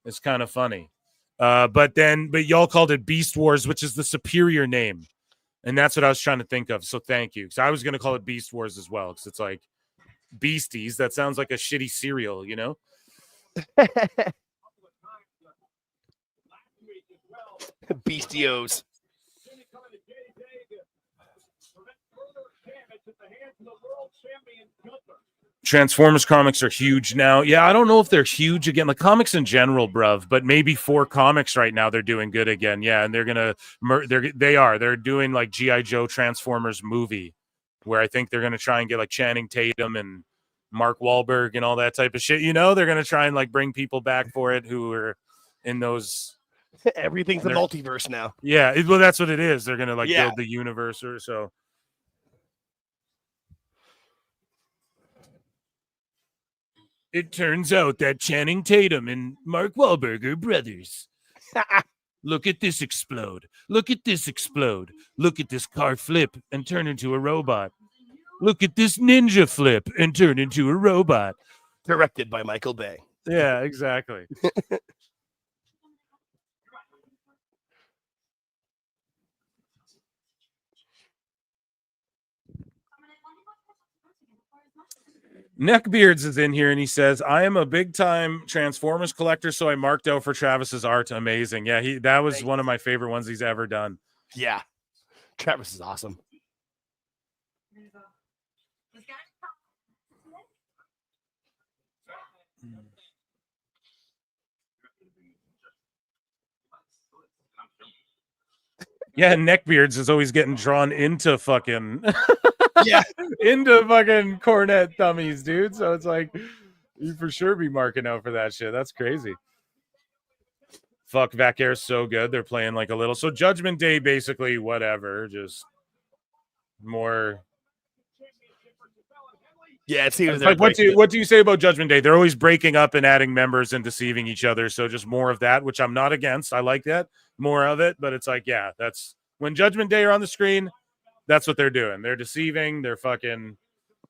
is kind of funny. But y'all called it Beast Wars, which is the superior name. And that's what I was trying to think of. So thank you. So I was going to call it Beast Wars as well, because it's like Beasties. That sounds like a shitty cereal, you know? Beastios. Transformers comics are huge now. Yeah, I don't know if they're huge again. Like comics in general, bruv, but maybe for comics right now, they're doing good again. Yeah, and they're doing like G.I. Joe Transformers movie, where I think they're gonna try and get like Channing Tatum and Mark Wahlberg and all that type of shit. You know, they're gonna try and like bring people back for it who are in those. Everything's a multiverse now. Yeah, well, that's what it is. They're gonna build the universe or so. It turns out that Channing Tatum and Mark Wahlberg are brothers. Look at this explode. Look at this explode. Look at this car flip and turn into a robot. Look at this ninja flip and turn into a robot. Directed by Michael Bay. Yeah, exactly. Neckbeards is in here and he says, I am a big time Transformers collector, so I marked out for Travis's art. Amazing. Yeah, that was one of my favorite ones he's ever done. Yeah. Travis is awesome. Yeah, Neckbeards is always getting drawn into fucking yeah, into fucking Cornette dummies, dude. So it's like you for sure be marking out for that shit. That's crazy. Fuck, Vac Air's so good. They're playing like a little. So Judgment Day, basically, whatever, just more. Yeah, it seems like what do you say about Judgment Day? They're always breaking up and adding members and deceiving each other. So just more of that, which I'm not against. I like that. More of it, but it's like, yeah, that's when Judgment Day are on the screen. That's what they're doing. They're deceiving. They're fucking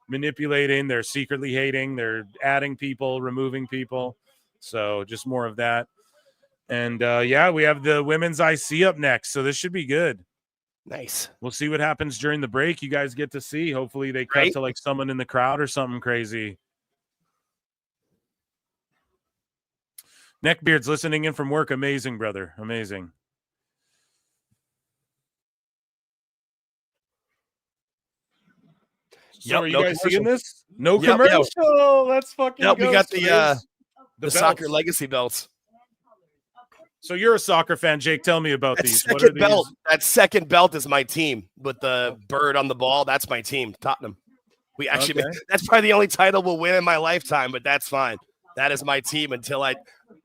manipulating. They're secretly hating. They're adding people, removing people. So just more of that. And yeah, we have the women's IC up next. So this should be good. Nice. We'll see what happens during the break. You guys get to see. Hopefully they cut to like someone in the crowd or something crazy. Neckbeard's listening in from work. Amazing, brother. Amazing. So are you guys seeing this? No commercial. Let's fucking go. We got the belts. soccer legacy belts. So you're a soccer fan, Jake. Tell me about That these. second belt. That second belt is my team with the bird on the ball. That's my team, Tottenham. We actually that's probably the only title we'll win in my lifetime, but that's fine. That is my team until they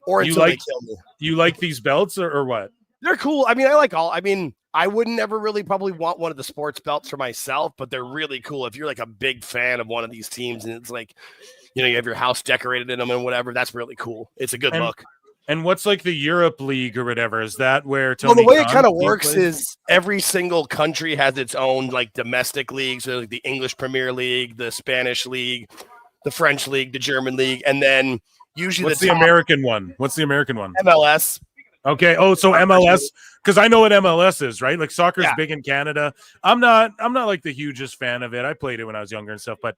kill me. You like these belts or what? They're cool. I mean, I wouldn't ever really probably want one of the sports belts for myself, but they're really cool. If you're like a big fan of one of these teams and it's like, you have your house decorated in them and whatever, that's really cool. It's a good look. And what's like the Europe League or whatever? Is that where Well, Tony the way it Khan's kind of team works plays? is every single country has its own like domestic league. So like the English Premier League, the Spanish League, the French League, the German League, and then usually What's the American one? What's the American one? MLS. Okay. Oh, so MLS, because I know what MLS is, right? Like soccer's big in Canada. I'm not like the hugest fan of it. I played it when I was younger and stuff, but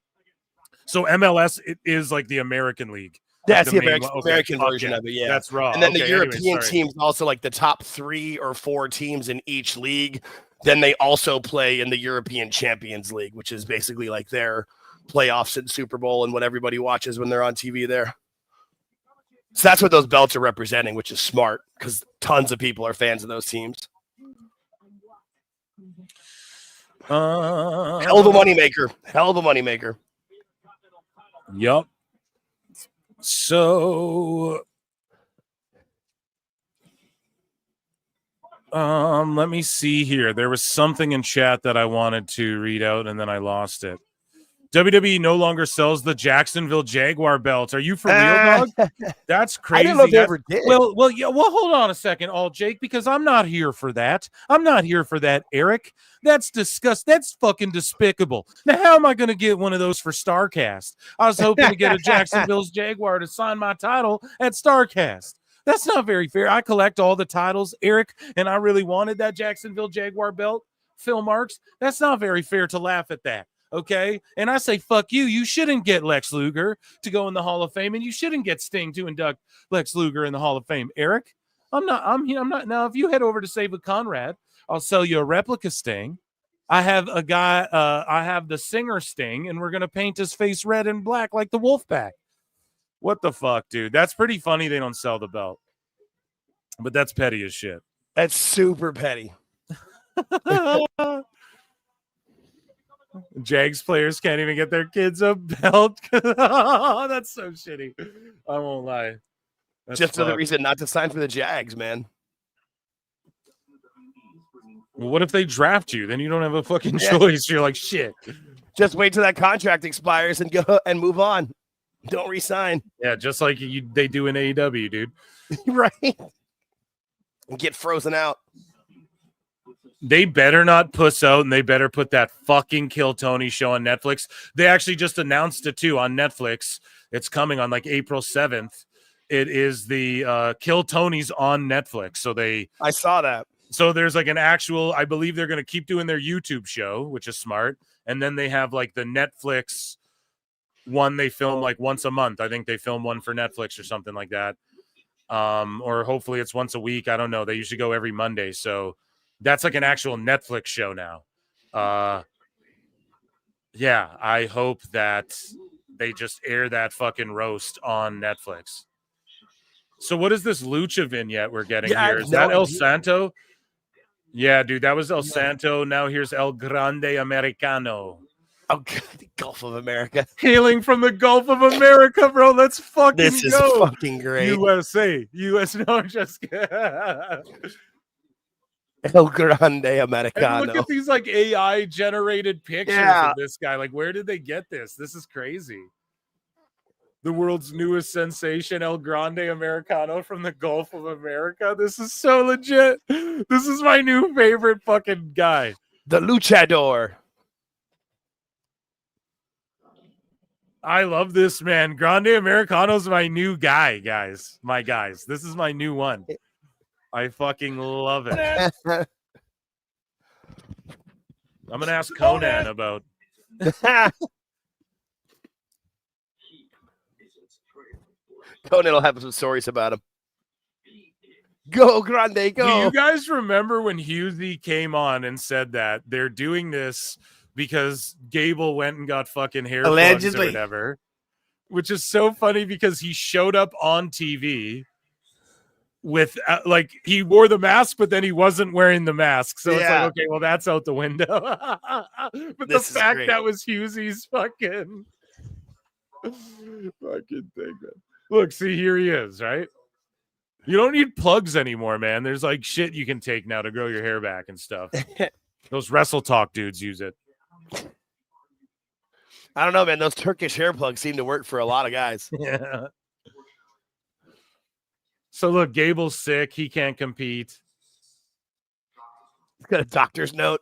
so MLS it is like the American League. That's the main American, one. Okay, American fuck version yeah. of it, yeah. That's raw. And then the Okay, anyway, European sorry. teams also like the top 3 or 4 teams in each league. Then they also play in the European Champions League, which is basically like their playoffs and Super Bowl and what everybody watches when they're on TV there. So that's what those belts are representing, which is smart because tons of people are fans of those teams. Hell of a moneymaker. Hell of a moneymaker. Yup. So let me see here. There was something in chat that I wanted to read out and then I lost it. WWE no longer sells the Jacksonville Jaguar belts. Are you for real, dog? That's crazy. I didn't know they ever did. Well, yeah. Well, hold on a second, Jake, because I'm not here for that. I'm not here for that, Eric. That's disgusting. That's fucking despicable. Now, how am I going to get one of those for StarCast? I was hoping to get a Jacksonville's Jaguar to sign my title at StarCast. That's not very fair. I collect all the titles, Eric, and I really wanted that Jacksonville Jaguar belt, Phil Marks. That's not very fair to laugh at that. Okay. And I say, fuck you. You shouldn't get Lex Luger to go in the Hall of Fame, and you shouldn't get Sting to induct Lex Luger in the Hall of Fame. Eric, I'm not. Now, if you head over to Save with Conrad, I'll sell you a replica Sting. I have a guy, I have the singer Sting, and we're going to paint his face red and black like the Wolfpack. What the fuck, dude? That's pretty funny. They don't sell the belt, but that's petty as shit. That's super petty. Jags players can't even get their kids a belt. That's so shitty. I won't lie. That's Just another fucked. reason not to sign for the Jags, man. Well, what if they draft you? Then you don't have a fucking choice. You're like, shit. Just wait till that contract expires and go and move on. Don't resign. Yeah, just like they do in AEW, dude. Right. And get frozen out. They better not puss out, and they better put that fucking Kill Tony show on Netflix. They actually just announced it too on Netflix. It's coming on like April 7th. It is the Kill Tony's on Netflix. So I saw that. So there's like an actual, I believe they're going to keep doing their YouTube show, which is smart. And then they have like the Netflix one they film like once a month. I think they film one for Netflix or something like that. Or hopefully it's once a week. I don't know. They usually go every Monday. So that's like an actual Netflix show now. Yeah, I hope that they just air that fucking roast on Netflix. So what is this Lucha vignette we're getting here? Is that El Santo? Yeah, dude, that was El Santo. Now here's El Grande Americano. Oh, God, the Gulf of America. Hailing from the Gulf of America, bro. Let's fucking This is go. fucking great. USA. US. No, I'm just kidding. El Grande And Americano. look at these like AI generated pictures of this guy. Like, where did they get this? This is crazy. The world's newest sensation, El Grande Americano from the Gulf of America. This is so legit. This is my new favorite fucking guy. The Luchador. I love this, man. Grande Americano's my new guy, guys. My guys. This is my new one. I fucking love it. I'm going to ask Conan about. Conan will have some stories about him. Go, Grande, go. Do you guys remember when Husey came on and said that they're doing this because Gable went and got fucking hair plugs or Allegedly. whatever? Which is so funny because he showed up on TV with like he wore the mask, but then he wasn't wearing the mask. So it's like, okay, well, that's out the window. But This is the fact great. that was Husey's fucking thing, man. Look, see, here he is, right? You don't need plugs anymore, man. There's like shit you can take now to grow your hair back and stuff. Those Wrestle Talk dudes use it. I don't know, man. Those Turkish hair plugs seem to work for a lot of guys. Yeah. So look, Gable's sick. He can't compete. He's got a doctor's note.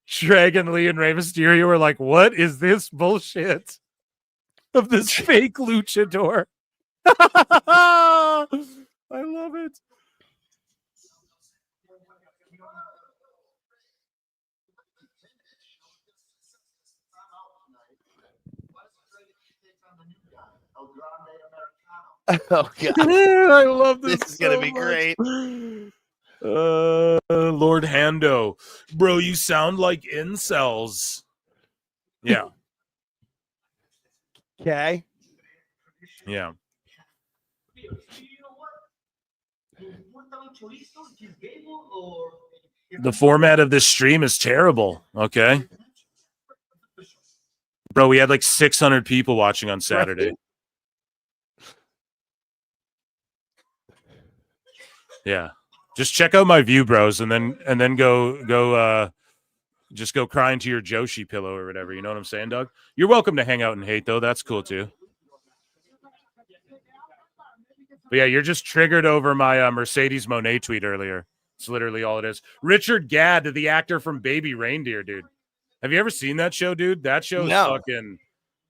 Dragon Lee and Rey Mysterio are like, what is this bullshit of this fake luchador? I love it. Oh god, I love this. This is gonna be great. Lord Hando, bro, you sound like incels. Yeah, Okay. yeah. The format of this stream is terrible. Okay, bro, we had like 600 people watching on Saturday. Right. Yeah, just check out my view, bros, and then go just go cry into your Joshi pillow or whatever. You know what I'm saying, Doug? You're welcome to hang out and hate though. That's cool too. But yeah, you're just triggered over my Mercedes Monet tweet earlier. It's literally all it is. Richard Gadd, the actor from Baby Reindeer, dude. Have you ever seen that show, dude? That show is fucking.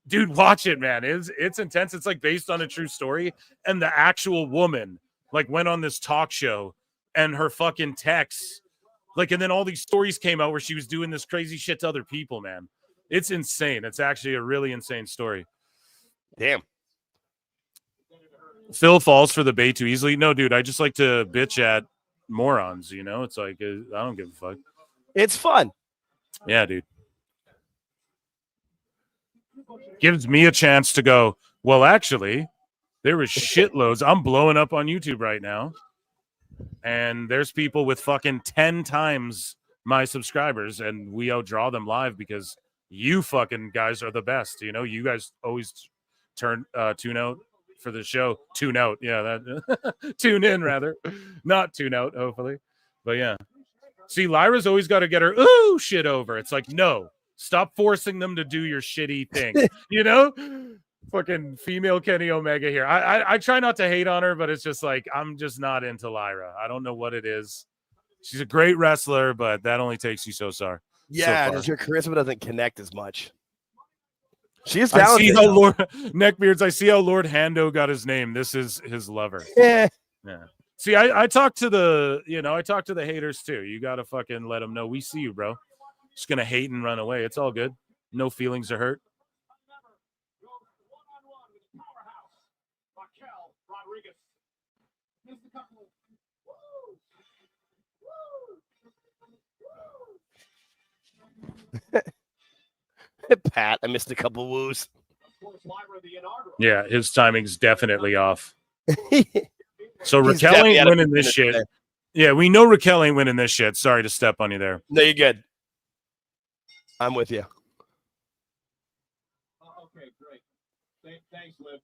Dude, watch it, man. It's intense. It's like based on a true story, and the actual woman like went on this talk show, and her fucking texts, like, and then all these stories came out where she was doing this crazy shit to other people, man. It's insane. It's actually a really insane story. Damn. Phil falls for the bait too easily. No, dude, I just like to bitch at morons, you know? It's like, I don't give a fuck. It's fun. Yeah, dude. Gives me a chance to go, well, actually, there was shitloads. I'm blowing up on YouTube right now. And there's people with fucking 10 times my subscribers, and we outdraw them live because you fucking guys are the best. You know, you guys always tune out for the show. Tune out. Yeah, that tune in rather. Not tune out, hopefully. But yeah. See, Lyra's always got to get her ooh shit over. It's like, no, stop forcing them to do your shitty thing. You know? Fucking female Kenny Omega here. I try not to hate on her, but it's just like I'm just not into Lyra. I don't know what it is. She's a great wrestler, but that only takes you so far. Yeah, so just your charisma doesn't connect as much. She is I talented. see how Lord Neckbeards. I see how Lord Hando got his name. This is his lover. Yeah. Yeah. See, I talk to the haters too. You gotta fucking let them know we see you, bro. Just gonna hate and run away. It's all good. No feelings are hurt. Pat, I missed a couple woos. Yeah, his timing's definitely off. So He's Raquel definitely ain't out of winning this business shit. today. Yeah, we know Raquel ain't winning this shit. Sorry to step on you there. No, you're good. I'm with you. Okay, great. Thanks, Liv.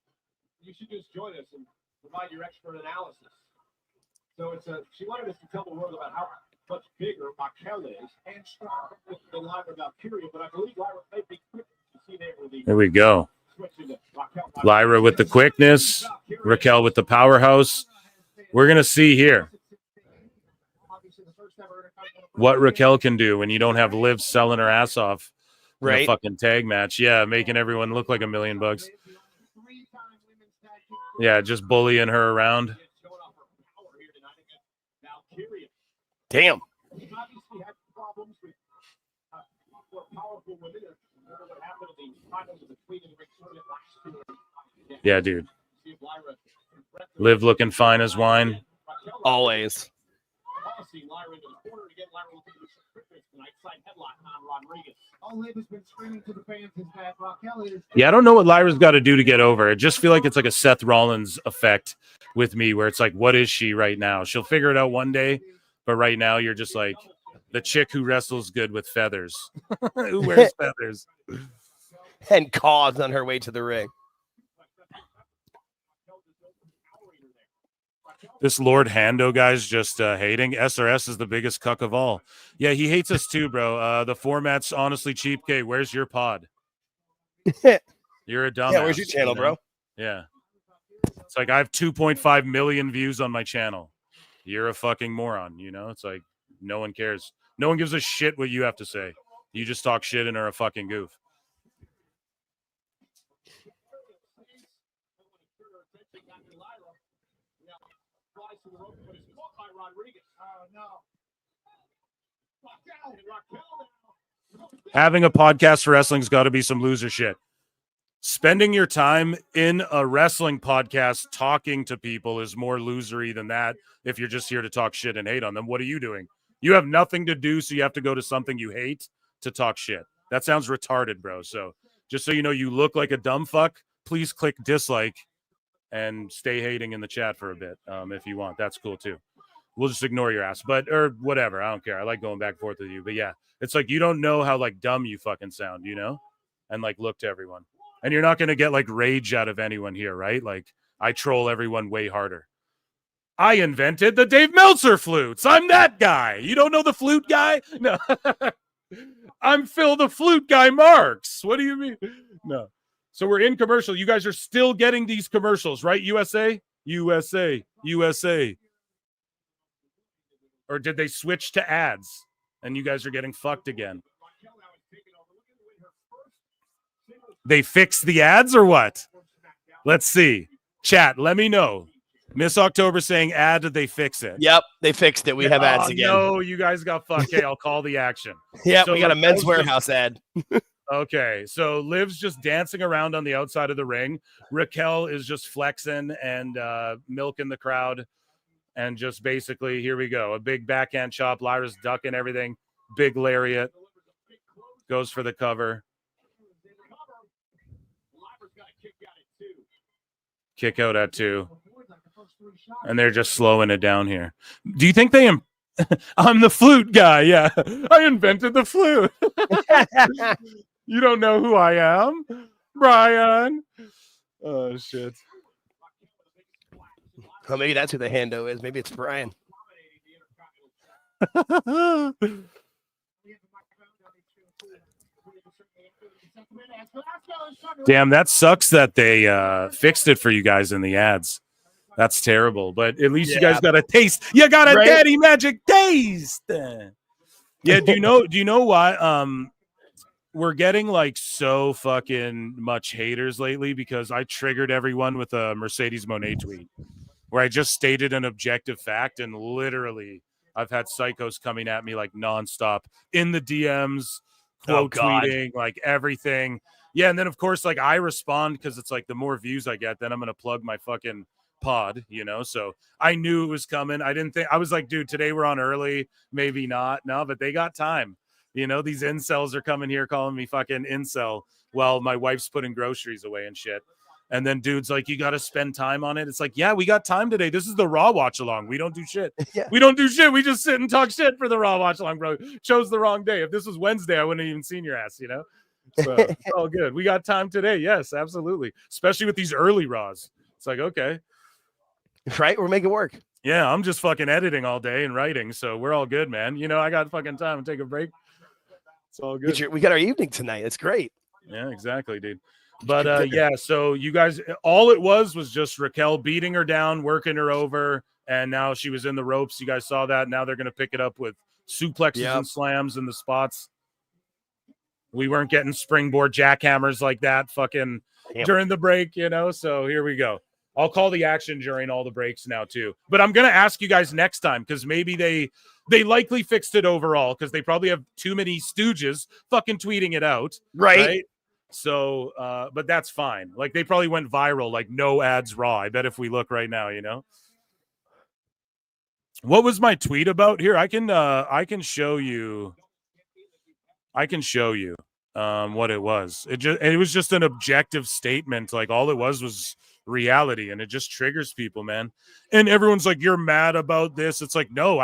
You should just join us and provide your expert analysis. So she wanted us to tell the world about how much bigger Raquel is and stronger than Lyra Valkyria, but I believe Lyra may be quicker to see there with the There we go. Lyra with the quickness, Raquel with the powerhouse. We're going to see here what Raquel can do when you don't have Liv selling her ass off in a Right. fucking tag match. Yeah, making everyone look like $1 million. Yeah, just bullying her around. Damn. Yeah, dude. Liv looking fine as wine. Always. Yeah, I don't know what Lyra's got to do to get over. I just feel like it's like a Seth Rollins effect with me where it's like, what is she right now? She'll figure it out one day, but right now you're just like the chick who wrestles good with feathers, who wears feathers. And caws on her way to the ring. This Lord Hando guy's just hating. SRS is the biggest cuck of all. Yeah, he hates us too, bro. The format's honestly cheap. K, where's your pod? You're a dumbass. Yeah, where's your channel, you know? bro? Yeah. It's like I have 2.5 million views on my channel. You're a fucking moron, you know? It's like no one cares. No one gives a shit what you have to say. You just talk shit and are a fucking goof. Having a podcast for wrestling's got to be some loser shit. Spending your time in a wrestling podcast talking to people is more losery than that if you're just here to talk shit and hate on them. What are you doing? You have nothing to do, so you have to go to something you hate to talk shit. That sounds retarded, bro. So just so you know, you look like a dumb fuck, please click dislike and stay hating in the chat for a bit if you want. That's cool too. We'll just ignore your ass, or whatever. I don't care. I like going back and forth with you. But yeah, it's like you don't know how like dumb you fucking sound, you know? And like look to everyone. And you're not going to get like rage out of anyone here, right? Like I troll everyone way harder. I invented the Dave Meltzer flutes. I'm that guy. You don't know the flute guy? No. I'm Phil the Flute Guy Marks. What do you mean? No. So we're in commercial. You guys are still getting these commercials, right? USA? USA. USA. Or did they switch to ads? And you guys are getting fucked again. They fixed the ads or what? Let's see. Chat, let me know. Miss October saying ad, did they fix it? Yep, they fixed it. We have ads again. No, you guys got fucked. Okay, I'll call the action. Yeah, So we got a Men's Raquel's Warehouse ad. Okay, so Liv's just dancing around on the outside of the ring. Raquel is just flexing and milking the crowd. And just basically, here we go. A big backhand chop. Lyra's ducking everything. Big lariat. Goes for the cover. Kick out at 2. And they're just slowing it down here. Do you think they... I'm the flute guy. Yeah, I invented the flute. You don't know who I am, Brian. Oh, shit. Well, maybe that's who the hando is. Maybe it's Brian. Damn, that sucks that they fixed it for you guys in the ads. That's terrible. But at least you guys got a taste. You got a daddy magic taste. Yeah, do you know why? We're getting like so fucking much haters lately because I triggered everyone with a Mercedes Moné tweet where I just stated an objective fact, and literally I've had psychos coming at me like nonstop in the DMs, quote tweeting, like everything. Yeah, and then of course like I respond because it's like the more views I get, then I'm gonna plug my fucking pod, you know. So I knew it was coming. I didn't think, I was like, dude, today we're on early, maybe not. No, but they got time. You know, these incels are coming here calling me fucking incel while my wife's putting groceries away and shit. And then dude's like, you got to spend time on it. It's like, yeah, we got time today. This is the Raw watch along. We don't do shit. Yeah. We don't do shit. We just sit and talk shit for the Raw watch along, bro. Chose the wrong day. If this was Wednesday, I wouldn't have even seen your ass, you know? So it's all good. We got time today. Yes, absolutely. Especially with these early Raws. It's like, okay. Right? We're making work. Yeah, I'm just fucking editing all day and writing. So we're all good, man. You know, I got fucking time to take a break. It's all good. We got our evening tonight. It's great. Yeah, exactly, dude. But yeah, so you guys, all it was just Raquel beating her down, working her over, and now she was in the ropes. You guys saw that. Now they're going to pick it up with suplexes and slams in the spots. We weren't getting springboard jackhammers like that fucking during the break, you know? So here we go. I'll call the action during all the breaks now too. But I'm going to ask you guys next time because maybe they likely fixed it overall because they probably have too many stooges fucking tweeting it out. Right? So, but that's fine. Like they probably went viral, like no ads Raw. I bet if we look right now, you know. What was my tweet about here? I can show you. What it was. It was just an objective statement. Like all it was reality, and it just triggers people, man. And everyone's like, you're mad about this. It's like, no,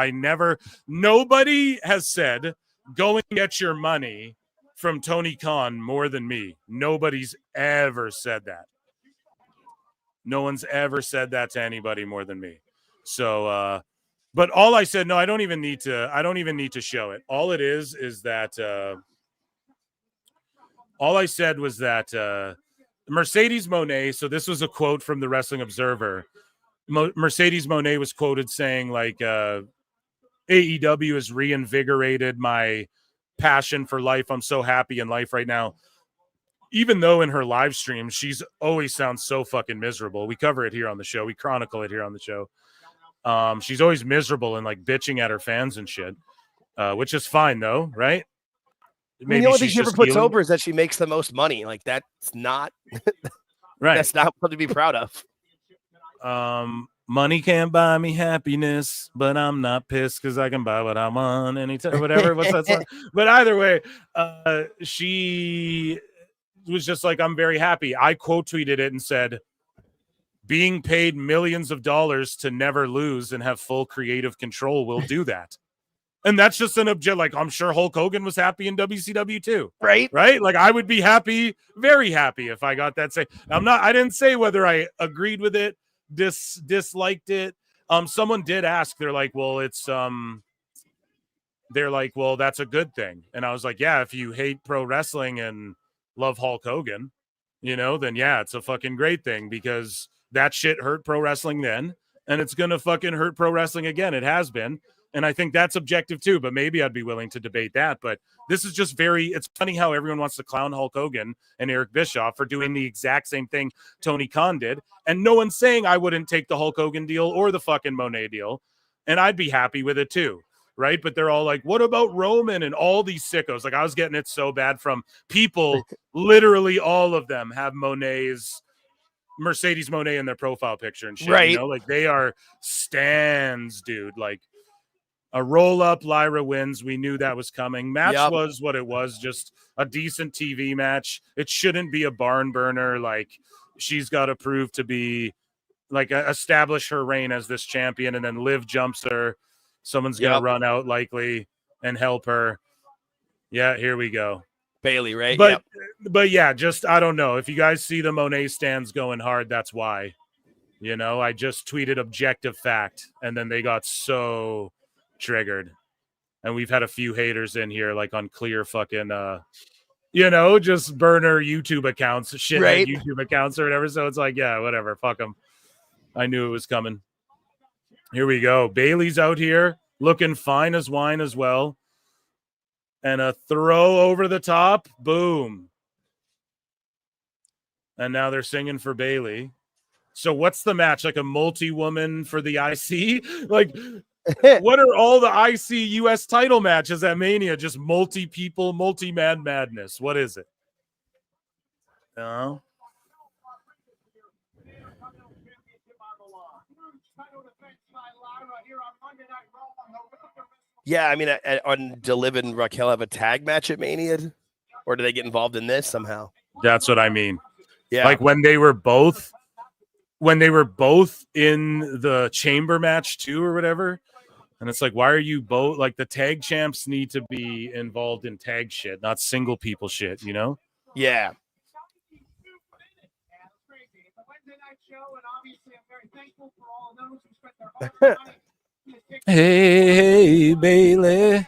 nobody has said go and get your money from Tony Khan more than me. Nobody's ever said that. No one's ever said that to anybody more than me. So but all I said, no, I don't even need to show it. All it is that all I said was that Mercedes Moné. So this was a quote from the Wrestling Observer. Mercedes Moné was quoted saying like, AEW has reinvigorated my passion for life. I'm so happy in life right now. Even though in her live stream, she's always sounds so fucking miserable. We cover it here on the show. We chronicle it here on the show. She's always miserable and like bitching at her fans and shit, which is fine though, right? Maybe the only thing she ever puts over is that she makes the most money. Like that's not right. That's not something to be proud of. Money can't buy me happiness, but I'm not pissed because I can buy what I want anytime, whatever. What's that song? But either way, she was just like, I'm very happy. I quote tweeted it and said, being paid millions of dollars to never lose and have full creative control will do that. And that's just an object. Like, I'm sure Hulk Hogan was happy in WCW too. Right. Right. Like I would be happy, very happy if I got that. I didn't say whether I agreed with it, disliked it. Someone did ask, they're like, well, that's a good thing. And I was like, yeah, if you hate pro wrestling and love Hulk Hogan, then yeah, it's a fucking great thing because that shit hurt pro wrestling then, and it's gonna fucking hurt pro wrestling again. It has been, and I think that's objective too. But maybe I'd be willing to debate that. But this is just it's funny how everyone wants to clown Hulk Hogan and Eric Bischoff for doing the exact same thing Tony Khan did, and no one's saying I wouldn't take the Hulk Hogan deal or the fucking Monet deal, and I'd be happy with it too. Right. But they're all like, what about Roman and all these sickos? Like I was getting it so bad from people. Literally all of them have Mercedes Moné in their profile picture and shit. Right. Like they are stans, dude. Like a roll up, Lyra wins. We knew that was coming. Match was what it was, just a decent TV match. It shouldn't be a barn burner. Like she's got to prove to be like establish her reign as this champion, and then Liv jumps her. Someone's going to run out likely and help her. Yeah, here we go. Bailey, right? But yeah, just, I don't know. If you guys see the Monet stands going hard, that's why. I just tweeted objective fact, and then they got so triggered. And we've had a few haters in here, like on clear fucking, just burner YouTube accounts, Right. YouTube accounts or whatever. So it's like, yeah, whatever. Fuck them. I knew it was coming. Here we go. Bailey's out here looking fine as wine as well. And a throw over the top. Boom. And now they're singing for Bailey. So what's the match? Like a multi-woman for the IC? Like, what are all the IC US title matches at Mania? Just multi-people, multi-man madness. What is it? No. Yeah, I mean, did Liv and Raquel have a tag match at Mania, or do they get involved in this somehow? That's what I mean. Yeah, like when they were both in the chamber match too, or whatever. And it's like, why are you both like the tag champs need to be involved in tag shit, not single people shit, Yeah. Hey, Bailey.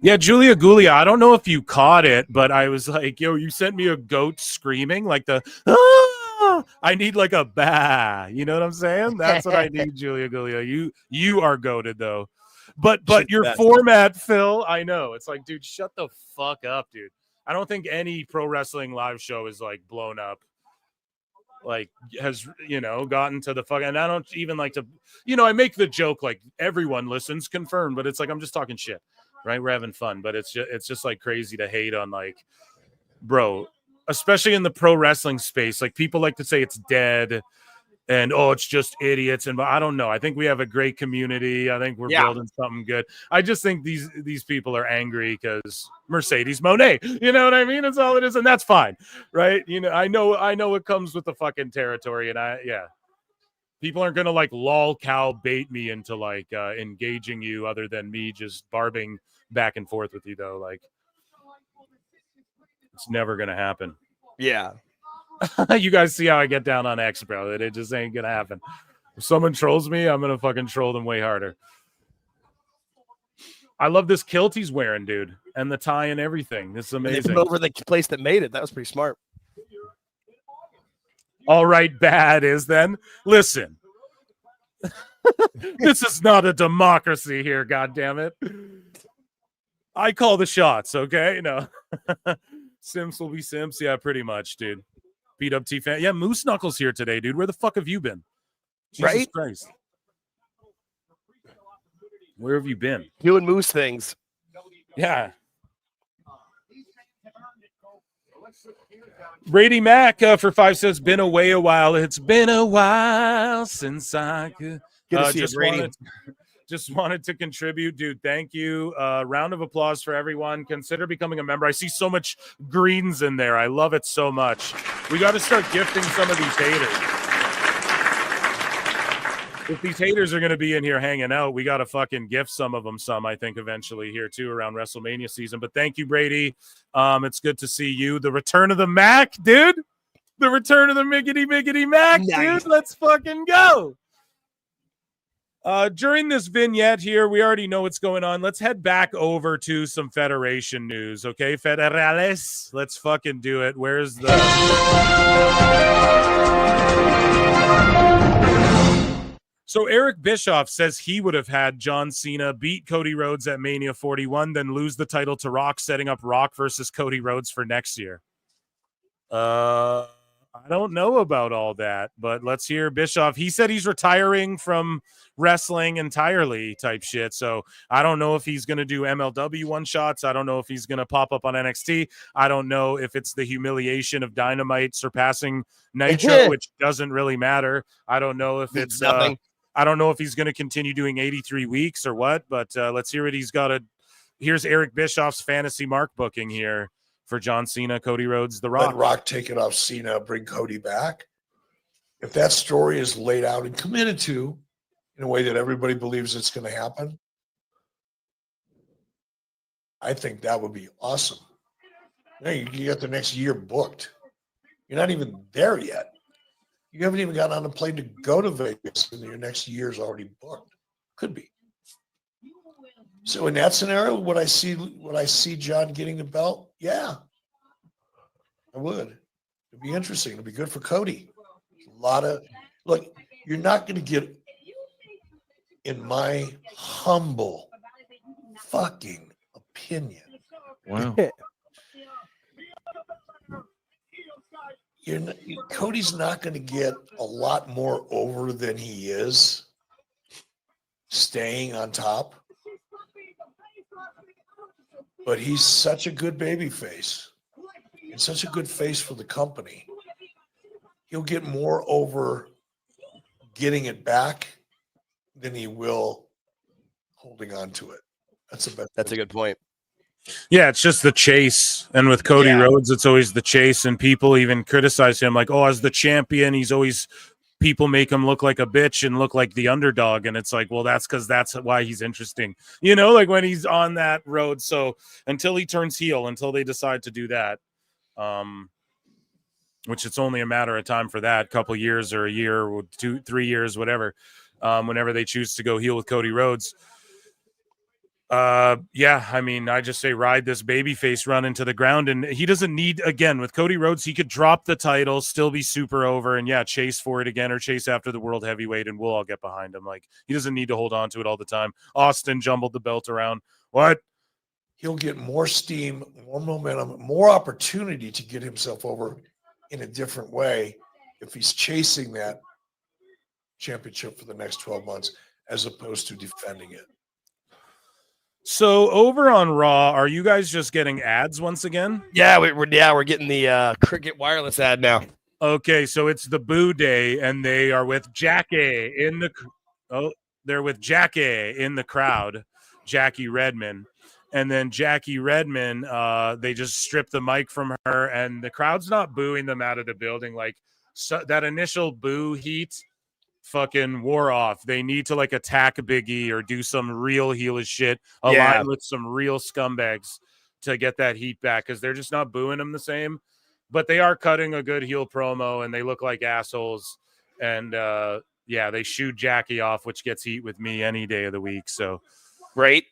Yeah, Julia Gulia, I don't know if you caught it, but I was like, yo, you sent me a goat screaming, like the, I need like a bah. You know what I'm saying? That's what I need, Julia Gulia. You are goated, though. But your format, Phil, I know. It's like, dude, shut the fuck up, dude. I don't think any pro wrestling live show is like blown up. Like has gotten to the fuck, and I don't even like to, I make the joke like everyone listens, confirmed, but it's like I'm just talking shit, right? We're having fun, but it's just like crazy to hate on like, bro, especially in the pro wrestling space. Like people like to say it's dead, and it's just idiots, and I don't know. I think we have a great community. I think we're building something good. I just think these people are angry because Mercedes Moné. You know what I mean? That's all it is, and that's fine, right? I know it comes with the fucking territory, and people aren't gonna like lol cow bait me into like engaging you, other than me just barbing back and forth with you, though. Like it's never gonna happen. Yeah. You guys see how I get down on X, bro. It just ain't gonna happen. If someone trolls me, I'm gonna fucking troll them way harder. I love this kilt he's wearing, dude, and the tie and everything. This is amazing. They put over the place that made it. That was pretty smart. All right, bad is then. Listen, this is not a democracy here, goddammit. I call the shots, okay? No. Simps will be Simps. Yeah, pretty much, dude. PWT fan. Yeah, Moose Knuckles here today, dude. Where the fuck have you been? Jesus Right? Christ. Where have you been? Doing Moose things. Yeah. Brady Mac for 5 says, been away a while. It's been a while since I could. Good to see you, Brady. Just wanted to contribute, dude. Thank you. Round of applause for everyone. Consider becoming a member. I see so much greens in there. I love it so much. We got to start gifting some of these haters. If these haters are going to be in here hanging out, we got to fucking gift some of them some, I think, eventually here, too, around WrestleMania season. But thank you, Brady. It's good to see you. The return of the Mac, dude. The return of the Miggity Mac, dude. Let's fucking go. During this vignette here, we already know what's going on. Let's head back over to some Federation news, okay? Federales, let's fucking do it. Where's the... So Eric Bischoff says he would have had John Cena beat Cody Rhodes at Mania 41, then lose the title to Rock, setting up Rock versus Cody Rhodes for next year. I don't know about all that, but let's hear Bischoff. He said he's retiring from wrestling entirely type shit. So I don't know if he's going to do MLW one-shots. I don't know if he's going to pop up on NXT. I don't know if it's the humiliation of Dynamite surpassing Nitro, which doesn't really matter. I don't know if it's nothing. I don't know if he's going to continue doing 83 weeks or what, but let's hear what he's got to. Here's Eric Bischoff's fantasy mark booking here for John Cena, Cody Rhodes, The Rock. Let Rock take it off Cena, bring Cody back. If that story is laid out and committed to in a way that everybody believes it's going to happen, I think that would be awesome. Now you get the next year booked. You're not even there yet. You haven't even gotten on a plane to go to Vegas, and your next year's already booked. Could be. So in that scenario, would I see John getting the belt? Yeah, I would. It'd be interesting. It'd be good for Cody. Look, you're not going to get, in my humble fucking opinion. Wow. Cody's not going to get a lot more over than he is staying on top. But he's such a good baby face and such a good face for the company. He'll get more over getting it back than he will holding on to it. That's a good point. Yeah, it's just the chase. And with Cody Rhodes, it's always the chase. And people even criticize him like, oh, as the champion, he's always, people make him look like a bitch and look like the underdog. And it's like, well, that's because that's why he's interesting. You know, like when he's on that road. So until he turns heel, until they decide to do that, which it's only a matter of time for that, couple years or a year or 2-3 years, whatever, whenever they choose to go heel with Cody Rhodes. Yeah, I mean, I just say ride this babyface run into the ground, and he doesn't need, again, with Cody Rhodes, he could drop the title, still be super over, and yeah, chase for it again or chase after the world heavyweight, and we'll all get behind him. Like, he doesn't need to hold on to it all the time. Austin jumbled the belt around. What? He'll get more steam, more momentum, more opportunity to get himself over in a different way if he's chasing that championship for the next 12 months as opposed to defending it. So over on Raw, are you guys just getting ads once again? Yeah, we're getting the Cricket Wireless ad now. Okay, so it's the Boo Day, and they are with Jackie in the. Oh, they're with Jackie in the crowd, Jackie Redmond, and then Jackie Redmond. They just stripped the mic from her, and the crowd's not booing them out of the building. Like that initial boo heat fucking wore off. They need to like attack Big E or do some real heelish shit, align with some real scumbags to get that heat back, because they're just not booing them the same. But they are cutting a good heel promo, and they look like assholes. And yeah, they shoot Jackie off, which gets heat with me any day of the week. So great.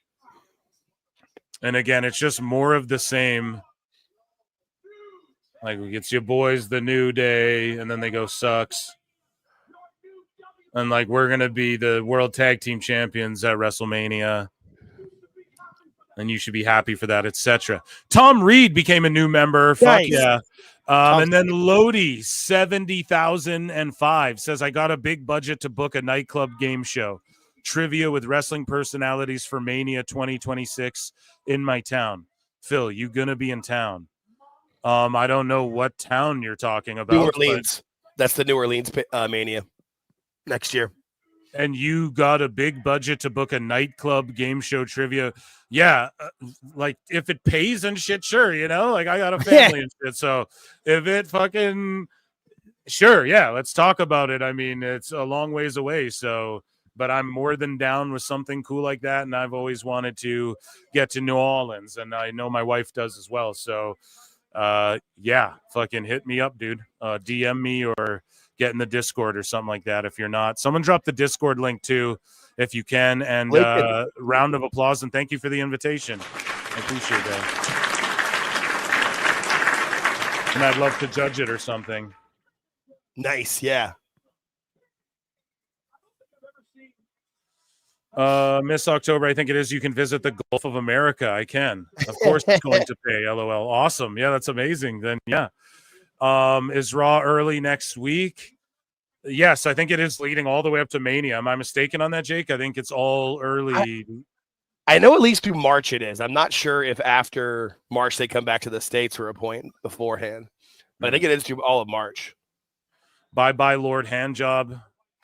And again, it's just more of the same. Like, it's your boys, the New Day, and then they go sucks. And, like, we're going to be the World Tag Team Champions at WrestleMania. And you should be happy for that, etc. Tom Reed became a new member. Fuck Nice. yeah. And then Lodi 70,005 says, I got a big budget to book a nightclub game show. Trivia with wrestling personalities for Mania 2026 in my town. Phil, you gonna be in town? I don't know what town you're talking about. New Orleans. That's the New Orleans Mania next year. And you got a big budget to book a nightclub game show trivia. Yeah, like if it pays and shit, sure, you know, like I got a family and shit. So if it fucking, sure, yeah, let's talk about it. I mean, it's a long ways away. So, but I'm more than down with something cool like that. And I've always wanted to get to New Orleans, and I know my wife does as well. So, yeah, fucking hit me up, dude. DM me or get in the Discord or something like that. If you're not, someone drop the Discord link too, if you can. And round of applause and thank you for the invitation. I appreciate that. And I'd love to judge it or something. Nice, yeah. Miss October, I think it is. You can visit the Gulf of America. I can. Of course, it's going to pay. LOL. Awesome. Yeah, that's amazing. Then, yeah. Is Raw early next week? Yes, I think it is leading all the way up to Mania. Am I mistaken on that, Jake? I think it's all early. I know at least through March it is. I'm not sure if after March they come back to the States for a point beforehand, but I think it is through all of March. Bye, Lord Handjob.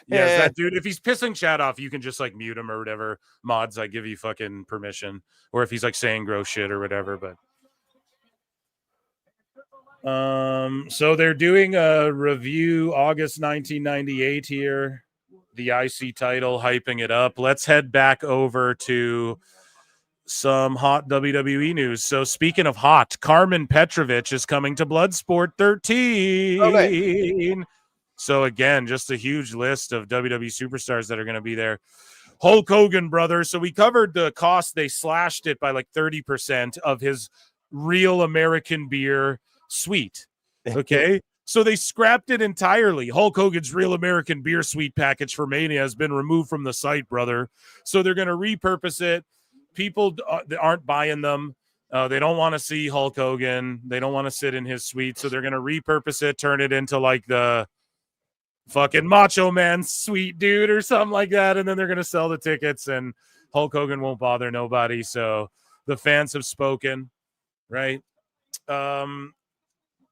Yeah, that dude, if he's pissing chat off, you can just like mute him or whatever. Mods, I give you fucking permission. Or if he's like saying gross shit or whatever, but so they're doing a review August 1998 here, the IC title, hyping it up. Let's head back over to some hot WWE news. So speaking of hot, Carmen Petrovich is coming to Bloodsport 13. Okay. So again, just a huge list of WWE superstars that are going to be there. Hulk Hogan, brother. So we covered the cost. They slashed it by like 30% of his Real American Beer suite. Okay. So they scrapped it entirely. Hulk Hogan's Real American Beer suite package for Mania has been removed from the site, brother. So they're going to repurpose it. People aren't buying them. They don't want to see Hulk Hogan. They don't want to sit in his suite. So they're going to repurpose it, turn it into like the fucking Macho Man suite, dude, or something like that. And then they're going to sell the tickets and Hulk Hogan won't bother nobody. So the fans have spoken, right?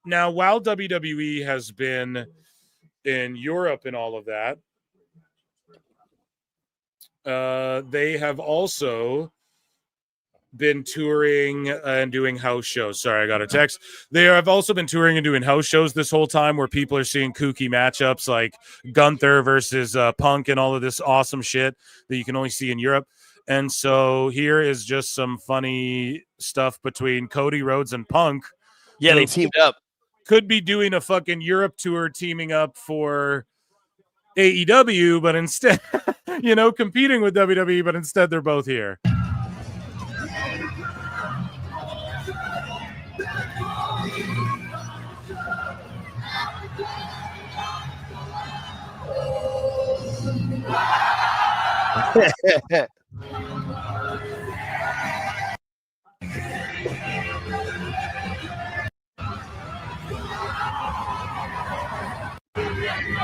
Now, while WWE has been in Europe and all of that, they have also been touring and doing house shows. Sorry, I got a text. They have also been touring and doing house shows this whole time where people are seeing kooky matchups like Gunther versus Punk and all of this awesome shit that you can only see in Europe. And so here is just some funny stuff between Cody Rhodes and Punk. Yeah, they teamed up. Could be doing a fucking Europe tour teaming up for AEW, but instead, you know, competing with WWE, but instead they're both here.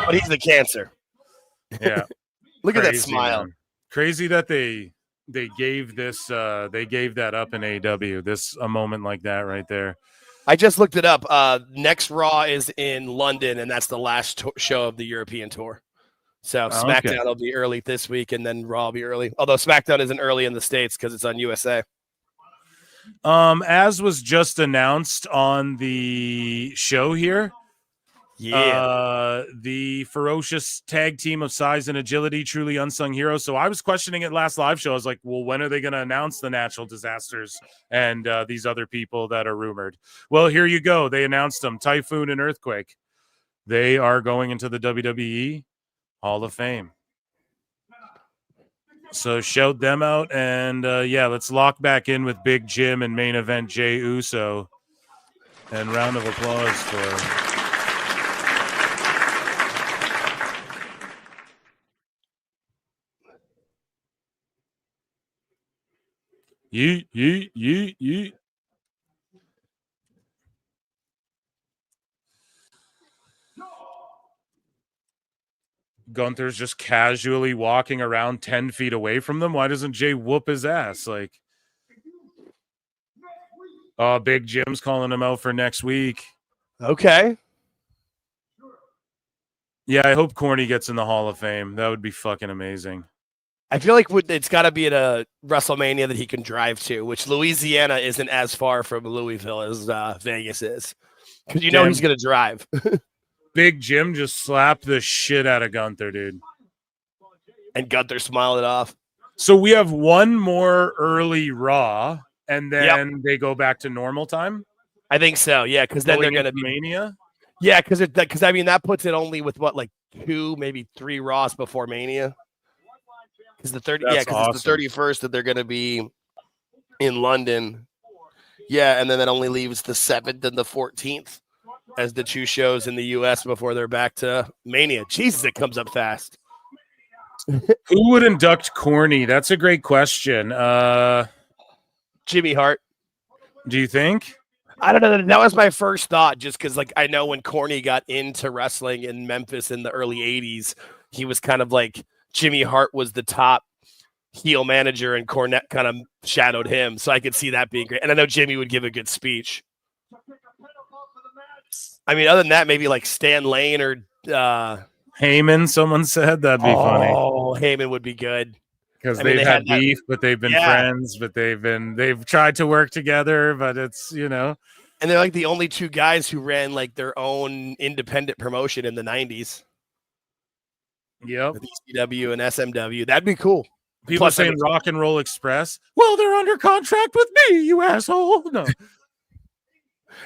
But he's the cancer. Yeah. Look at that Crazy, smile. Man. Crazy that they gave this they gave that up in AEW. This a moment like that right there. I just looked it up. Next Raw is in London, and that's the last show of the European tour. So SmackDown will be early this week, and then Raw will be early. Although SmackDown isn't early in the States because it's on USA. As was just announced on the show here, the ferocious tag team of size and agility, truly unsung heroes. So I was questioning it last live show. I was like, well, when are they going to announce the natural disasters and these other people that are rumored? Well, here you go. They announced them, Typhoon and Earthquake. They are going into the WWE Hall of Fame. So shout them out. And yeah, let's lock back in with Big Jim and main event Jey Uso. And round of applause for. Yeet. Gunther's just casually walking around 10 feet away from them. Why doesn't Jey whoop his ass? Like, oh, Big Jim's calling him out for next week. Okay. Yeah, I hope Corny gets in the Hall of Fame. That would be fucking amazing. I feel like it's got to be at a WrestleMania that he can drive to, which Louisiana isn't as far from Louisville as Vegas is. Because you know he's going to drive. Big Jim just slapped the shit out of Gunther, dude. And Gunther smiled it off. So we have one more early Raw, and then they go back to normal time? I think so, yeah, because then they're going to be Mania? Yeah, because I mean, that puts it only with what, like 2, maybe 3 Raws before Mania? Because it's the 31st that they're going to be in London. Yeah, and then that only leaves the 7th and the 14th as the 2 shows in the U.S. before they're back to Mania. Jesus, it comes up fast. Who would induct Corny? That's a great question. Jimmy Hart. Do you think? I don't know. That was my first thought, just because, like, I know when Corny got into wrestling in Memphis in the early 80s, he was kind of like Jimmy Hart was the top heel manager, and Cornette kind of shadowed him. So I could see that being great. And I know Jimmy would give a good speech. I mean, other than that, maybe like Stan Lane or Heyman, someone said. That'd be funny. Oh, Heyman would be good. Because they've had beef, but they've been friends, but they've tried to work together, but it's, you know. And they're like the only 2 guys who ran like their own independent promotion in the 90s. Yep. ECW and SMW. That'd be cool. People are saying Rock and Roll Express. Well, they're under contract with me, you asshole. No.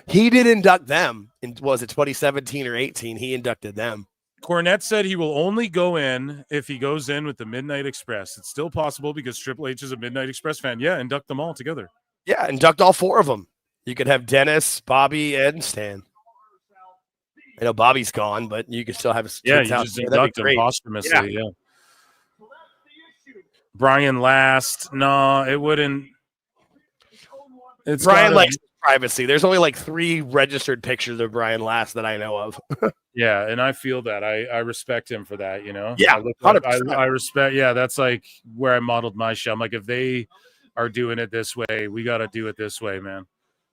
He did induct them in, was it 2017 or 18? He inducted them. Cornette said he will only go in if he goes in with the Midnight Express. It's still possible because Triple H is a Midnight Express fan. Yeah, induct them all together. Yeah, induct all 4 of them. You could have Dennis, Bobby, and Stan. I know Bobby's gone, but you could still have his kids kids out. Just induct him posthumously. Yeah. Brian Last. No, it wouldn't. It's Brian likes privacy. There's only like 3 registered pictures of Brian Last that I know of. Yeah, and I feel that. I respect him for that, you know? Yeah, I respect. Yeah, that's like where I modeled my show. I'm like, if they are doing it this way, we got to do it this way, man.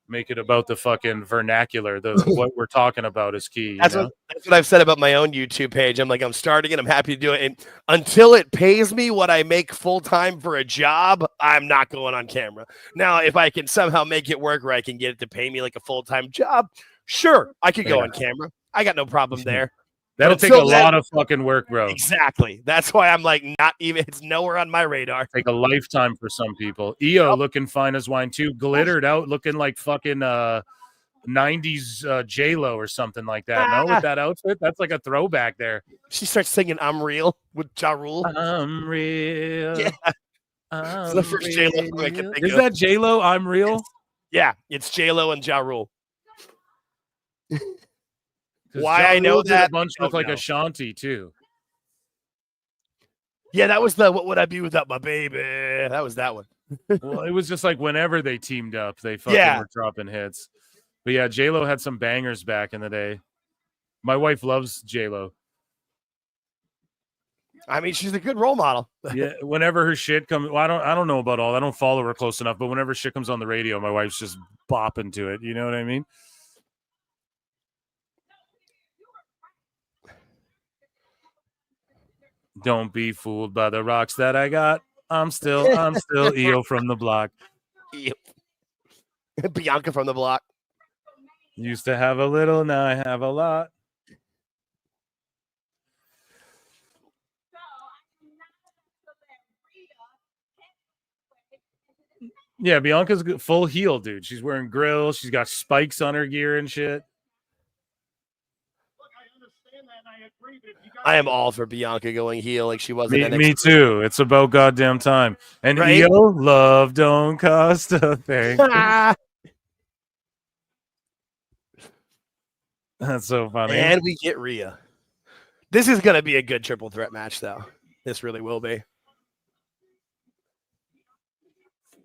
Make it about the fucking vernacular. What we're talking about is key. That's what I've said about my own YouTube page. I'm like, I'm starting it. I'm happy to do it. And until it pays me what I make full time for a job, I'm not going on camera. Now, if I can somehow make it work where I can get it to pay me like a full time job, sure, I could go on camera. I got no problem there. That'll take a lot of fucking work, bro. Exactly. That's why I'm like, not even, it's nowhere on my radar. Take a lifetime for some people. EO looking fine as wine too. Glittered out, looking like fucking 90s J-Lo or something like that. No, with that outfit, that's like a throwback there. She starts singing "I'm Real" with Ja Rule. I'm real. Yeah. It's the first J-Lo song I can think of. Is that J-Lo? I'm Real? Yeah, it's J-Lo and Ja Rule. Why Ja I know Rule that a bunch look like Ashanti too. Yeah, that was the "What Would I Be Without My Baby." That was that one. Well, it was just like whenever they teamed up, they fucking were dropping hits. But yeah, J-Lo had some bangers back in the day. My wife loves J-Lo. I mean, she's a good role model. Yeah, whenever her shit comes, well, I don't know about all. I don't follow her close enough, but whenever shit comes on the radio, my wife's just bopping to it. You know what I mean? Don't be fooled by the rocks that I got. I'm still EO from the block. Bianca from the block. Used to have a little, now I have a lot. Yeah, Bianca's full heel, dude. She's wearing grills. She's got spikes on her gear and shit. I am all for Bianca going heel like she was. Me too. It's about goddamn time. And EO, love don't cost a thing. That's so funny. And we get Rhea. This is going to be a good triple threat match, though. This really will be.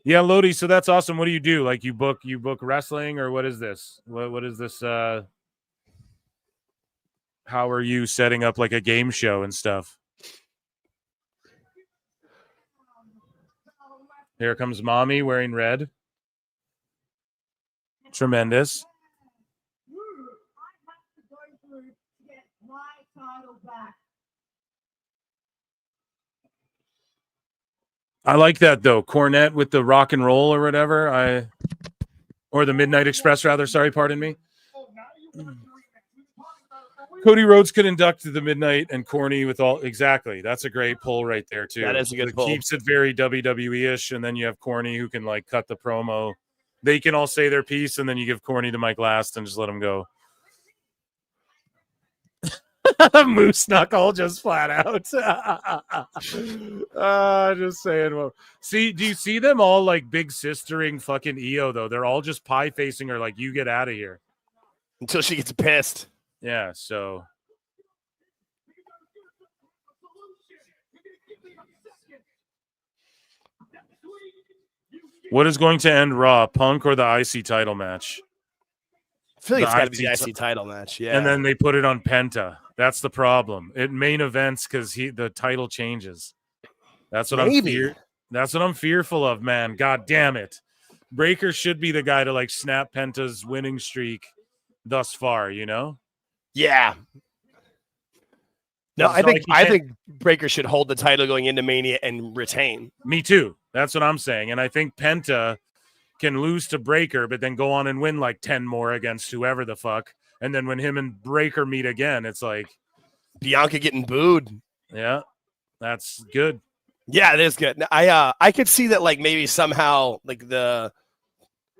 Yeah, Lodi. So that's awesome. What do you do? Like you book wrestling, or what is this? What is this? How are you setting up like a game show and stuff? Here comes mommy wearing red. Tremendous. I like that though. Cornette with the rock and roll or whatever. Or the Midnight Express, rather. Sorry, pardon me. Cody Rhodes could induct the Midnight and Corny with all. Exactly. That's a great pull right there, too. That is a good it pull. Keeps it very WWE-ish, and then you have Corny who can, like, cut the promo. They can all say their piece, and then you give Corny the mic last and just let them go. Moose knuckle just flat out. Just saying. Well, see, do you see them all, like, big sistering fucking EO, though? They're all just pie-facing her like, you get out of here. Until she gets pissed. Yeah, so what is going to end Raw, Punk or the IC title match? I feel like it's got to be the IC title match, yeah. And then they put it on Penta. That's the problem. It main events because the title changes. That's what That's what I'm fearful of, man. God damn it. Breaker should be the guy to like snap Penta's winning streak thus far, you know? Yeah. No, I think Breaker should hold the title going into Mania and retain. Me too. That's what I'm saying. And I think Penta can lose to Breaker, but then go on and win like 10 more against whoever the fuck. And then when him and Breaker meet again, it's like Bianca getting booed. Yeah, that's good. Yeah, it is good. I could see that like maybe somehow like the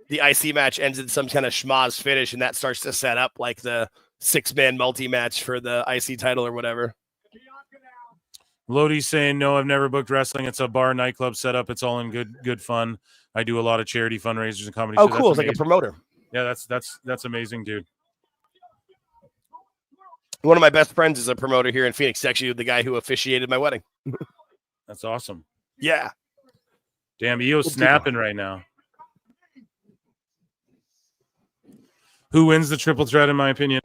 IC match ends in some kind of schmoz finish, and that starts to set up like the 6-man multi-match for the IC title or whatever. Lodi's saying, no, I've never booked wrestling. It's a bar nightclub setup. It's all in good fun. I do a lot of charity fundraisers and comedy. Oh, so cool. It's like a promoter. Yeah, that's amazing, dude. One of my best friends is a promoter here in Phoenix. Actually, the guy who officiated my wedding. That's awesome. Yeah. Damn, EO's snapping right now. Who wins the triple threat, in my opinion?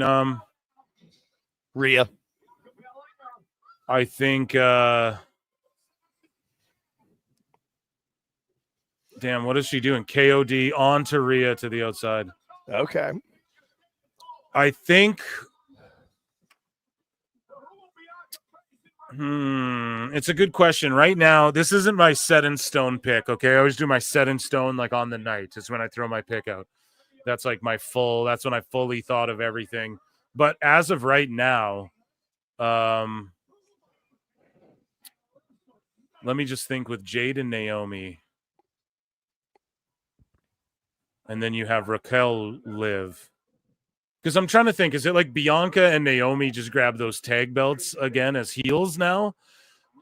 Rhea. I think damn, what is she doing? KOD on to Rhea to the outside. Okay. I think it's a good question. Right now, this isn't my set in stone pick, okay? I always do my set in stone like on the night. It's when I throw my pick out. That's like that's when I fully thought of everything. But as of right now, let me just think with Jade and Naomi. And then you have Raquel Liv. Because I'm trying to think, is it like Bianca and Naomi just grab those tag belts again as heels now?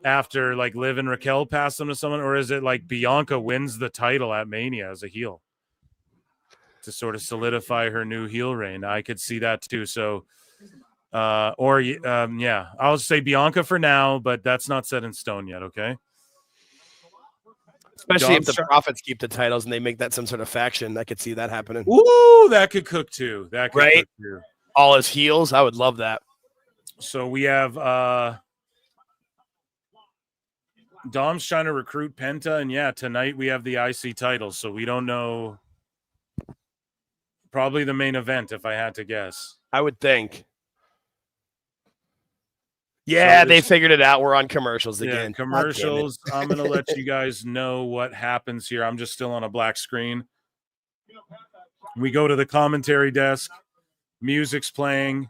After like Liv and Raquel pass them to someone? Or is it like Bianca wins the title at Mania as a heel? To sort of solidify her new heel reign. I could see that too. So, yeah, I'll say Bianca for now, but that's not set in stone yet, okay? Especially if the Profits keep the titles and they make that some sort of faction. I could see that happening. Ooh, that could cook too. That could cook too. All as heels, I would love that. So we have Dom's trying to recruit Penta, and yeah, tonight we have the IC title, so we don't know. Probably the main event, if I had to guess. I would think. Yeah, they figured it out. We're on commercials again. Yeah, commercials. I'm going to let you guys know what happens here. I'm just still on a black screen. We go to the commentary desk. Music's playing.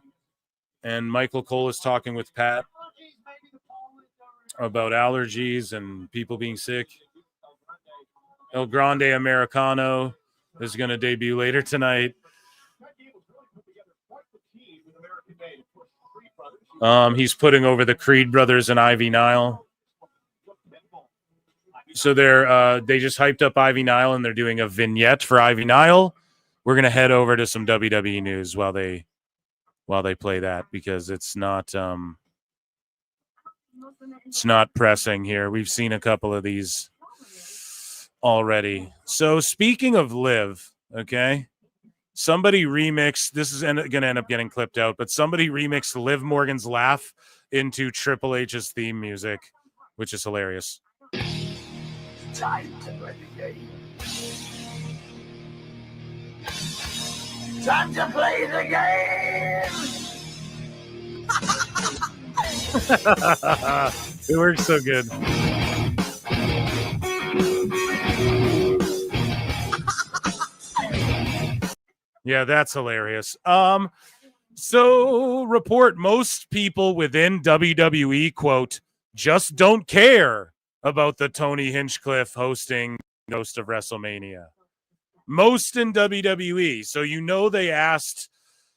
And Michael Cole is talking with Pat about allergies and people being sick. El Grande Americano is going to debut later tonight. He's putting over the Creed brothers and Ivy Nile. So they just hyped up Ivy Nile and they're doing a vignette for Ivy Nile. We're going to head over to some WWE news while they while they play that because it's not pressing here. We've seen a couple of these already. So speaking of Liv, okay, somebody remixed, this is going to end up getting clipped out, but somebody remixed Liv Morgan's laugh into Triple H's theme music, which is hilarious. Time to play the game. Time to play the game. It works so good. Yeah, that's hilarious. So report most people within WWE, quote, just don't care about the Tony Hinchcliffe hosting Ghost of WrestleMania. Most in WWE. So they asked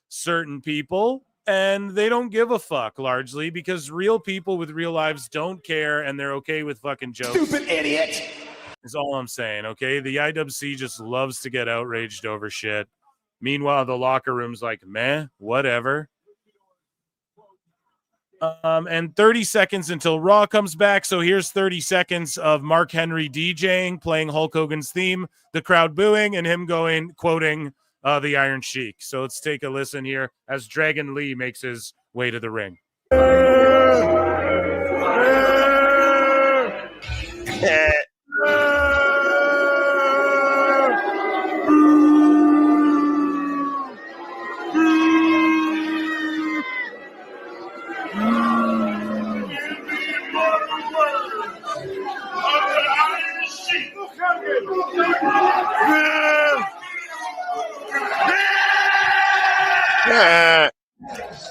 certain people and they don't give a fuck largely because real people with real lives don't care and they're okay with fucking jokes. Stupid idiot. Is all I'm saying, okay? The IWC just loves to get outraged over shit. Meanwhile, the locker room's like, meh, whatever. And 30 seconds until Raw comes back. So here's 30 seconds of Mark Henry DJing, playing Hulk Hogan's theme, the crowd booing, and him quoting the Iron Sheik. So let's take a listen here as Dragon Lee makes his way to the ring.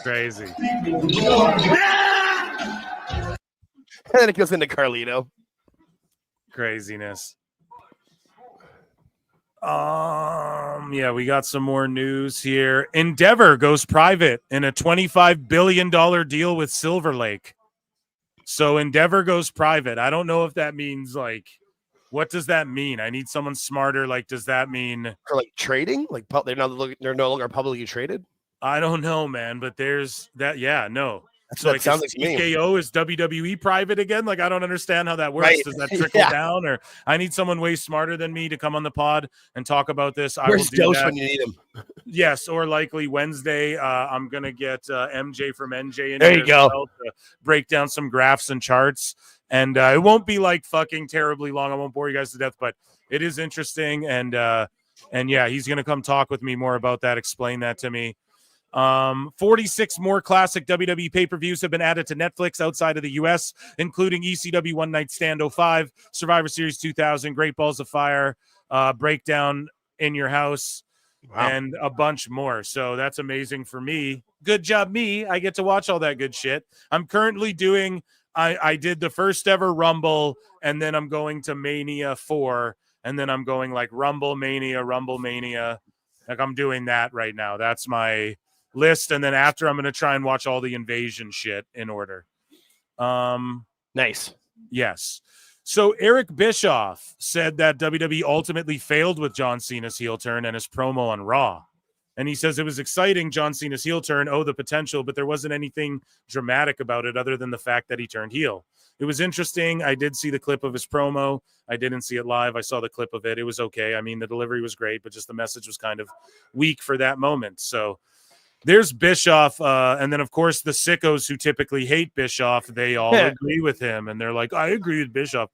Crazy. And then it goes into Carlito. Craziness. Yeah, we got some more news here. Endeavor goes private in a $25 billion deal with Silver Lake. So Endeavor goes private. I don't know if that means what does that mean? I need someone smarter. Does that mean for trading? They're no longer publicly traded? I don't know, man, but there's that. Yeah, no. So that sounds like TKO is WWE private again? I don't understand how that works. Right. Does that trickle down? Or I need someone way smarter than me to come on the pod and talk about this. Where's I will do Dose that. when you need him? Yes, or likely Wednesday. I'm going to get MJ from NJ in there here you go. as well to break down some graphs and charts. And it won't be fucking terribly long. I won't bore you guys to death, but it is interesting. And yeah, he's going to come talk with me more about that, explain that to me. 46 more classic WWE pay-per-views have been added to Netflix outside of the US, including ECW One Night Stand 05, Survivor Series 2000, Great Balls of Fire, Breakdown in Your House, and a bunch more. So that's amazing for me. Good job, me. I get to watch all that good shit. I'm currently doing, I did the first ever Rumble, and then I'm going to Mania 4, and then I'm going Rumble Mania. I'm doing that right now. That's my list, and then after I'm going to try and watch all the Invasion shit in order. Nice. Yes. So Eric Bischoff said that WWE ultimately failed with John Cena's heel turn and his promo on Raw. And he says it was exciting, John Cena's heel turn, the potential, but there wasn't anything dramatic about it other than the fact that he turned heel. It was interesting. I did see the clip of his promo. I didn't see it live. I saw the clip of it. It was okay. I mean, the delivery was great, but just the message was kind of weak for that moment. So there's Bischoff. And then, of course, the sickos who typically hate Bischoff, they all agree with him. And they're like, I agree with Bischoff.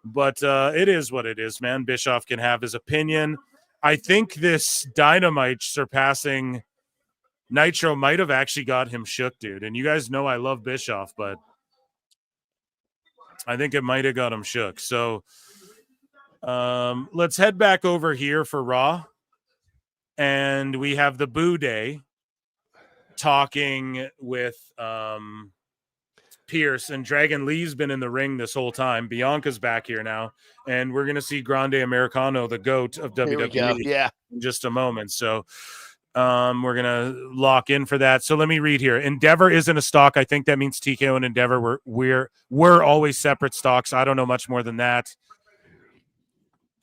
But it is what it is, man. Bischoff can have his opinion. I think this Dynamite surpassing Nitro might have actually got him shook, dude. And you guys know I love Bischoff, but I think it might have got him shook. So let's head back over here for Raw. And we have the Boo Day talking with Pierce, and Dragon Lee's been in the ring this whole time. Bianca's back here now, and we're going to see Grande Americano, the GOAT of WWE, in just a moment. So we're going to lock in for that. So let me read here. Endeavor isn't a stock. I think that means TKO and Endeavor we're always separate stocks. I don't know much more than that.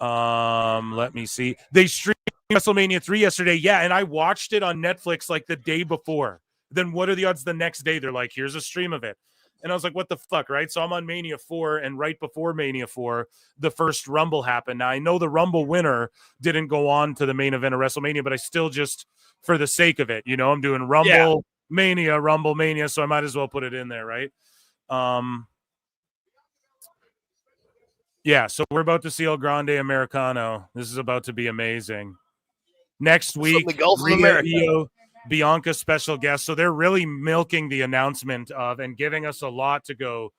Let me see. They streamed WrestleMania 3 yesterday. Yeah, and I watched it on Netflix the day before. Then what are the odds the next day they're like, here's a stream of it? And I was like, what the fuck, right? So I'm on Mania 4, and right before Mania 4, the first Rumble happened. Now, I know the Rumble winner didn't go on to the main event of WrestleMania, but I still just, for the sake of it, I'm doing Rumble Mania, so I might as well put it in there, right? Yeah, so we're about to see El Grande Americano. This is about to be amazing. Next week, the Gulf of Rhea, America. Io, Bianca special guest. So they're really milking the announcement of and giving us a lot to go.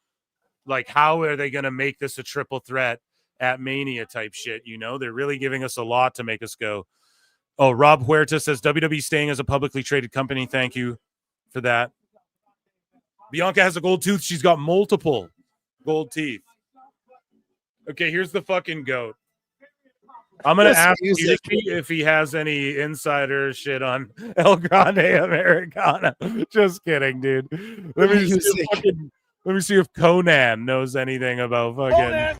Like, how are they going to make this a triple threat at Mania type shit? They're really giving us a lot to make us go. Oh, Rob Huerta says WWE staying as a publicly traded company. Thank you for that. Bianca has a gold tooth. She's got multiple gold teeth. Okay, here's the fucking GOAT. I'm going to ask if he has any insider shit on El Grande Americana. Just kidding, dude. Let me see if Conan knows anything about fucking...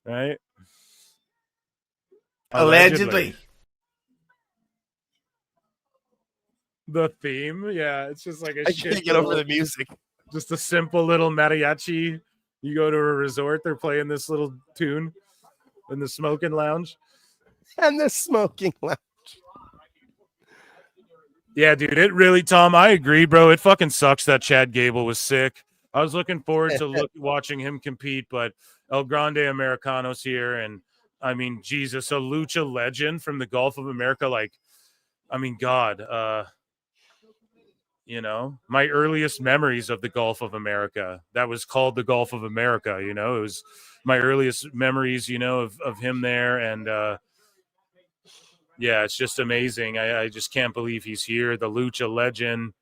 Right? Allegedly. The theme, yeah, it's just like I can't get over the music. Just a simple little mariachi. You go to a resort, they're playing this little tune in the smoking lounge. And the smoking lounge. Yeah, dude, it really, Tom, I agree, bro. It fucking sucks that Chad Gable was sick. I was looking forward to watching him compete, but El Grande Americano's here, and I mean, Jesus, a lucha legend from the Gulf of America. Like, I mean, God, my earliest memories of the Gulf of America, that was called the Gulf of America, it was my earliest memories, of him there. And yeah, it's just amazing. I just can't believe he's here. The lucha legend,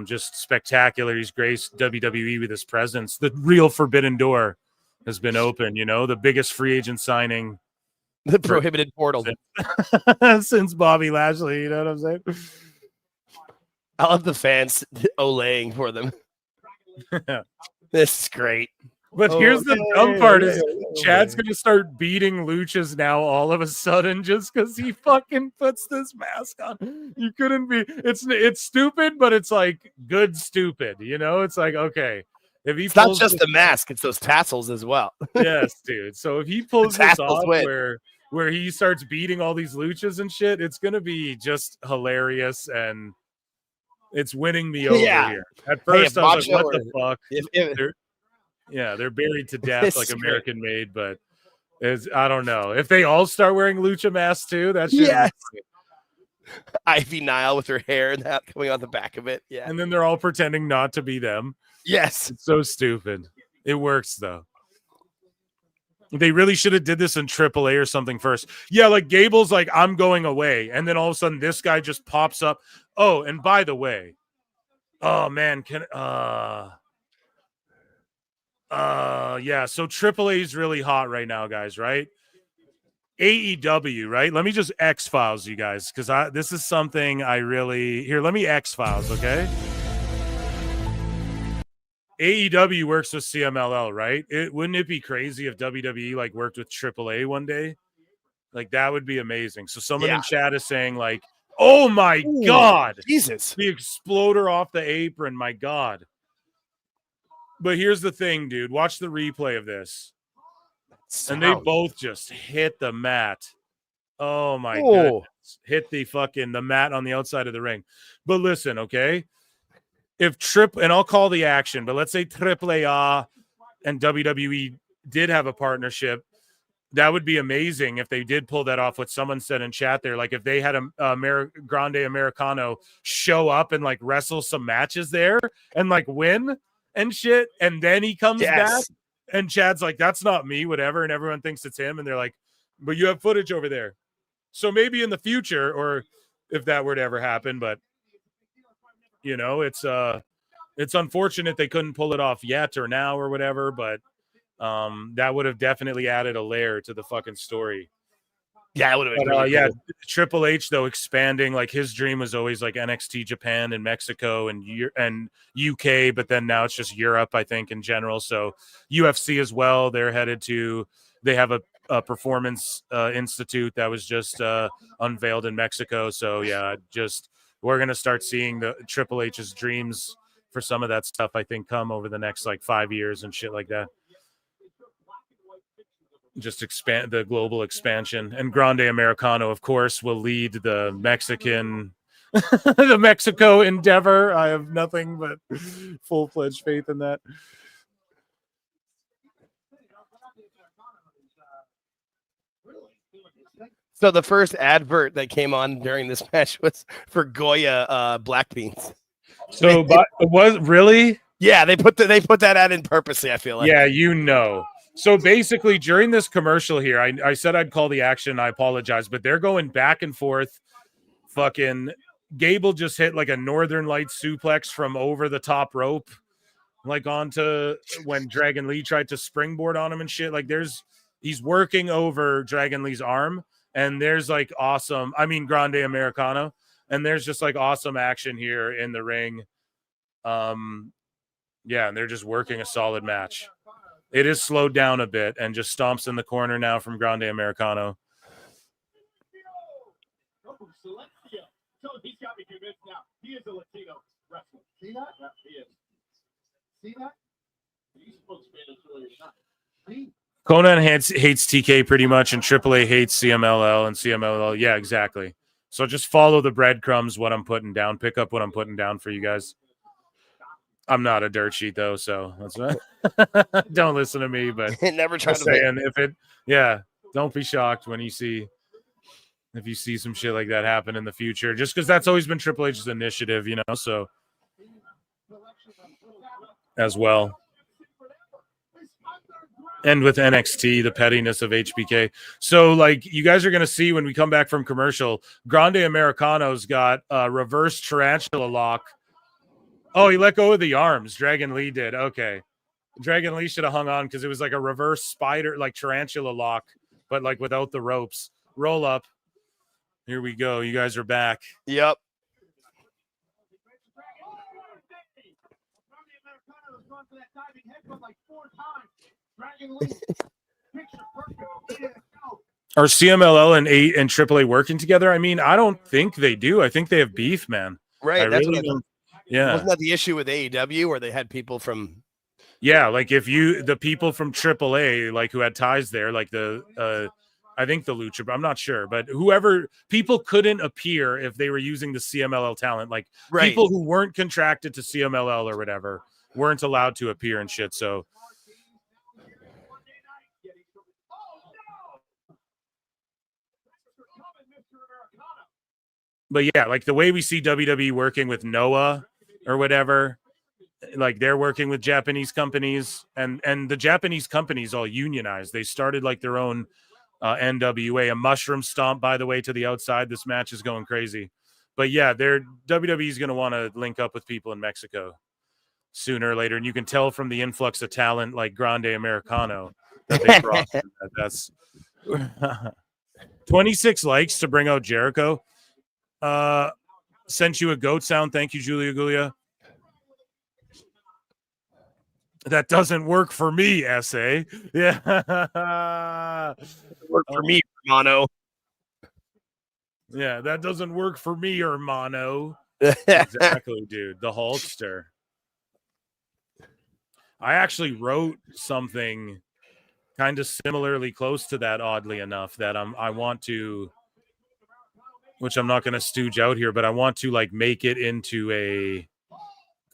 just spectacular. He's graced WWE with his presence. The real forbidden door has been open, the biggest free agent signing. The prohibited portal. Since Bobby Lashley, you know what I'm saying? I love the fans olaying for them. This is great. But here's the dumb part is Chad's going to start beating luchas now all of a sudden just because he fucking puts this mask on. You couldn't be. It's stupid, but it's like good stupid. It's like, okay. If he it's not just the mask, it's those tassels as well. Yes, dude. So if he pulls this off where he starts beating all these luchas and shit, it's going to be just hilarious, and it's winning me over here. At first, I was like, what the fuck? They're buried to death like American Made, but I don't know. If they all start wearing lucha masks too, that's Ivy Nile with her hair and that coming on the back of it. Yeah. And then they're all pretending not to be them. Yes. It's so stupid. It works though. They really should have did this in AAA or something first. Yeah, like Gable's like, I'm going away. And then all of a sudden this guy just pops up. Oh, and by the way, oh man, yeah, so AAA is really hot right now, guys, right? AEW, right? Let me just X-Files you guys, because this is something I really... Here, let me X-Files, okay? AEW works with CMLL, right? Wouldn't it be crazy if WWE like worked with AAA one day? Like, that would be amazing. So someone in chat is saying like, oh my God! Jesus. The exploder off the apron, my God. But here's the thing, dude. Watch the replay of this. And they both just hit the mat. Oh, my goodness. Hit the mat on the outside of the ring. But listen, okay? If and I'll call the action, but let's say AAA and WWE did have a partnership, that would be amazing if they did pull that off. What someone said in chat there, like if they had a Grande Americano show up and like wrestle some matches there and like win and shit, and then he comes back and Chad's like, that's not me, whatever, and everyone thinks it's him, and they're like, but you have footage over there. So maybe in the future, or if that were to ever happen, but it's unfortunate they couldn't pull it off yet or now or whatever, but that would have definitely added a layer to the fucking story. Yeah, it would have been really yeah, cool. Triple H though expanding, like his dream was always like NXT Japan and Mexico and UK, but then now it's just Europe, I think, in general. So UFC as well, they have a performance institute that was just unveiled in Mexico. So yeah, just we're going to start seeing the Triple H's dreams for some of that stuff, I think, come over the next like 5 years and shit like that. Just expand the global expansion. And Grande Americano, of course, will lead the Mexican the Mexico endeavor. I have nothing but full-fledged faith in that. So the first advert that came on during this match was for Goya black beans. So it was really? Yeah, they put that ad in purposely, I feel like. Yeah, you know. So basically, during this commercial here, I said I'd call the action. I apologize, but they're going back and forth. Fucking Gable just hit like a Northern Lights suplex from over the top rope, like onto when Dragon Lee tried to springboard on him and shit. Like he's working over Dragon Lee's arm, and there's like Grande Americano, and there's just like awesome action here in the ring. Yeah, and they're just working a solid match. It is slowed down a bit and just stomps in the corner now from Grande Americano. So he's got me convinced now. He is a Latino wrestler. See that? Yeah, he is. See that? You spoke Spanish earlier tonight. Conan hates TK pretty much, and AAA hates CMLL and CMLL. Yeah, exactly. So just follow the breadcrumbs, what I'm putting down. Pick up what I'm putting down for you guys. I'm not a dirt sheet though, so that's not, don't listen to me. But never try to. Don't be shocked when you see some shit like that happen in the future. Just because that's always been Triple H's initiative, you know. So as well. And with NXT, the pettiness of HBK. So, like, you guys are going to see when we come back from commercial, Grande Americano's got a reverse tarantula lock. Oh, he let go of the arms. Dragon Lee did. Okay. Dragon Lee should have hung on because it was like a reverse spider, like tarantula lock, but like without the ropes. Roll up. Here we go. You guys are back. Yep. Are CMLL and AAA working together? I mean, I don't think they do. I think they have beef, man. Right. That's really don't. Yeah. Wasn't that the issue with AEW where they had people from? Yeah, like the people from AAA, like who had ties there, like I think the Lucha, I'm not sure, but people couldn't appear if they were using the CMLL talent. Like people who weren't contracted to CMLL or whatever weren't allowed to appear and shit. So. But yeah, like the way we see WWE working with Noah or whatever, like they're working with Japanese companies, and the Japanese companies all unionized. They started like their own NWA, a mushroom stomp, by the way, to the outside. This match is going crazy. But yeah, WWE is going to want to link up with people in Mexico sooner or later. And you can tell from the influx of talent like Grande Americano that they brought. That's 26 likes to bring out Jericho. Sent you a goat sound. Thank you, Julia Gulia. That doesn't work for me, SA. Yeah. Work for me, Hermano. Yeah, that doesn't work for me, Hermano. Exactly, dude. The Hulkster. I actually wrote something kind of similarly close to that, oddly enough, that I want to, which I'm not going to stooge out here, but I want to like make it into a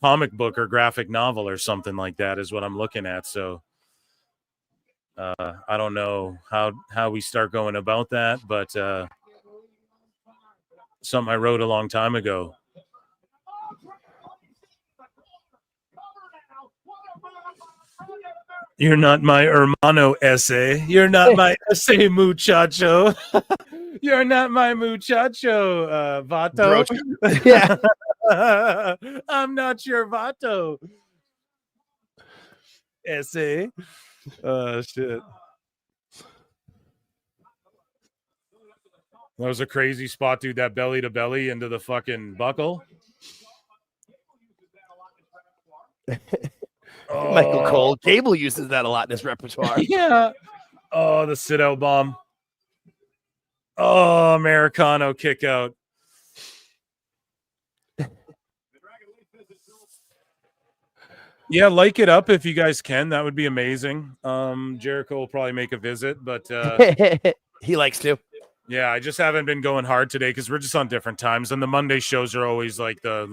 comic book or graphic novel or something like that is what I'm looking at. So I don't know how we start going about that, but something I wrote a long time ago. You're not my hermano, essay. You're not my essay, muchacho. You're not my muchacho, Vato. Yeah. I'm not your Vato. Essay. Shit. That was a crazy spot, dude. That belly to belly into the fucking buckle. Michael Cole. Gable uses that a lot in his repertoire. Yeah. Oh, the sit out bomb. Oh, Americano kick out. Yeah, like it up if you guys can. That would be amazing. Jericho will probably make a visit, but he likes to. Yeah, I just haven't been going hard today because we're just on different times, and the Monday shows are always like the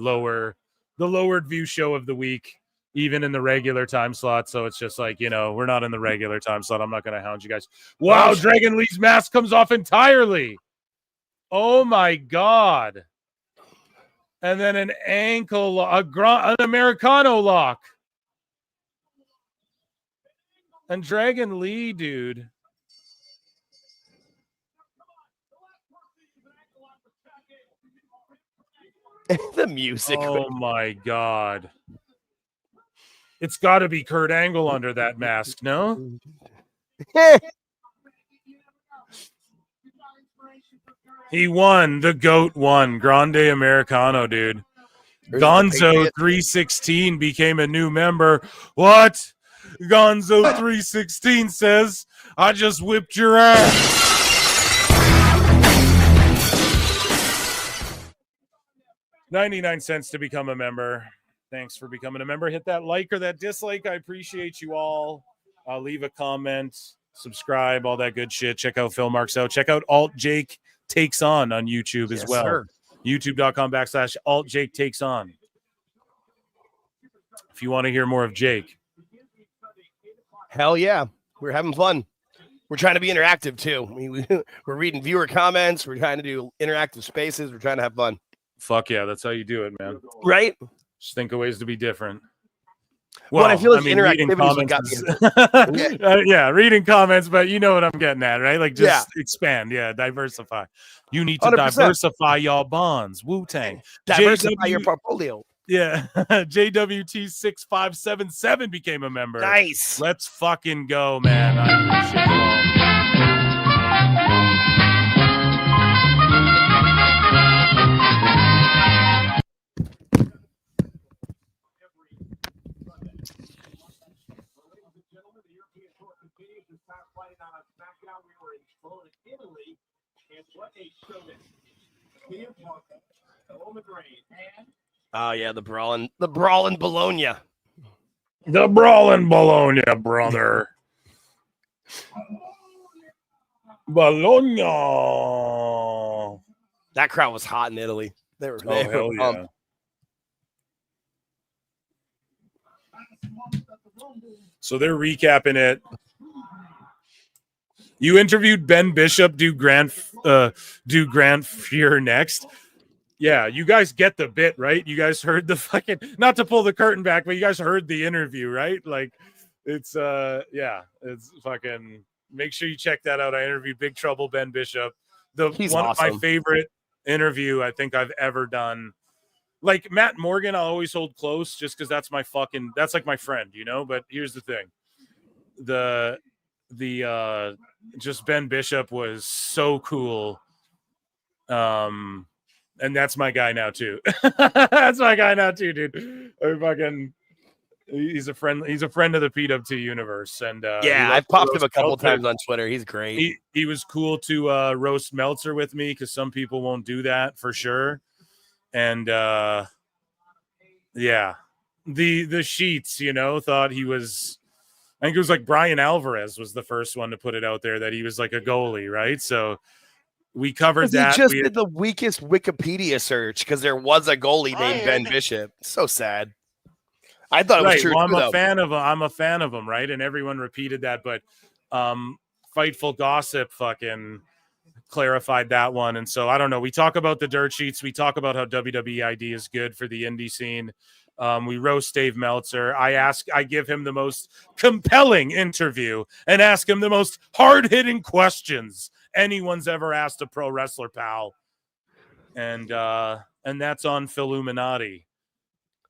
lowered view show of the week, even in the regular time slot. So it's just like, we're not in the regular time slot. I'm not going to hound you guys. Wow, Dragon Lee's mask comes off entirely. Oh my God. And then an ankle, an Americano lock. And Dragon Lee, dude. The music. Oh my God. It's got to be Kurt Angle under that mask, no? He won. The GOAT won. Grande Americano, dude. Gonzo 316 became a new member. What? Gonzo 316 says, I just whipped your ass. $0.99 to become a member. Thanks for becoming a member. Hit that like or that dislike. I appreciate you all. Leave a comment, subscribe, all that good shit. Check out Phil Marks out. Check out Alt Jake Takes On YouTube as well. Sir. YouTube.com/Alt Jake Takes On. If you want to hear more of Jake. Hell yeah. We're having fun. We're trying to be interactive too. We're reading viewer comments. We're trying to do interactive spaces. We're trying to have fun. Fuck yeah, that's how you do it, man. Right? Just think of ways to be different. Well, I feel like interactivity got me. Yeah, reading comments, but you know what I'm getting at, right? Like just expand, diversify. You need to 100%. diversify y'all bonds. Wu-Tang. Diversify your portfolio. Yeah. JWT6577 became a member. Nice. Let's fucking go, man. I appreciate it all. Oh yeah, the brawling Bologna. The brawling Bologna, brother. Bologna. That crowd was hot in Italy. They were hell yeah. So they're recapping it. You interviewed Ben Bishop, do Grand Fear next. Yeah, you guys get the bit, right? You guys heard the fucking, not to pull the curtain back, but you guys heard the interview, right? Like it's it's fucking, make sure you check that out. I interviewed Big Trouble Ben Bishop. He's one awesome. of my favorite interview I think I've ever done. Like Matt Morgan, I'll always hold close just because that's like my friend, but here's the thing. Just Ben Bishop was so cool. And that's my guy now too. That's my guy now too, dude. He's a friend of the PWT universe. And I've popped him a couple times on Twitter. He's great. He was cool to roast Meltzer with me because some people won't do that for sure. And the sheets, thought he was, I think it was like Brian Alvarez was the first one to put it out there that he was like a goalie, right? So we covered that. He just did the weakest Wikipedia search because there was a goalie named Ben Bishop. So sad. I thought it was true. Well, I'm a fan of him, right? And everyone repeated that, but Fightful Gossip fucking clarified that one. And so I don't know. We talk about the dirt sheets. We talk about how WWE ID is good for the indie scene. We roast Dave Meltzer. I give him the most compelling interview and ask him the most hard-hitting questions anyone's ever asked a pro wrestler, pal. And that's on Philuminati.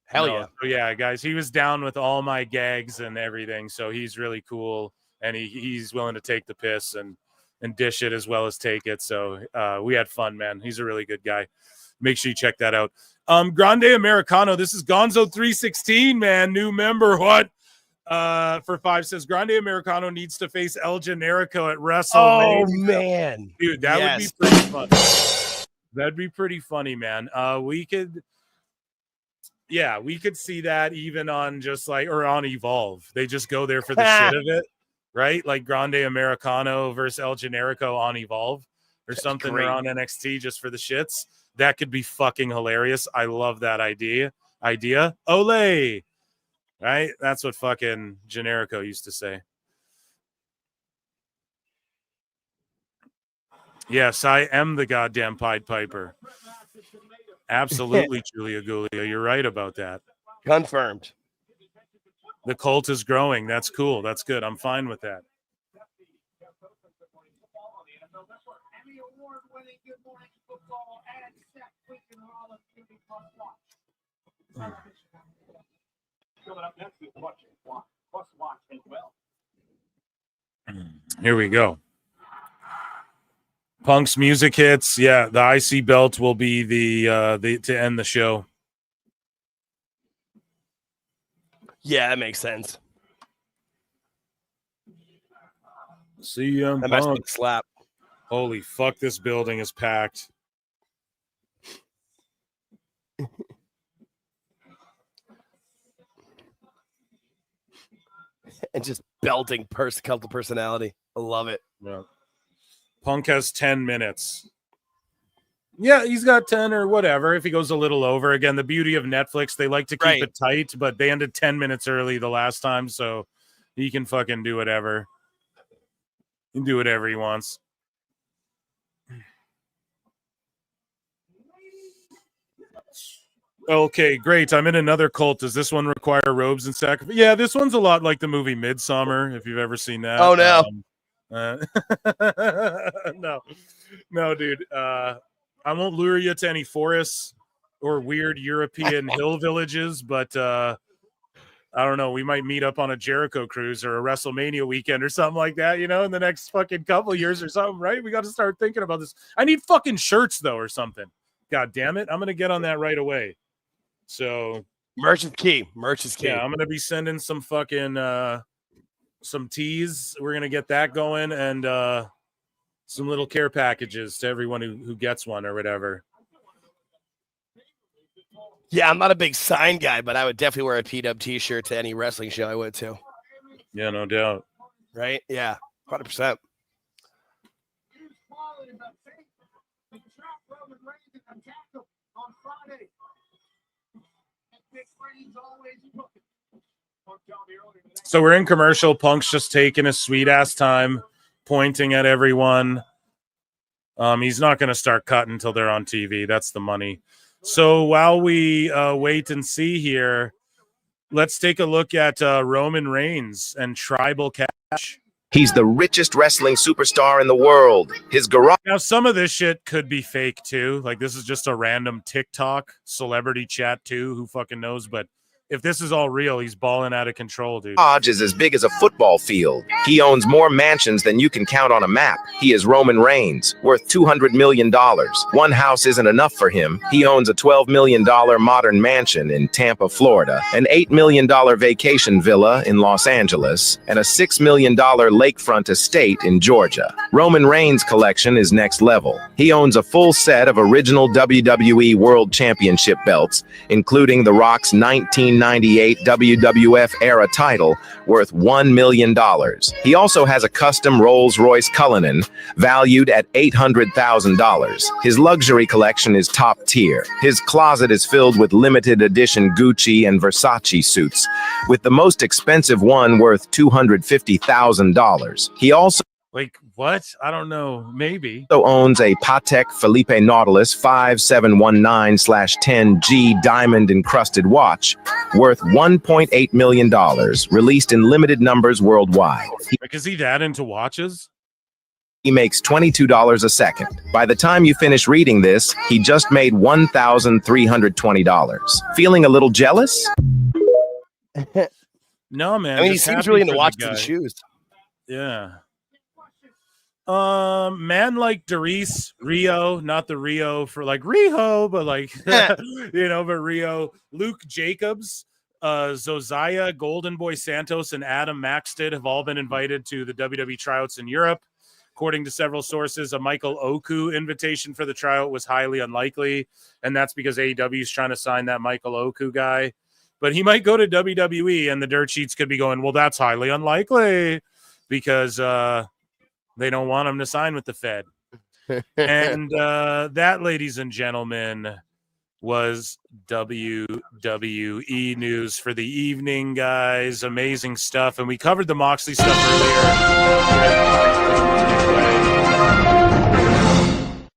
Hell yeah. So yeah, guys, he was down with all my gags and everything. So he's really cool. And he's willing to take the piss and dish it as well as take it. So we had fun, man. He's a really good guy. Make sure you check that out. Grande Americano. This is Gonzo 316, man. New member. What? For 5 says Grande Americano needs to face El Generico at WrestleMania. Oh man, dude, that would be pretty fun. That'd be pretty funny, man. We could. Yeah, we could see that even on just like, or on Evolve. They just go there for the shit of it, right? Like Grande Americano versus El Generico on Evolve or something, or on NXT just for the shits. That could be fucking hilarious. I love that idea. Ole, right? That's what fucking Generico used to say. Yes, I am the goddamn Pied Piper. Absolutely, Julia Gulia. You're right about that. Confirmed. The cult is growing. That's cool. That's good. I'm fine with that. Here we go. Punk's music hits. Yeah, the IC belt will be the to end the show. Yeah, that makes sense. CM That match Punk. would slap. Holy fuck, this building is packed. And just belting cult of personality. I love it. Yeah. Punk has 10 minutes. Yeah, he's got 10 or whatever. If he goes a little over, again, the beauty of Netflix, they like to keep it tight, but they ended 10 minutes early the last time, so he can fucking do whatever. He can do whatever he wants. Okay, great. I'm in another cult. Does this one require robes and sacrifice? Yeah, this one's a lot like the movie Midsummer, if you've ever seen that. Oh, no. No, dude. I won't lure you to any forests or weird European hill villages, but I don't know. We might meet up on a Jericho cruise or a WrestleMania weekend or something like that, in the next fucking couple of years or something, right? We got to start thinking about this. I need fucking shirts, though, or something. God damn it. I'm going to get on that right away. So merch is key. Merch is key. Yeah, I'm going to be sending some fucking some teas. We're going to get that going, and some little care packages to everyone who gets one or whatever. Yeah, I'm not a big sign guy, but I would definitely wear a PW t-shirt to any wrestling show I would too. Yeah, no doubt. Right? Yeah, 100%. So we're in commercial. Punk's just taking a sweet ass time, pointing at everyone. He's not going to start cutting until they're on TV. That's the money. So while we wait and see here, let's take a look at Roman Reigns and Tribal Cash. He's the richest wrestling superstar in the world. His garage. Now, some of this shit could be fake too. Like, this is just a random TikTok celebrity chat too. Who fucking knows? But if this is all real, he's balling out of control, dude. Garage is as big as a football field. He owns more mansions than you can count on a map. He is Roman Reigns, worth $200 million. One house isn't enough for him. He owns a $12 million modern mansion in Tampa, Florida, an $8 million vacation villa in Los Angeles, and a $6 million lakefront estate in Georgia. Roman Reigns' collection is next level. He owns a full set of original WWE World Championship belts, including The Rock's 1998 WWF era title worth $1 million. He also has a custom Rolls-Royce Cullinan valued at $800,000. His luxury collection is top tier. His closet is filled with limited edition Gucci and Versace suits, with the most expensive one worth $250,000. He also Like, what? I don't know. Maybe. owns a Patek Philippe Nautilus 5719/10G diamond encrusted watch worth $1.8 million, released in limited numbers worldwide. Like, is he that into watches? He makes $22 a second. By the time you finish reading this, he just made $1,320. Feeling a little jealous? No, man. I mean, he just seems happy really into for the watches and guy. shoes. Yeah. Man like Doris, Rio, not the Rio for like Riho, but like, but Rio, Luke Jacobs, Zosiah, Golden Boy Santos, and Adam Maxted have all been invited to the WWE tryouts in Europe. According to several sources, a Michael Oku invitation for the tryout was highly unlikely, and that's because AEW is trying to sign that Michael Oku guy. But he might go to WWE, and the dirt sheets could be going, well, that's highly unlikely because they don't want him to sign with the Fed. And that, ladies and gentlemen, was WWE news for the evening, guys. Amazing stuff. And we covered the Moxley stuff earlier.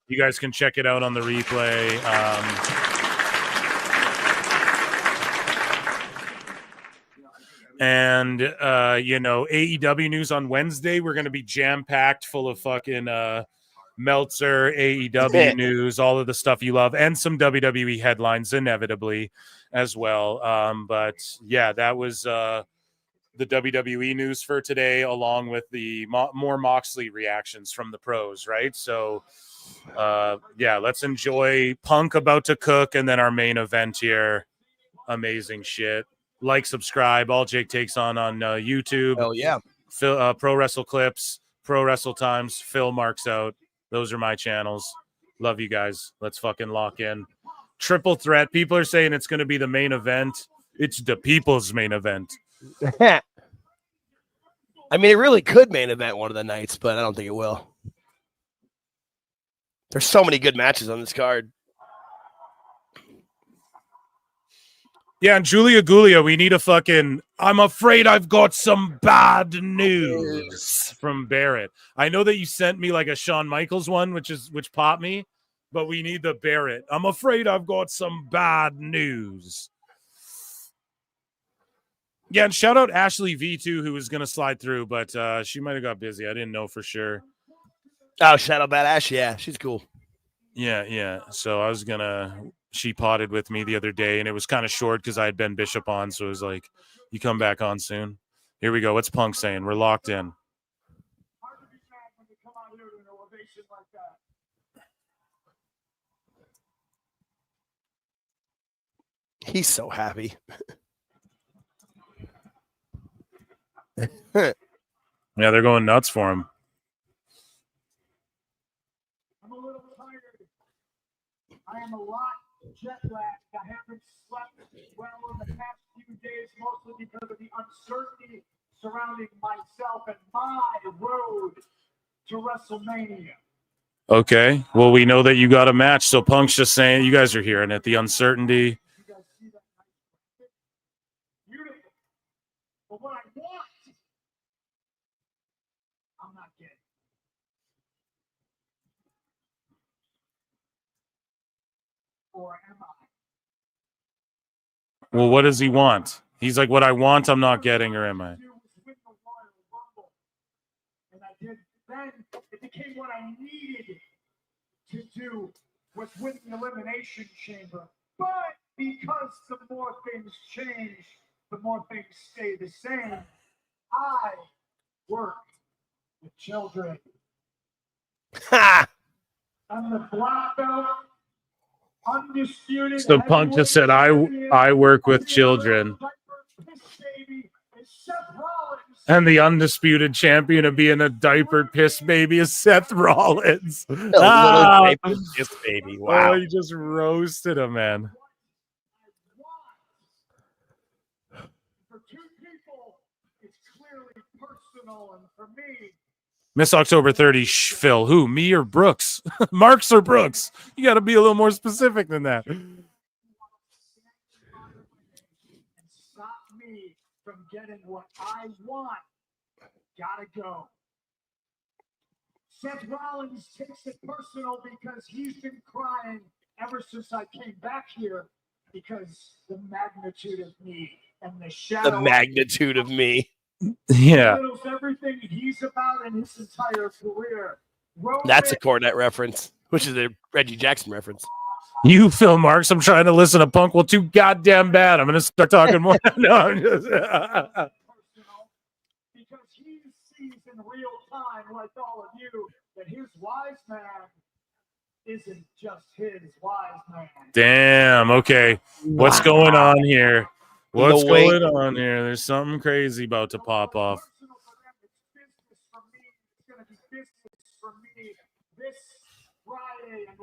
You guys can check it out on the replay. And AEW news on Wednesday, we're going to be jam-packed full of fucking Meltzer, AEW news, all of the stuff you love, and some WWE headlines inevitably as well. But yeah, that was the WWE news for today, along with the more Moxley reactions from the pros, right? So yeah, let's enjoy Punk about to cook and then our main event here. Amazing shit. Like, subscribe, all Jake takes on YouTube. Oh yeah. Phil, Pro Wrestle Clips, Pro Wrestle Times, Phil Marks Out. Those are my channels. Love you guys. Let's fucking lock in. Triple threat. People are saying it's going to be the main event. It's the people's main event. I mean, it really could main event one of the nights, but I don't think it will. There's so many good matches on this card. Yeah, and Julia Gulia, we need a fucking I'm afraid I've got some bad news from Barrett. I know that you sent me like a Shawn Michaels one, which popped me, but we need the Barrett. I'm afraid I've got some bad news. Yeah, and shout out Ashley V2, who was going to slide through, but she might have got busy. I didn't know for sure. Oh, shout out Bad Ash. Yeah, she's cool. Yeah. So I was going to... She potted with me the other day, and it was kind of short because I had Ben Bishop on, so it was like, you come back on soon. Here we go. What's Punk saying? We're locked in. He's so happy. Yeah, they're going nuts for him. I'm a little tired. I am a lot jet lagged. I haven't slept well in the past few days, mostly because of the uncertainty surrounding myself and my road to WrestleMania. Okay. Well, we know that you got a match, so Punk's just saying, you guys are hearing it, the uncertainty. You guys see that nice graphic? Beautiful. But what I want, I'm not getting. Or am I? Well, what does he want? He's like, what I want, I'm not getting, or am I? And I did. Then it became what I needed to do was win the Elimination Chamber. But because the more things change, the more things stay the same. I work with children. Ha! I'm the black belt. Undisputed. So Punk just said, I work with children. And the undisputed champion of being a diapered piss baby is Seth Rollins. Little diapered piss baby. Wow. Oh, you just roasted him, man. For two people, it's clearly personal, and for me, Miss October 30, Phil. Who? Me or Brooks? Marks or Brooks? You got to be a little more specific than that. stop me from getting what I want. Gotta go. Seth Rollins takes it personal because he's been crying ever since I came back here because the magnitude of me and the shadow. The magnitude of me. Yeah. Belittles everything he's about in his entire career. That's a Cornette reference, which is a Reggie Jackson reference. You, Phil Marks, I'm trying to listen to Punk. Well, too goddamn bad. I'm going to start talking more. No, I'm just... because he sees in real time, like all of you, that his wise man isn't just his wise man. Damn. Okay. What's going on here? What's going on here? There's something crazy about to pop off.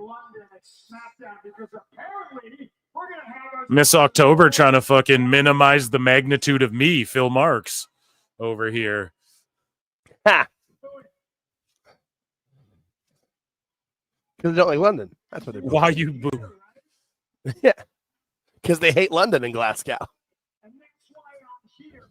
London at SmackDown because apparently we're going to have a Miss October trying to fucking minimize the magnitude of me, Phil Marks, over here. Ha! Because they don't like London. That's what they're doing. Why you boo? Yeah. Because they hate London and Glasgow. and that's why I'm here.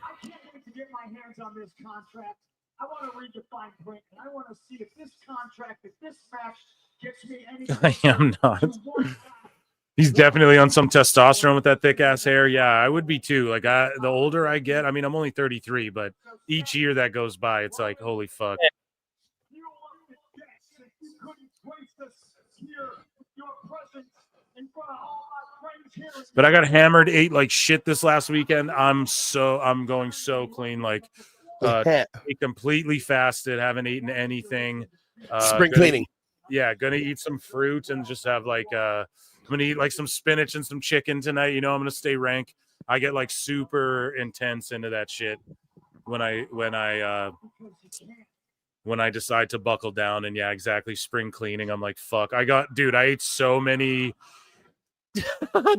I can't wait to get my hands on this contract. I want to read the fine print, and I want to see if this contract, if this match gets me any. I am not. He's definitely on some testosterone with that thick ass hair. Yeah, I would be too. Like the older I get, I mean, I'm only 33, but each year that goes by, it's like, holy fuck. But I got hammered, ate like shit this last weekend. I'm going so clean. Like completely fasted, haven't eaten anything. Spring cleaning. Yeah, gonna eat some fruit and just have like I'm gonna eat like some spinach and some chicken tonight. You know, I'm gonna stay rank. I get like super intense into that shit when I decide to buckle down. And yeah, exactly. Spring cleaning. I'm like, fuck. I ate so many.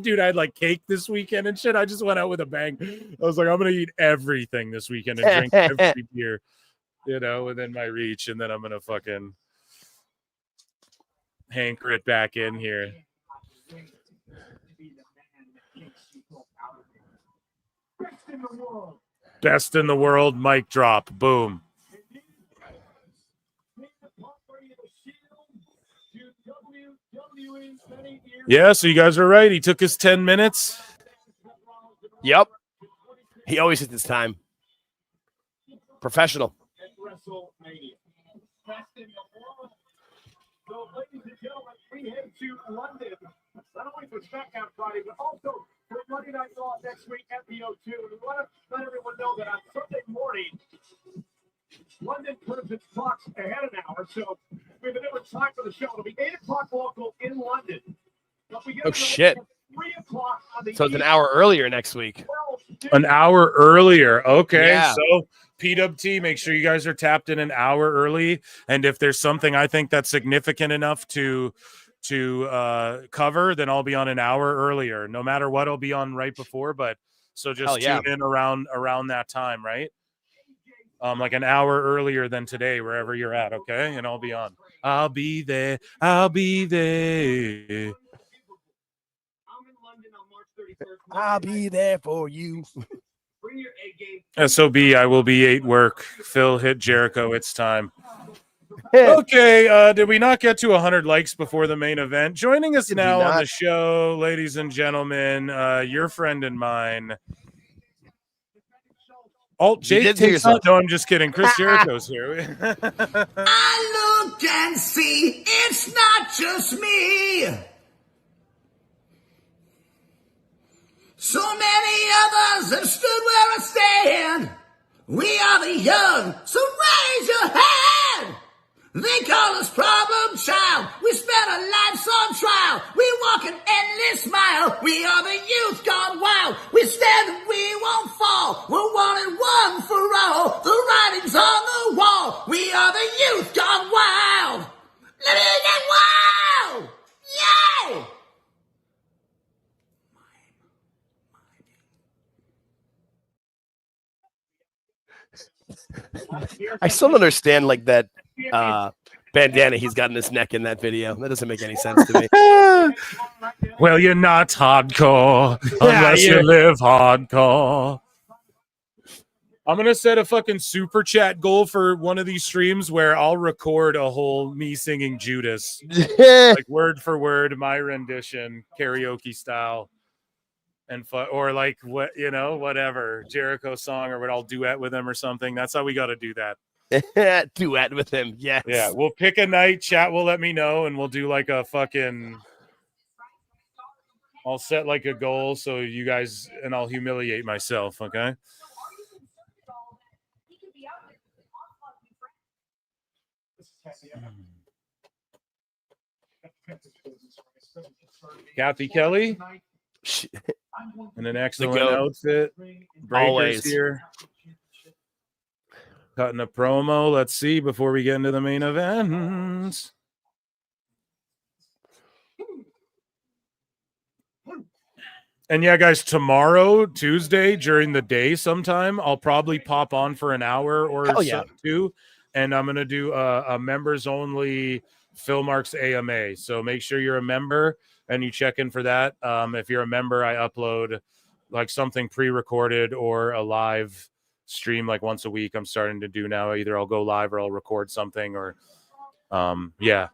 Dude, I had like cake this weekend and shit. I just went out with a bang. I was like, I'm gonna eat everything this weekend and drink every beer, you know, within my reach, and then I'm gonna fucking hanker it back in here. Best in the world, mic drop. Boom. Yeah, so you guys are right. He took his 10 minutes. Yep. He always hits his time. Professional. So, ladies and gentlemen, we head to London, not only for SmackDown Friday, but also for Monday Night Raw next week at the O2. And we want to let everyone know that on Sunday morning, London turns its clocks ahead an hour, so we have a different time for the show. It'll be 8 o'clock local in London. Oh, shit. 3 o'clock on the So it's an hour earlier next week. An hour earlier. Okay. Yeah. So PWT, make sure you guys are tapped in an hour early. And if there's something I think that's significant enough to cover, then I'll be on an hour earlier. No matter what, I'll be on right before. But so just tune in around that time, right? Like an hour earlier than today, wherever you're at, okay? And I'll be on. I'll be there. I'll be there. I'll be there for you. SOB, I will be at work. Phil, hit Jericho. It's time. Okay, did we not get to 100 likes before the main event? Joining us now on the show, ladies and gentlemen, your friend and mine. Jake takes on. No, I'm just kidding. Chris Jericho's here. I look and see it's not just me. So many others have stood where I stand. We are the young, so raise your hand. They call us problem child. We spent our lives on trial. We walk an endless mile. We are the youth gone wild. We stand and we won't fall. We're one and one for all. The writing's on the wall. We are the youth gone wild. Let me get wild. Yay! I still don't understand like that bandana he's got in his neck in that video. That doesn't make any sense to me. Well, you're not hardcore unless you live hardcore. I'm going to set a fucking super chat goal for one of these streams where I'll record a whole me singing Judas. Like word for word, my rendition, karaoke style. And or like what, you know, whatever Jericho song or what, I'll duet with him or something. That's how we got to do that. Duet with him. Yes. Yeah. We'll pick a night. Chat will let me know, and we'll do like a fucking. I'll set like a goal so you guys, and I'll humiliate myself. Okay. Kathy Kelly. In an excellent outfit. Breakers Always here. Cutting a promo. Let's see before we get into the main event. And yeah, guys, tomorrow, Tuesday, during the day sometime, I'll probably pop on for an hour or two, and I'm going to do a members-only Phil Marks AMA. So make sure you're a member and you check in for that. If you're a member, I upload like something pre-recorded or a live stream like once a week. I'm starting to do now. Either I'll go live or I'll record something or yeah.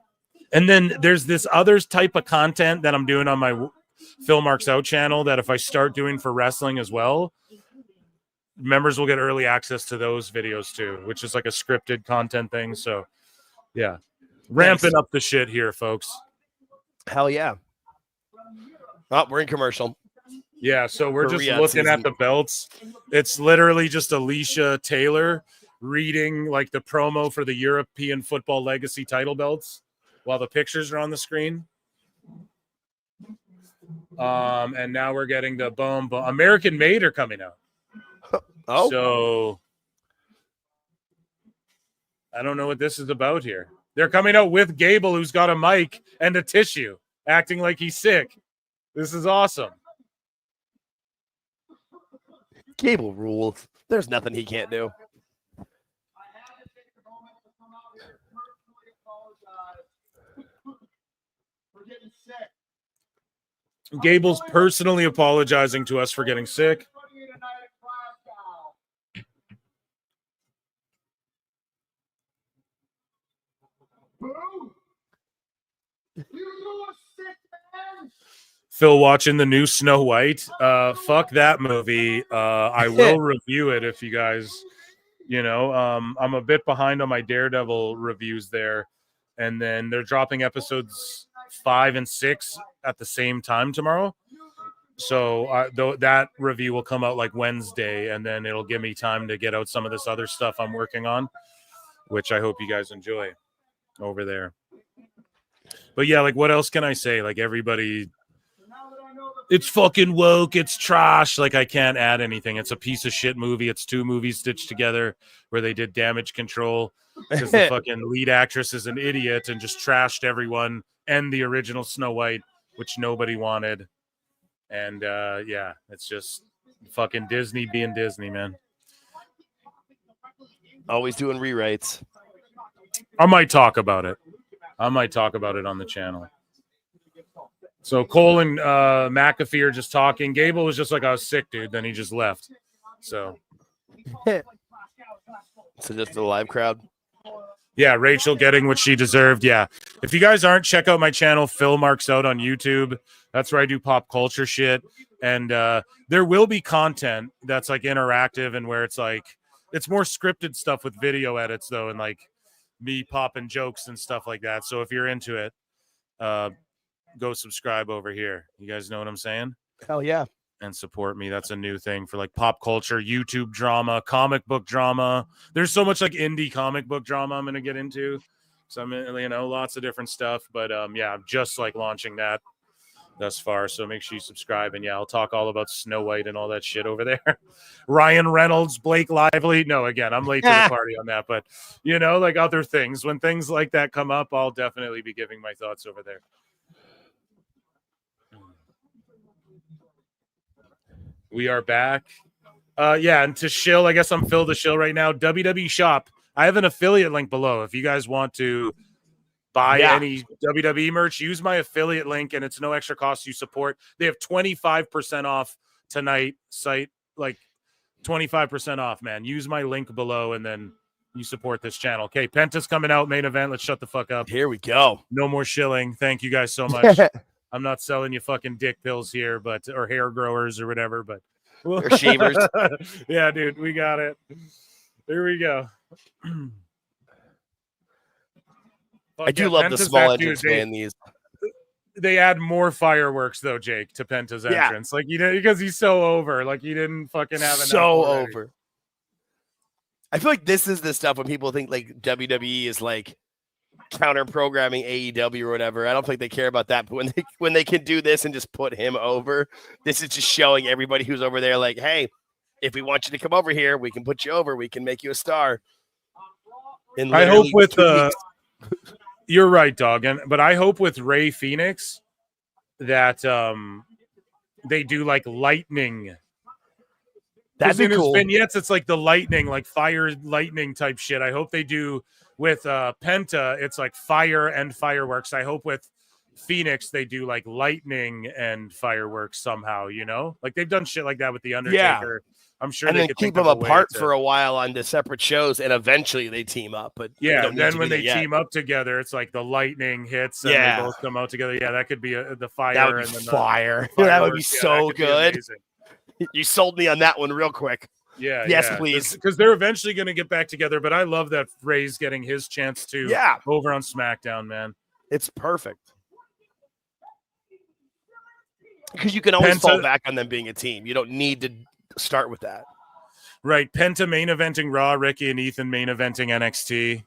And then there's this other type of content that I'm doing on my Phil Marks Out channel that if I start doing for wrestling as well, members will get early access to those videos too, which is like a scripted content thing. So yeah, ramping up the shit here, folks. Hell yeah. Oh, we're in commercial. Yeah, so we're just Korea looking season. at the belts. It's literally just Alicia Taylor reading like the promo for the European Football Legacy title belts while the pictures are on the screen. And now we're getting the boom. American Made are coming out. Oh, so I don't know what this is about here. They're coming out with Gable, who's got a mic and a tissue, acting like he's sick. This is awesome. Gable rules. There's nothing he can't do. Gable's personally apologizing to us for getting sick. Phil watching the new Snow White. Fuck that movie. I will review it if you guys, I'm a bit behind on my Daredevil reviews there. And then they're dropping episodes 5 and 6 at the same time tomorrow. So that review will come out like Wednesday, and then it'll give me time to get out some of this other stuff I'm working on, which I hope you guys enjoy over there. But yeah, like what else can I say? Like everybody, it's fucking woke, it's trash. Like I can't add anything. It's a piece of shit movie. It's 2 movies stitched together where they did Damage Control because the fucking lead actress is an idiot and just trashed everyone and the original Snow White, which nobody wanted. And yeah, it's just fucking Disney being Disney, man. Always doing rewrites. I might talk about it on the channel. So Cole and McAfee are just talking. Gable was just like, I was sick, dude. Then he just left. So just the live crowd. Yeah, Rachel getting what she deserved. Yeah. If you guys aren't, check out my channel, Phil Marks Out on YouTube. That's where I do pop culture shit. And there will be content that's like interactive and where it's like, it's more scripted stuff with video edits though. And like me popping jokes and stuff like that. So if you're into it, go subscribe over here. You guys know what I'm saying? Hell yeah. And support me. That's a new thing for like pop culture, YouTube drama, comic book drama. There's so much like indie comic book drama I'm going to get into. So I'm in, lots of different stuff, but yeah, I'm just like launching that thus far. So make sure you subscribe, and yeah, I'll talk all about Snow White and all that shit over there. Ryan Reynolds, Blake Lively. No, again, I'm late to the party on that, but like other things, when things like that come up, I'll definitely be giving my thoughts over there. We are back. Yeah, and to shill, I guess I'm Phil the shill right now. WWE Shop. I have an affiliate link below. If you guys want to buy any WWE merch, use my affiliate link, and it's no extra cost. You support. They have 25% off tonight. Site like 25% off, man. Use my link below, and then you support this channel. Okay, Penta's coming out, main event. Let's shut the fuck up. Here we go. No more shilling. Thank you guys so much. I'm not selling you fucking dick pills here, or hair growers or whatever, but or shavers. Yeah, dude, we got it. Here we go. I do love the small entrance man. They add more fireworks though, Jake, to Penta's entrance. Like because he's so over. Like he didn't fucking have enough. So over. I feel like this is the stuff when people think like WWE is like counter programming AEW or whatever. I don't think they care about that. But when they can do this and just put him over, this is just showing everybody who's over there like, hey, if we want you to come over here, we can put you over. We can make you a star. In I hope literally with 2 weeks. You're right, dog. But I hope with Ray Phoenix that they do like lightning. That'd be in his cool. vignettes, it's like the lightning, like fire, lightning type shit. I hope they do with Penta. It's like fire and fireworks. I hope with Phoenix they do like lightning and fireworks somehow. You know, like they've done shit like that with the Undertaker. I'm sure And they then could keep think them of a way apart to- for a while on the separate shows, and eventually they team up. But we Yeah, don't need then to when do they that yet. team up together, it's like the lightning hits and Yeah. they both come out together. Yeah, that could be the fire. That would and be then fire. the That would be fireworks. Yeah, so could be good. amazing. You sold me on that one real quick. Yeah. Yes, yeah. please. Because they're eventually going to get back together. But I love that Ray's getting his chance too. Yeah. Over on SmackDown, man. It's perfect. Because you can always fall back on them being a team. You don't need to start with that. Right. Penta main eventing Raw, Ricky and Ethan main eventing NXT.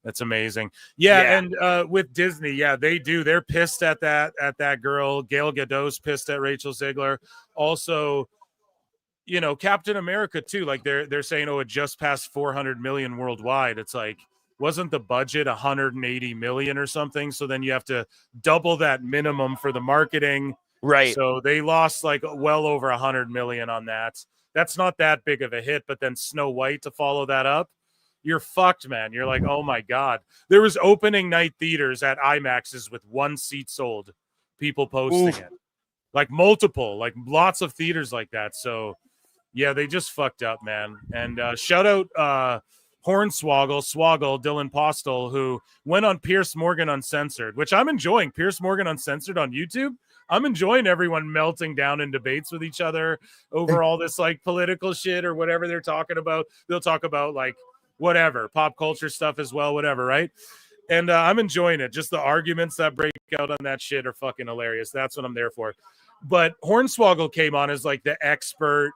That's amazing. Yeah. And with Disney, yeah, they do. They're pissed at that girl. Gail Gadot's pissed at Rachel Ziegler. Also, you know, Captain America too. Like they're saying, oh, it just passed 400 million worldwide. It's like, wasn't the budget 180 million or something? So then you have to double that minimum for the marketing. Right. So they lost like well over 100 million on that. That's not that big of a hit, but then Snow White to follow that up, you're fucked, man. You're like, oh my God. There was opening night theaters at IMAXs with 1 seat sold, people posting it. Like multiple, like lots of theaters like that. So yeah, they just fucked up, man. And shout out Swoggle, Dylan Postel, who went on Pierce Morgan Uncensored, which I'm enjoying. Pierce Morgan Uncensored on YouTube. I'm enjoying everyone melting down in debates with each other over all this like political shit or whatever they're talking about. They'll talk about like whatever, pop culture stuff as well, whatever, right? And I'm enjoying it. Just the arguments that break out on that shit are fucking hilarious. That's what I'm there for. But Hornswoggle came on as like the expert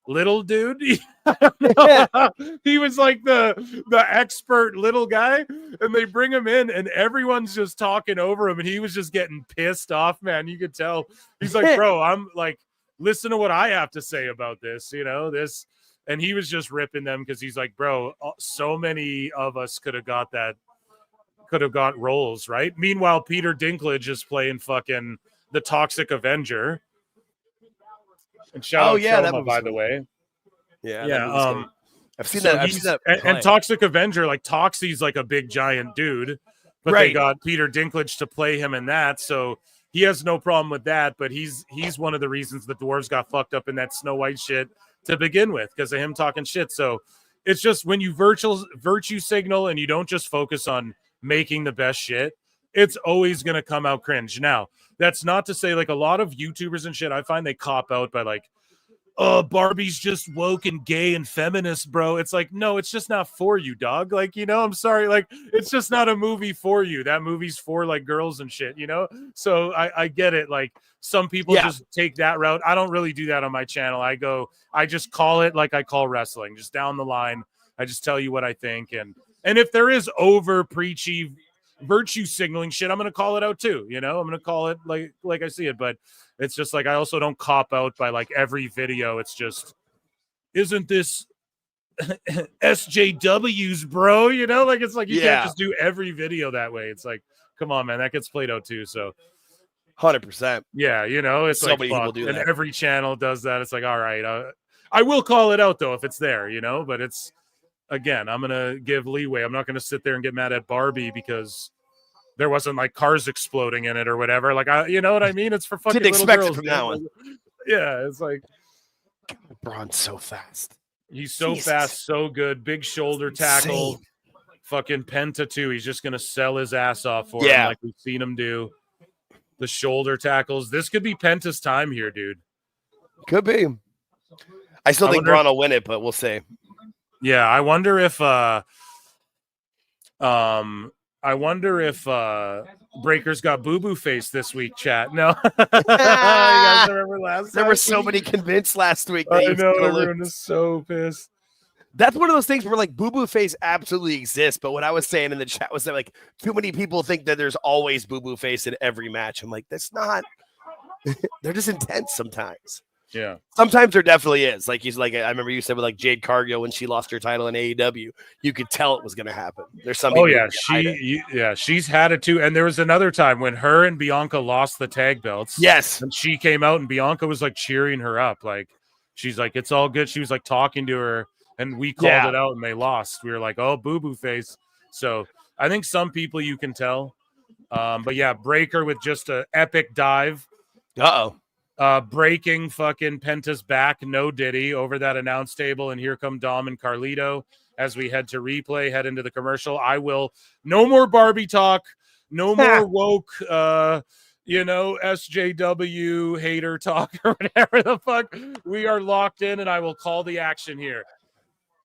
little dude. I don't know. He was like the expert little guy, and they bring him in and everyone's just talking over him and he was just getting pissed off, man. You could tell. He's like, bro, I'm like, listen to what I have to say about this, you know, this. And he was just ripping them because he's like, bro, so many of us could have got roles, right? Meanwhile, Peter Dinklage is playing fucking the Toxic Avenger. And shout out Selma, by the way. Yeah. I've seen so that. I've seen that. And Toxic Avenger, like Toxie's like a big giant dude, but they got Peter Dinklage to play him in that. So he has no problem with that. But he's one of the reasons the dwarves got fucked up in that Snow White shit to begin with, because of him talking shit. So it's just when you virtue signal and you don't just focus on making the best shit, it's always going to come out cringe. Now, that's not to say like a lot of YouTubers and shit, I find they cop out by like, oh, Barbie's just woke and gay and feminist, bro. It's like, no, it's just not for you, dog. Like, you know, I'm sorry. Like, it's just not a movie for you. That movie's for like girls and shit, you know? So I get it. Like some people just take that route. I don't really do that on my channel. I just call it like I call wrestling, just down the line. I just tell you what I think. And if there is over preachy virtue signaling shit, I'm going to call it out too. You know, I'm going to call it like I see it, but it's just like, I also don't cop out by like every video. It's just, isn't this SJWs, bro? You know, like, it's like, you can't just do every video that way. It's like, come on, man, that gets played out too. So 100%. Yeah. You know, it's so like, many people do and that. every channel does that. It's like, all right, I will call it out though, if it's there, you know, but it's, again, I'm going to give leeway. I'm not going to sit there and get mad at Barbie because there wasn't like cars exploding in it or whatever. Like, you know what I mean? It's for fucking Didn't little expect girls, it from man. that one. Yeah, it's like Braun's so fast. He's so fast, so good. Big shoulder tackle. Fucking Penta too. He's just gonna sell his ass off for him, like we've seen him do. The shoulder tackles. This could be Penta's time here, dude. Could be. I still think Braun will win it, but we'll see. Yeah, I wonder if Breaker's got boo-boo face this week, chat. No. You guys remember last There time? were so many convinced last week. I know, everyone is so pissed. That's one of those things where like boo-boo face absolutely exists, but what I was saying in the chat was that like too many people think that there's always boo-boo face in every match. I'm like, that's not. They're just intense sometimes. Yeah. Sometimes there definitely is. Like he's like, I remember you said with like Jade Cargill when she lost her title in AEW, you could tell it was going to happen. There's some. Oh yeah, she's had it too. And there was another time when her and Bianca lost the tag belts. Yes. And she came out and Bianca was like cheering her up. Like she's like, it's all good. She was like talking to her and we called it out and they lost. We were like, oh, boo-boo face. So I think some people you can tell. But yeah, Breaker with just an epic dive. Breaking fucking Penta's back, no Diddy, over that announce table, and here come Dom and Carlito as we head to replay, head into the commercial. No more Barbie talk, no more woke, SJW hater talk or whatever the fuck. We are locked in, and I will call the action here.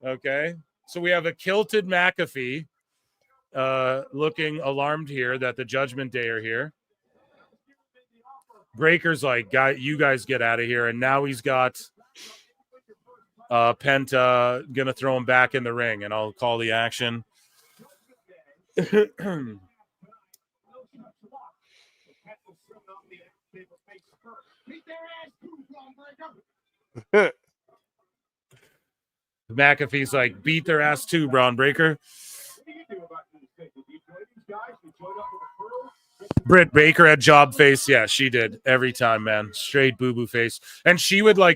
Okay? So we have a kilted McAfee looking alarmed here that the Judgment Day are here. Breaker's like, you guys get out of here. And now he's got Penta going to throw him back in the ring, and I'll call the action. McAfee's like, beat their ass too, Braun Breaker. Britt Baker had job face. Yeah, she did every time, man. Straight boo-boo face. And she would when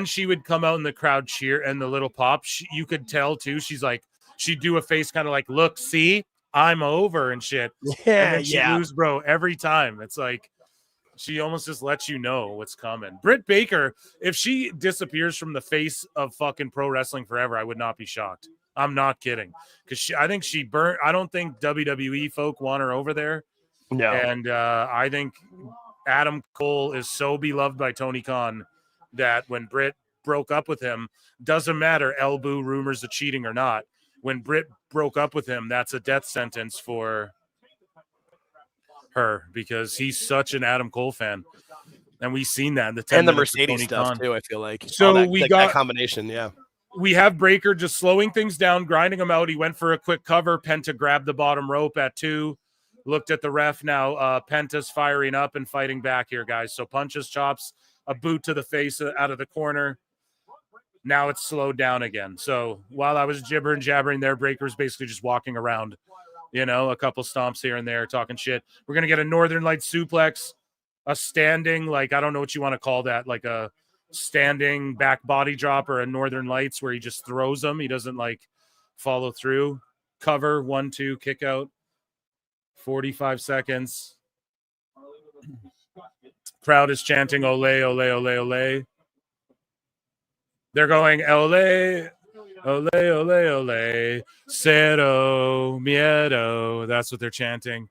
she would come out in the crowd cheer and the little pop, you could tell too. She'd do a face kind of like, look, see, I'm over and shit. Yeah, and then she'd lose, bro, every time. It's like she almost just lets you know what's coming. Britt Baker, if she disappears from the face of fucking pro wrestling forever, I would not be shocked. I'm not kidding. Because I think she burnt. I don't think WWE folk want her over there. No. And I think Adam Cole is so beloved by Tony Khan that when Britt broke up with him, doesn't matter elbow rumors of cheating or not. When Britt broke up with him, that's a death sentence for her because he's such an Adam Cole fan. And we've seen that in the 10 and the minutes Mercedes Tony stuff Khan. too. I feel like So all we got that combination. Yeah. We have Breaker just slowing things down, grinding him out. He went for a quick cover. Penta grabbed the bottom rope at 2. Looked at the ref. Now Penta's firing up and fighting back here, guys. So punches, chops, a boot to the face out of the corner. Now it's slowed down again. So while I was jabbering there, Breaker's basically just walking around, a couple stomps here and there, talking shit. We're going to get a Northern Light suplex, a standing, I don't know what you want to call that, like a standing back body drop or a Northern Lights where he just throws them. He doesn't follow through. Cover, 1-2, kick out. 45 seconds. Crowd is chanting ole, ole, ole, ole. They're going ole, ole, ole, ole, cero miedo. That's what they're chanting.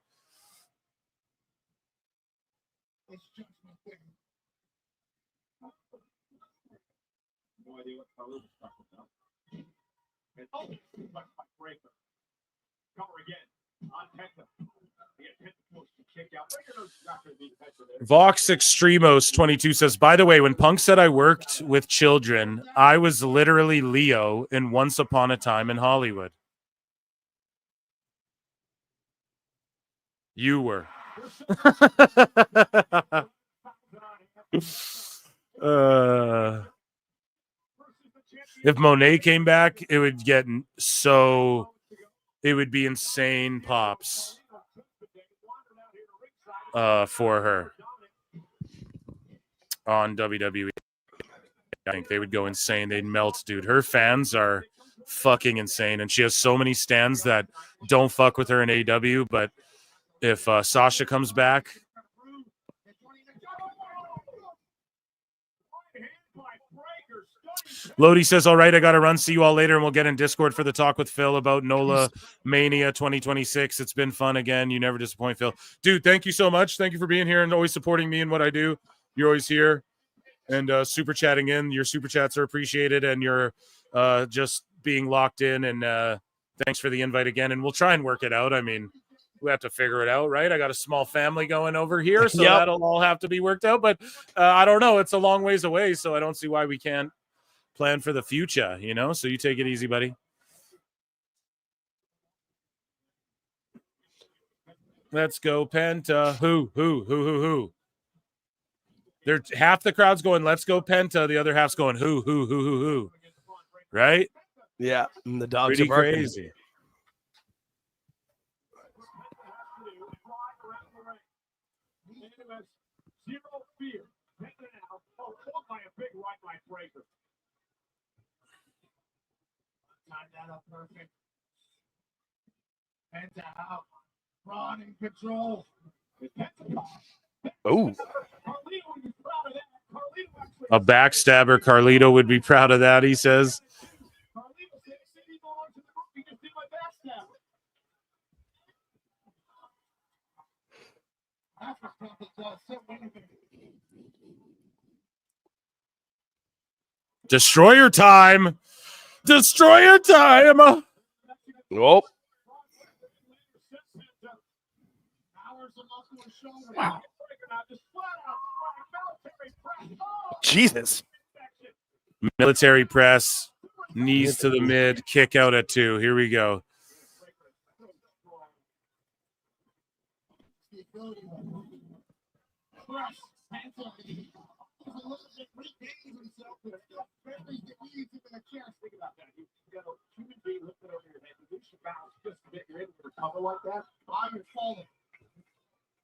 Vox Extremos 22 says, by the way, when Punk said I worked with children, I was literally Leo in Once Upon a Time in Hollywood. You were. If Monet came back, it would be insane pops for her on WWE. I think they would go insane. They'd melt, dude. Her fans are fucking insane, and she has so many stands that don't fuck with her in AEW, but if Sasha comes back, Lodi says, all right, I got to run. See you all later, and we'll get in Discord for the talk with Phil about NOLA Mania 2026. It's been fun again. You never disappoint, Phil. Dude, thank you so much. Thank you for being here and always supporting me and what I do. You're always here and super chatting in. Your super chats are appreciated, and you're just being locked in, and thanks for the invite again, and we'll try and work it out. I mean, we have to figure it out, right? I got a small family going over here, so that'll all have to be worked out, but I don't know. It's a long ways away, so I don't see why we can't plan for the future, so you take it easy, buddy. Let's go, Penta. Who? They're half the crowd's going, "Let's go Penta." The other half's going, "Who?" Right? Yeah, and the dogs Pretty are barking. crazy. Zero fear. Penta now. Oh, caught by a big right by Breaker. Time that up perfect. Penta out. Braun in control. Oh. A backstabber. Carlito would be proud of that, he says. Destroyer time. Destroyer time. Nope. Wow. Jesus. Military press. Knees to the mid. Kick out at 2. Here we go.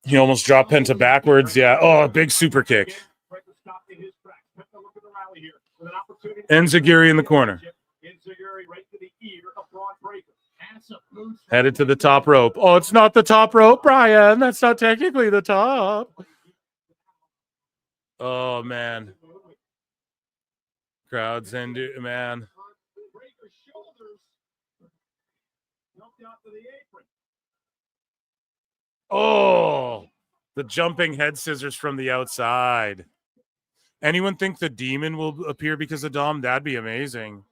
He almost dropped Penta backwards. Yeah. Oh, a big super kick. Enziguri in the corner. Headed to the top rope. Oh, it's not the top rope, Brian. That's not technically the top. Oh, man. Crowds into, man. Oh, the jumping head scissors from the outside. Anyone think the demon will appear because of Dom? That'd be amazing.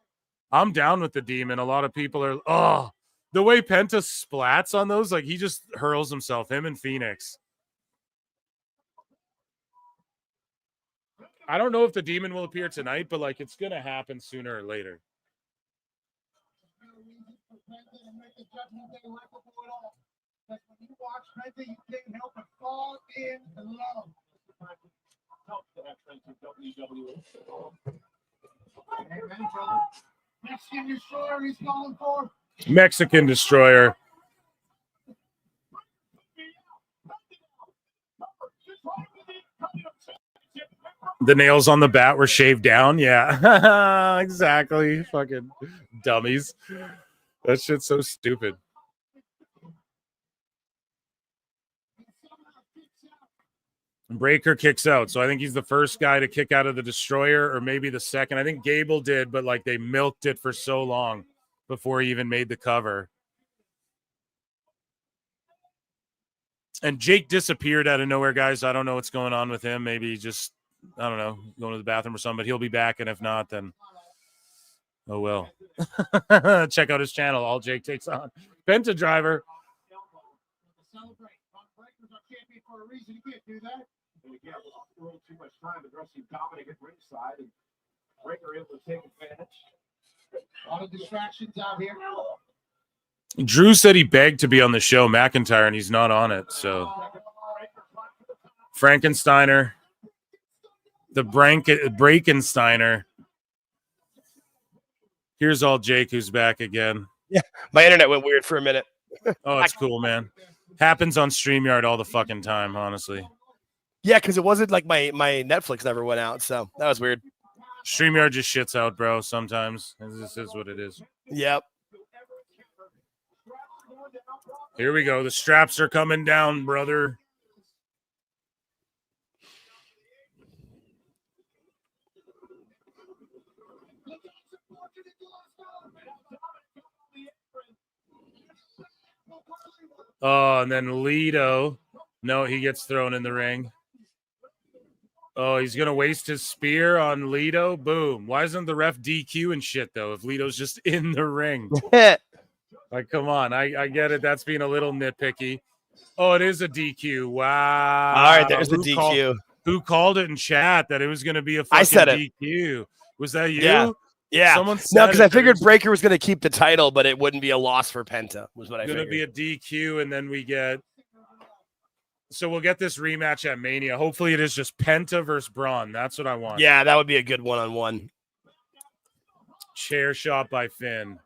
I'm down with the demon. A lot of people are, the way Penta splats on those, like he just hurls himself, him and Phoenix. I don't know if the demon will appear tonight, but like it's going to happen sooner or later. Mexican Destroyer he's calling for. Mexican Destroyer. The nails on the bat were shaved down. Yeah, exactly. Fucking dummies. That shit's so stupid. Breaker kicks out. So I think he's the first guy to kick out of the Destroyer, or maybe the second. I think Gable did, but like they milked it for so long before he even made the cover. And Jake disappeared out of nowhere, guys. I don't know what's going on with him. Maybe he just, I don't know, going to the bathroom or something, but he'll be back. And if not, then oh well. Check out his channel. All Jake takes on. Penta Driver. Too much time addressing Dominic at ringside, and Breaker able to take advantage. A lot of distractions out here. Drew said he begged to be on the show, McIntyre, and he's not on it. So Frankensteiner, the Brakensteiner. Here's all Jake, who's back again. Yeah, my internet went weird for a minute. Oh, it's cool, man. Happens on StreamYard all the fucking time, honestly. Yeah, because it wasn't like my Netflix never went out, so that was weird. StreamYard just shits out, bro, sometimes. This is what it is. Yep. Here we go. The straps are coming down, brother. Oh, and then Lido. No, he gets thrown in the ring. Oh, he's going to waste his spear on Lido. Boom. Why isn't the ref DQ and shit, though, if Lido's just in the ring? Like, come on. I get it. That's being a little nitpicky. Oh, it is a DQ. Wow. All right, there's the DQ. Who called it in chat that it was going to be a fucking I said it. DQ? Was that you? Yeah. Someone No, because I figured it was Breaker was going to keep the title, but it wouldn't be a loss for Penta, was what I going to figured. be a DQ, and then we get So we'll get this rematch at Mania. Hopefully it is just Penta versus Braun. That's what I want. Yeah, that would be a good one-on-one. Chair shot by Finn.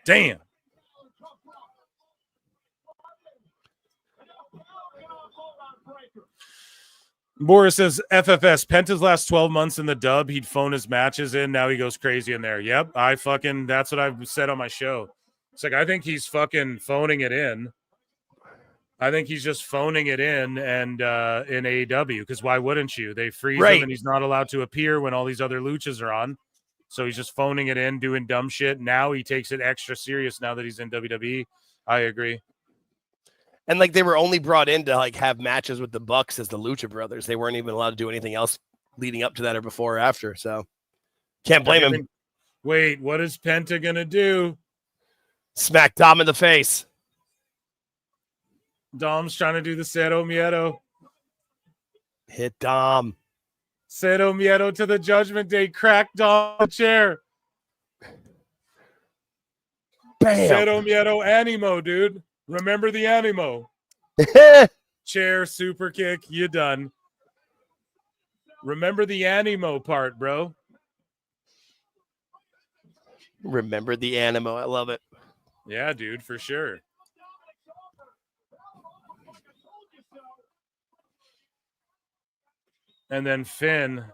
Damn. Boris says, FFS, Penta's last 12 months in the dub, he'd phone his matches in. Now he goes crazy in there. Yep, that's what I've said on my show. It's like, I think he's fucking phoning it in. I think he's just phoning it in and in AEW, because why wouldn't you? They freeze him and he's not allowed to appear when all these other luchas are on. So he's just phoning it in, doing dumb shit. Now he takes it extra serious now that he's in WWE. I agree. And like they were only brought in to like have matches with the Bucks as the Lucha Brothers. They weren't even allowed to do anything else leading up to that or before or after. So can't blame him. Wait, what is Penta gonna do? Smack Dom in the face. Dom's trying to do the Cero Miedo. Hit Dom. Cero Miedo to the Judgment Day. Crack Dom the chair. Bam. Cero Miedo Animo, dude. Remember the Animo. Chair, super kick, you done. Remember the Animo part, bro. Remember the Animo. I love it. Yeah, dude, for sure. And then Finn.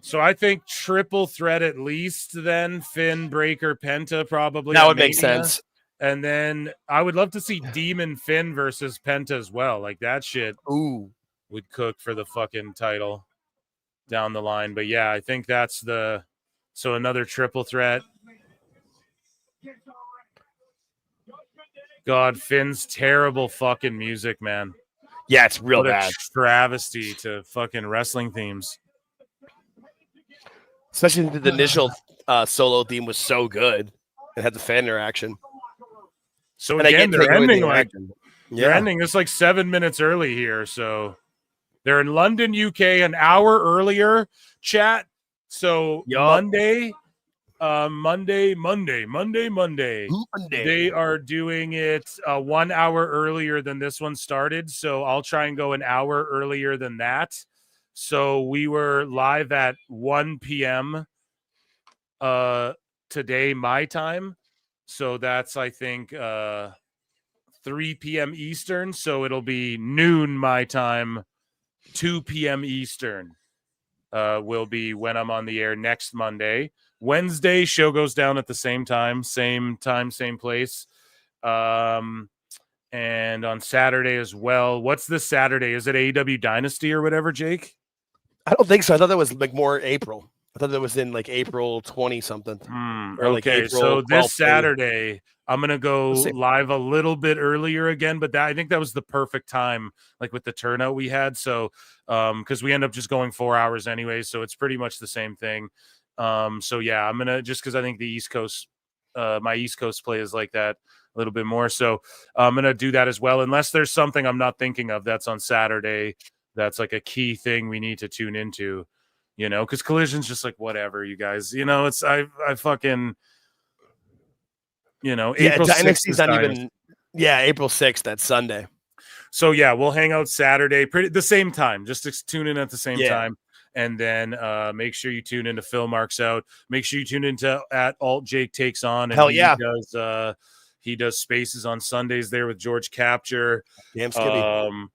So I think triple threat at least, then Finn, Breaker, Penta probably. That would make sense. And then I would love to see Demon Finn versus Penta as well. Like that shit would cook for the fucking title down the line. But yeah, I think that's so another triple threat. God, Finn's terrible fucking music, man. Yeah, it's real what bad. A travesty to fucking wrestling themes. Especially the initial solo theme was so good. It had the fan interaction. So again, they're ending they're ending this like 7 minutes early here. So they're in London, UK, an hour earlier. Chat. So Monday. Monday. They are doing it 1 hour earlier than this one started. So I'll try and go an hour earlier than that. So we were live at 1 p.m. Today, my time. So that's, I think, 3 p.m. Eastern. So it'll be noon my time, 2 p.m. Eastern will be when I'm on the air next Monday. Wednesday, show goes down at the same time, same place. And on Saturday as well. What's this Saturday? Is it AEW Dynasty or whatever, Jake? I don't think so. I thought that was like more April. I thought that was in like April 20 something. Okay, so this Saturday, I'm going to go live a little bit earlier again, but I think that was the perfect time, like with the turnout we had. So, because we end up just going 4 hours anyway, so it's pretty much the same thing. So yeah, I'm going to, just because I think the East Coast, my East Coast play is like that a little bit more. So I'm going to do that as well, unless there's something I'm not thinking of that's on Saturday. That's like a key thing we need to tune into. You know, because Collision's just like, whatever, you guys. You know, it's I fucking, you know, April Dynasty's 6th not even. Yeah, April 6th. That's Sunday. So yeah, we'll hang out Saturday, the same time. Just tune in at the same time, and then make sure you tune into Phil Marks Out. Make sure you tune into at Alt Jake Takes On. And Hell yeah, he does spaces on Sundays there with George Capture. Damn Skibby.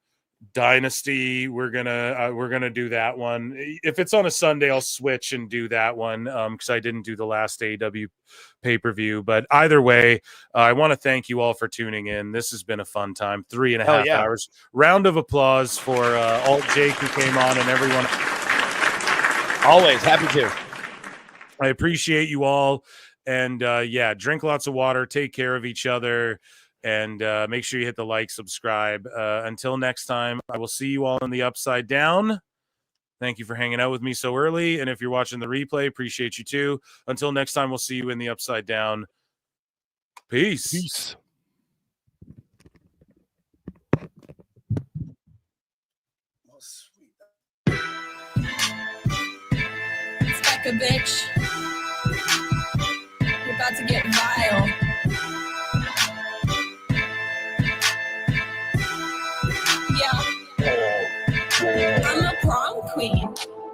Dynasty, we're gonna do that one. If it's on a Sunday, I'll switch and do that one because I didn't do the last AEW pay-per-view. But either way, I want to thank you all for tuning in. This has been a fun time. 3.5 hours. Round of applause for Alt Jake who came on and everyone. Always happy to. I appreciate you all, and drink lots of water, take care of each other. And make sure you hit the like, subscribe. Until next time, I will see you all in the Upside Down. Thank you for hanging out with me so early. And if you're watching the replay, appreciate you too. Until next time, we'll see you in the Upside Down. Peace. Peace. It's like a bitch. You're about to get vile. queen,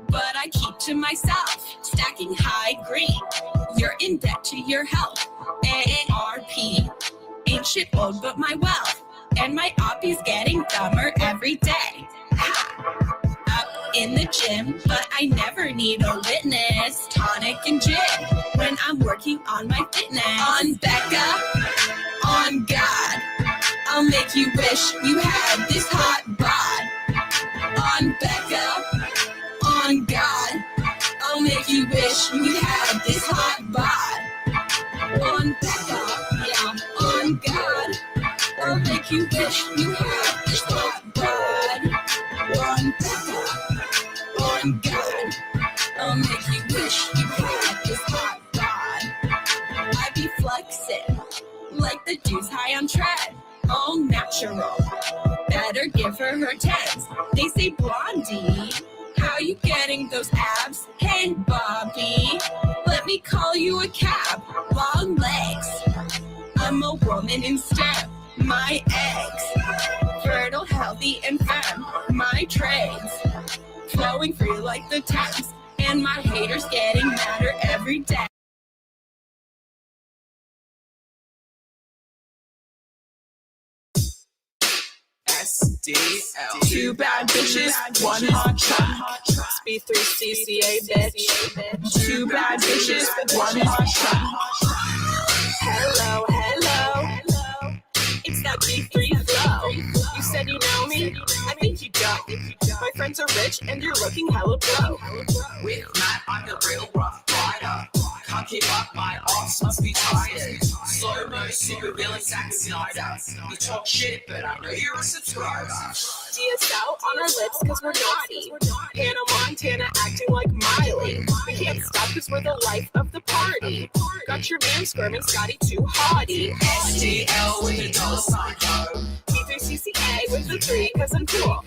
but I keep to myself, stacking high green. You're in debt to your health, AARP. Ain't shit old but my wealth, and my oppie's getting dumber every day. Ha! Up in the gym, but I never need a witness. Tonic and gin, when I'm working on my fitness. On Becca, on God, I'll make you wish you had this hot bod. On Becca, on God, I'll make you wish you had this hot bod. On Becca, yeah, on God, I'll make you wish you had this hot bod. On Becca, on God, I'll make you wish you had this hot bod. I be flexing like the dudes high on tread, all natural. Better give her tens. They say Blondie, how you getting those abs? Hey Bobby, let me call you a cab. Long legs, I'm a woman in STEM. My eggs, fertile, healthy, and femme. My trades, flowing free like the Thames. And my haters getting madder every day. SDL. Two bad bitches, one hot shot. B3CCA, bitch. Two bad bitches, one hot shot. Hello, hello. It's that B3 flow. You said you know me? I think you don't. My friends are rich and you're looking hella broke. With Matt, I'm the real rough rider. Can't keep up, my arms must be tired. Slow-mo, super villain, Zack Snyder. You talk shit, but I know you're a subscriber. DSL on our lips cause we're naughty. Hannah Montana acting like Miley. We can't stop cause we're the life of the party. Got your man squirming, Scotty too haughty. SDL with a $sign code. B3CCA with the 3 cause I'm cool.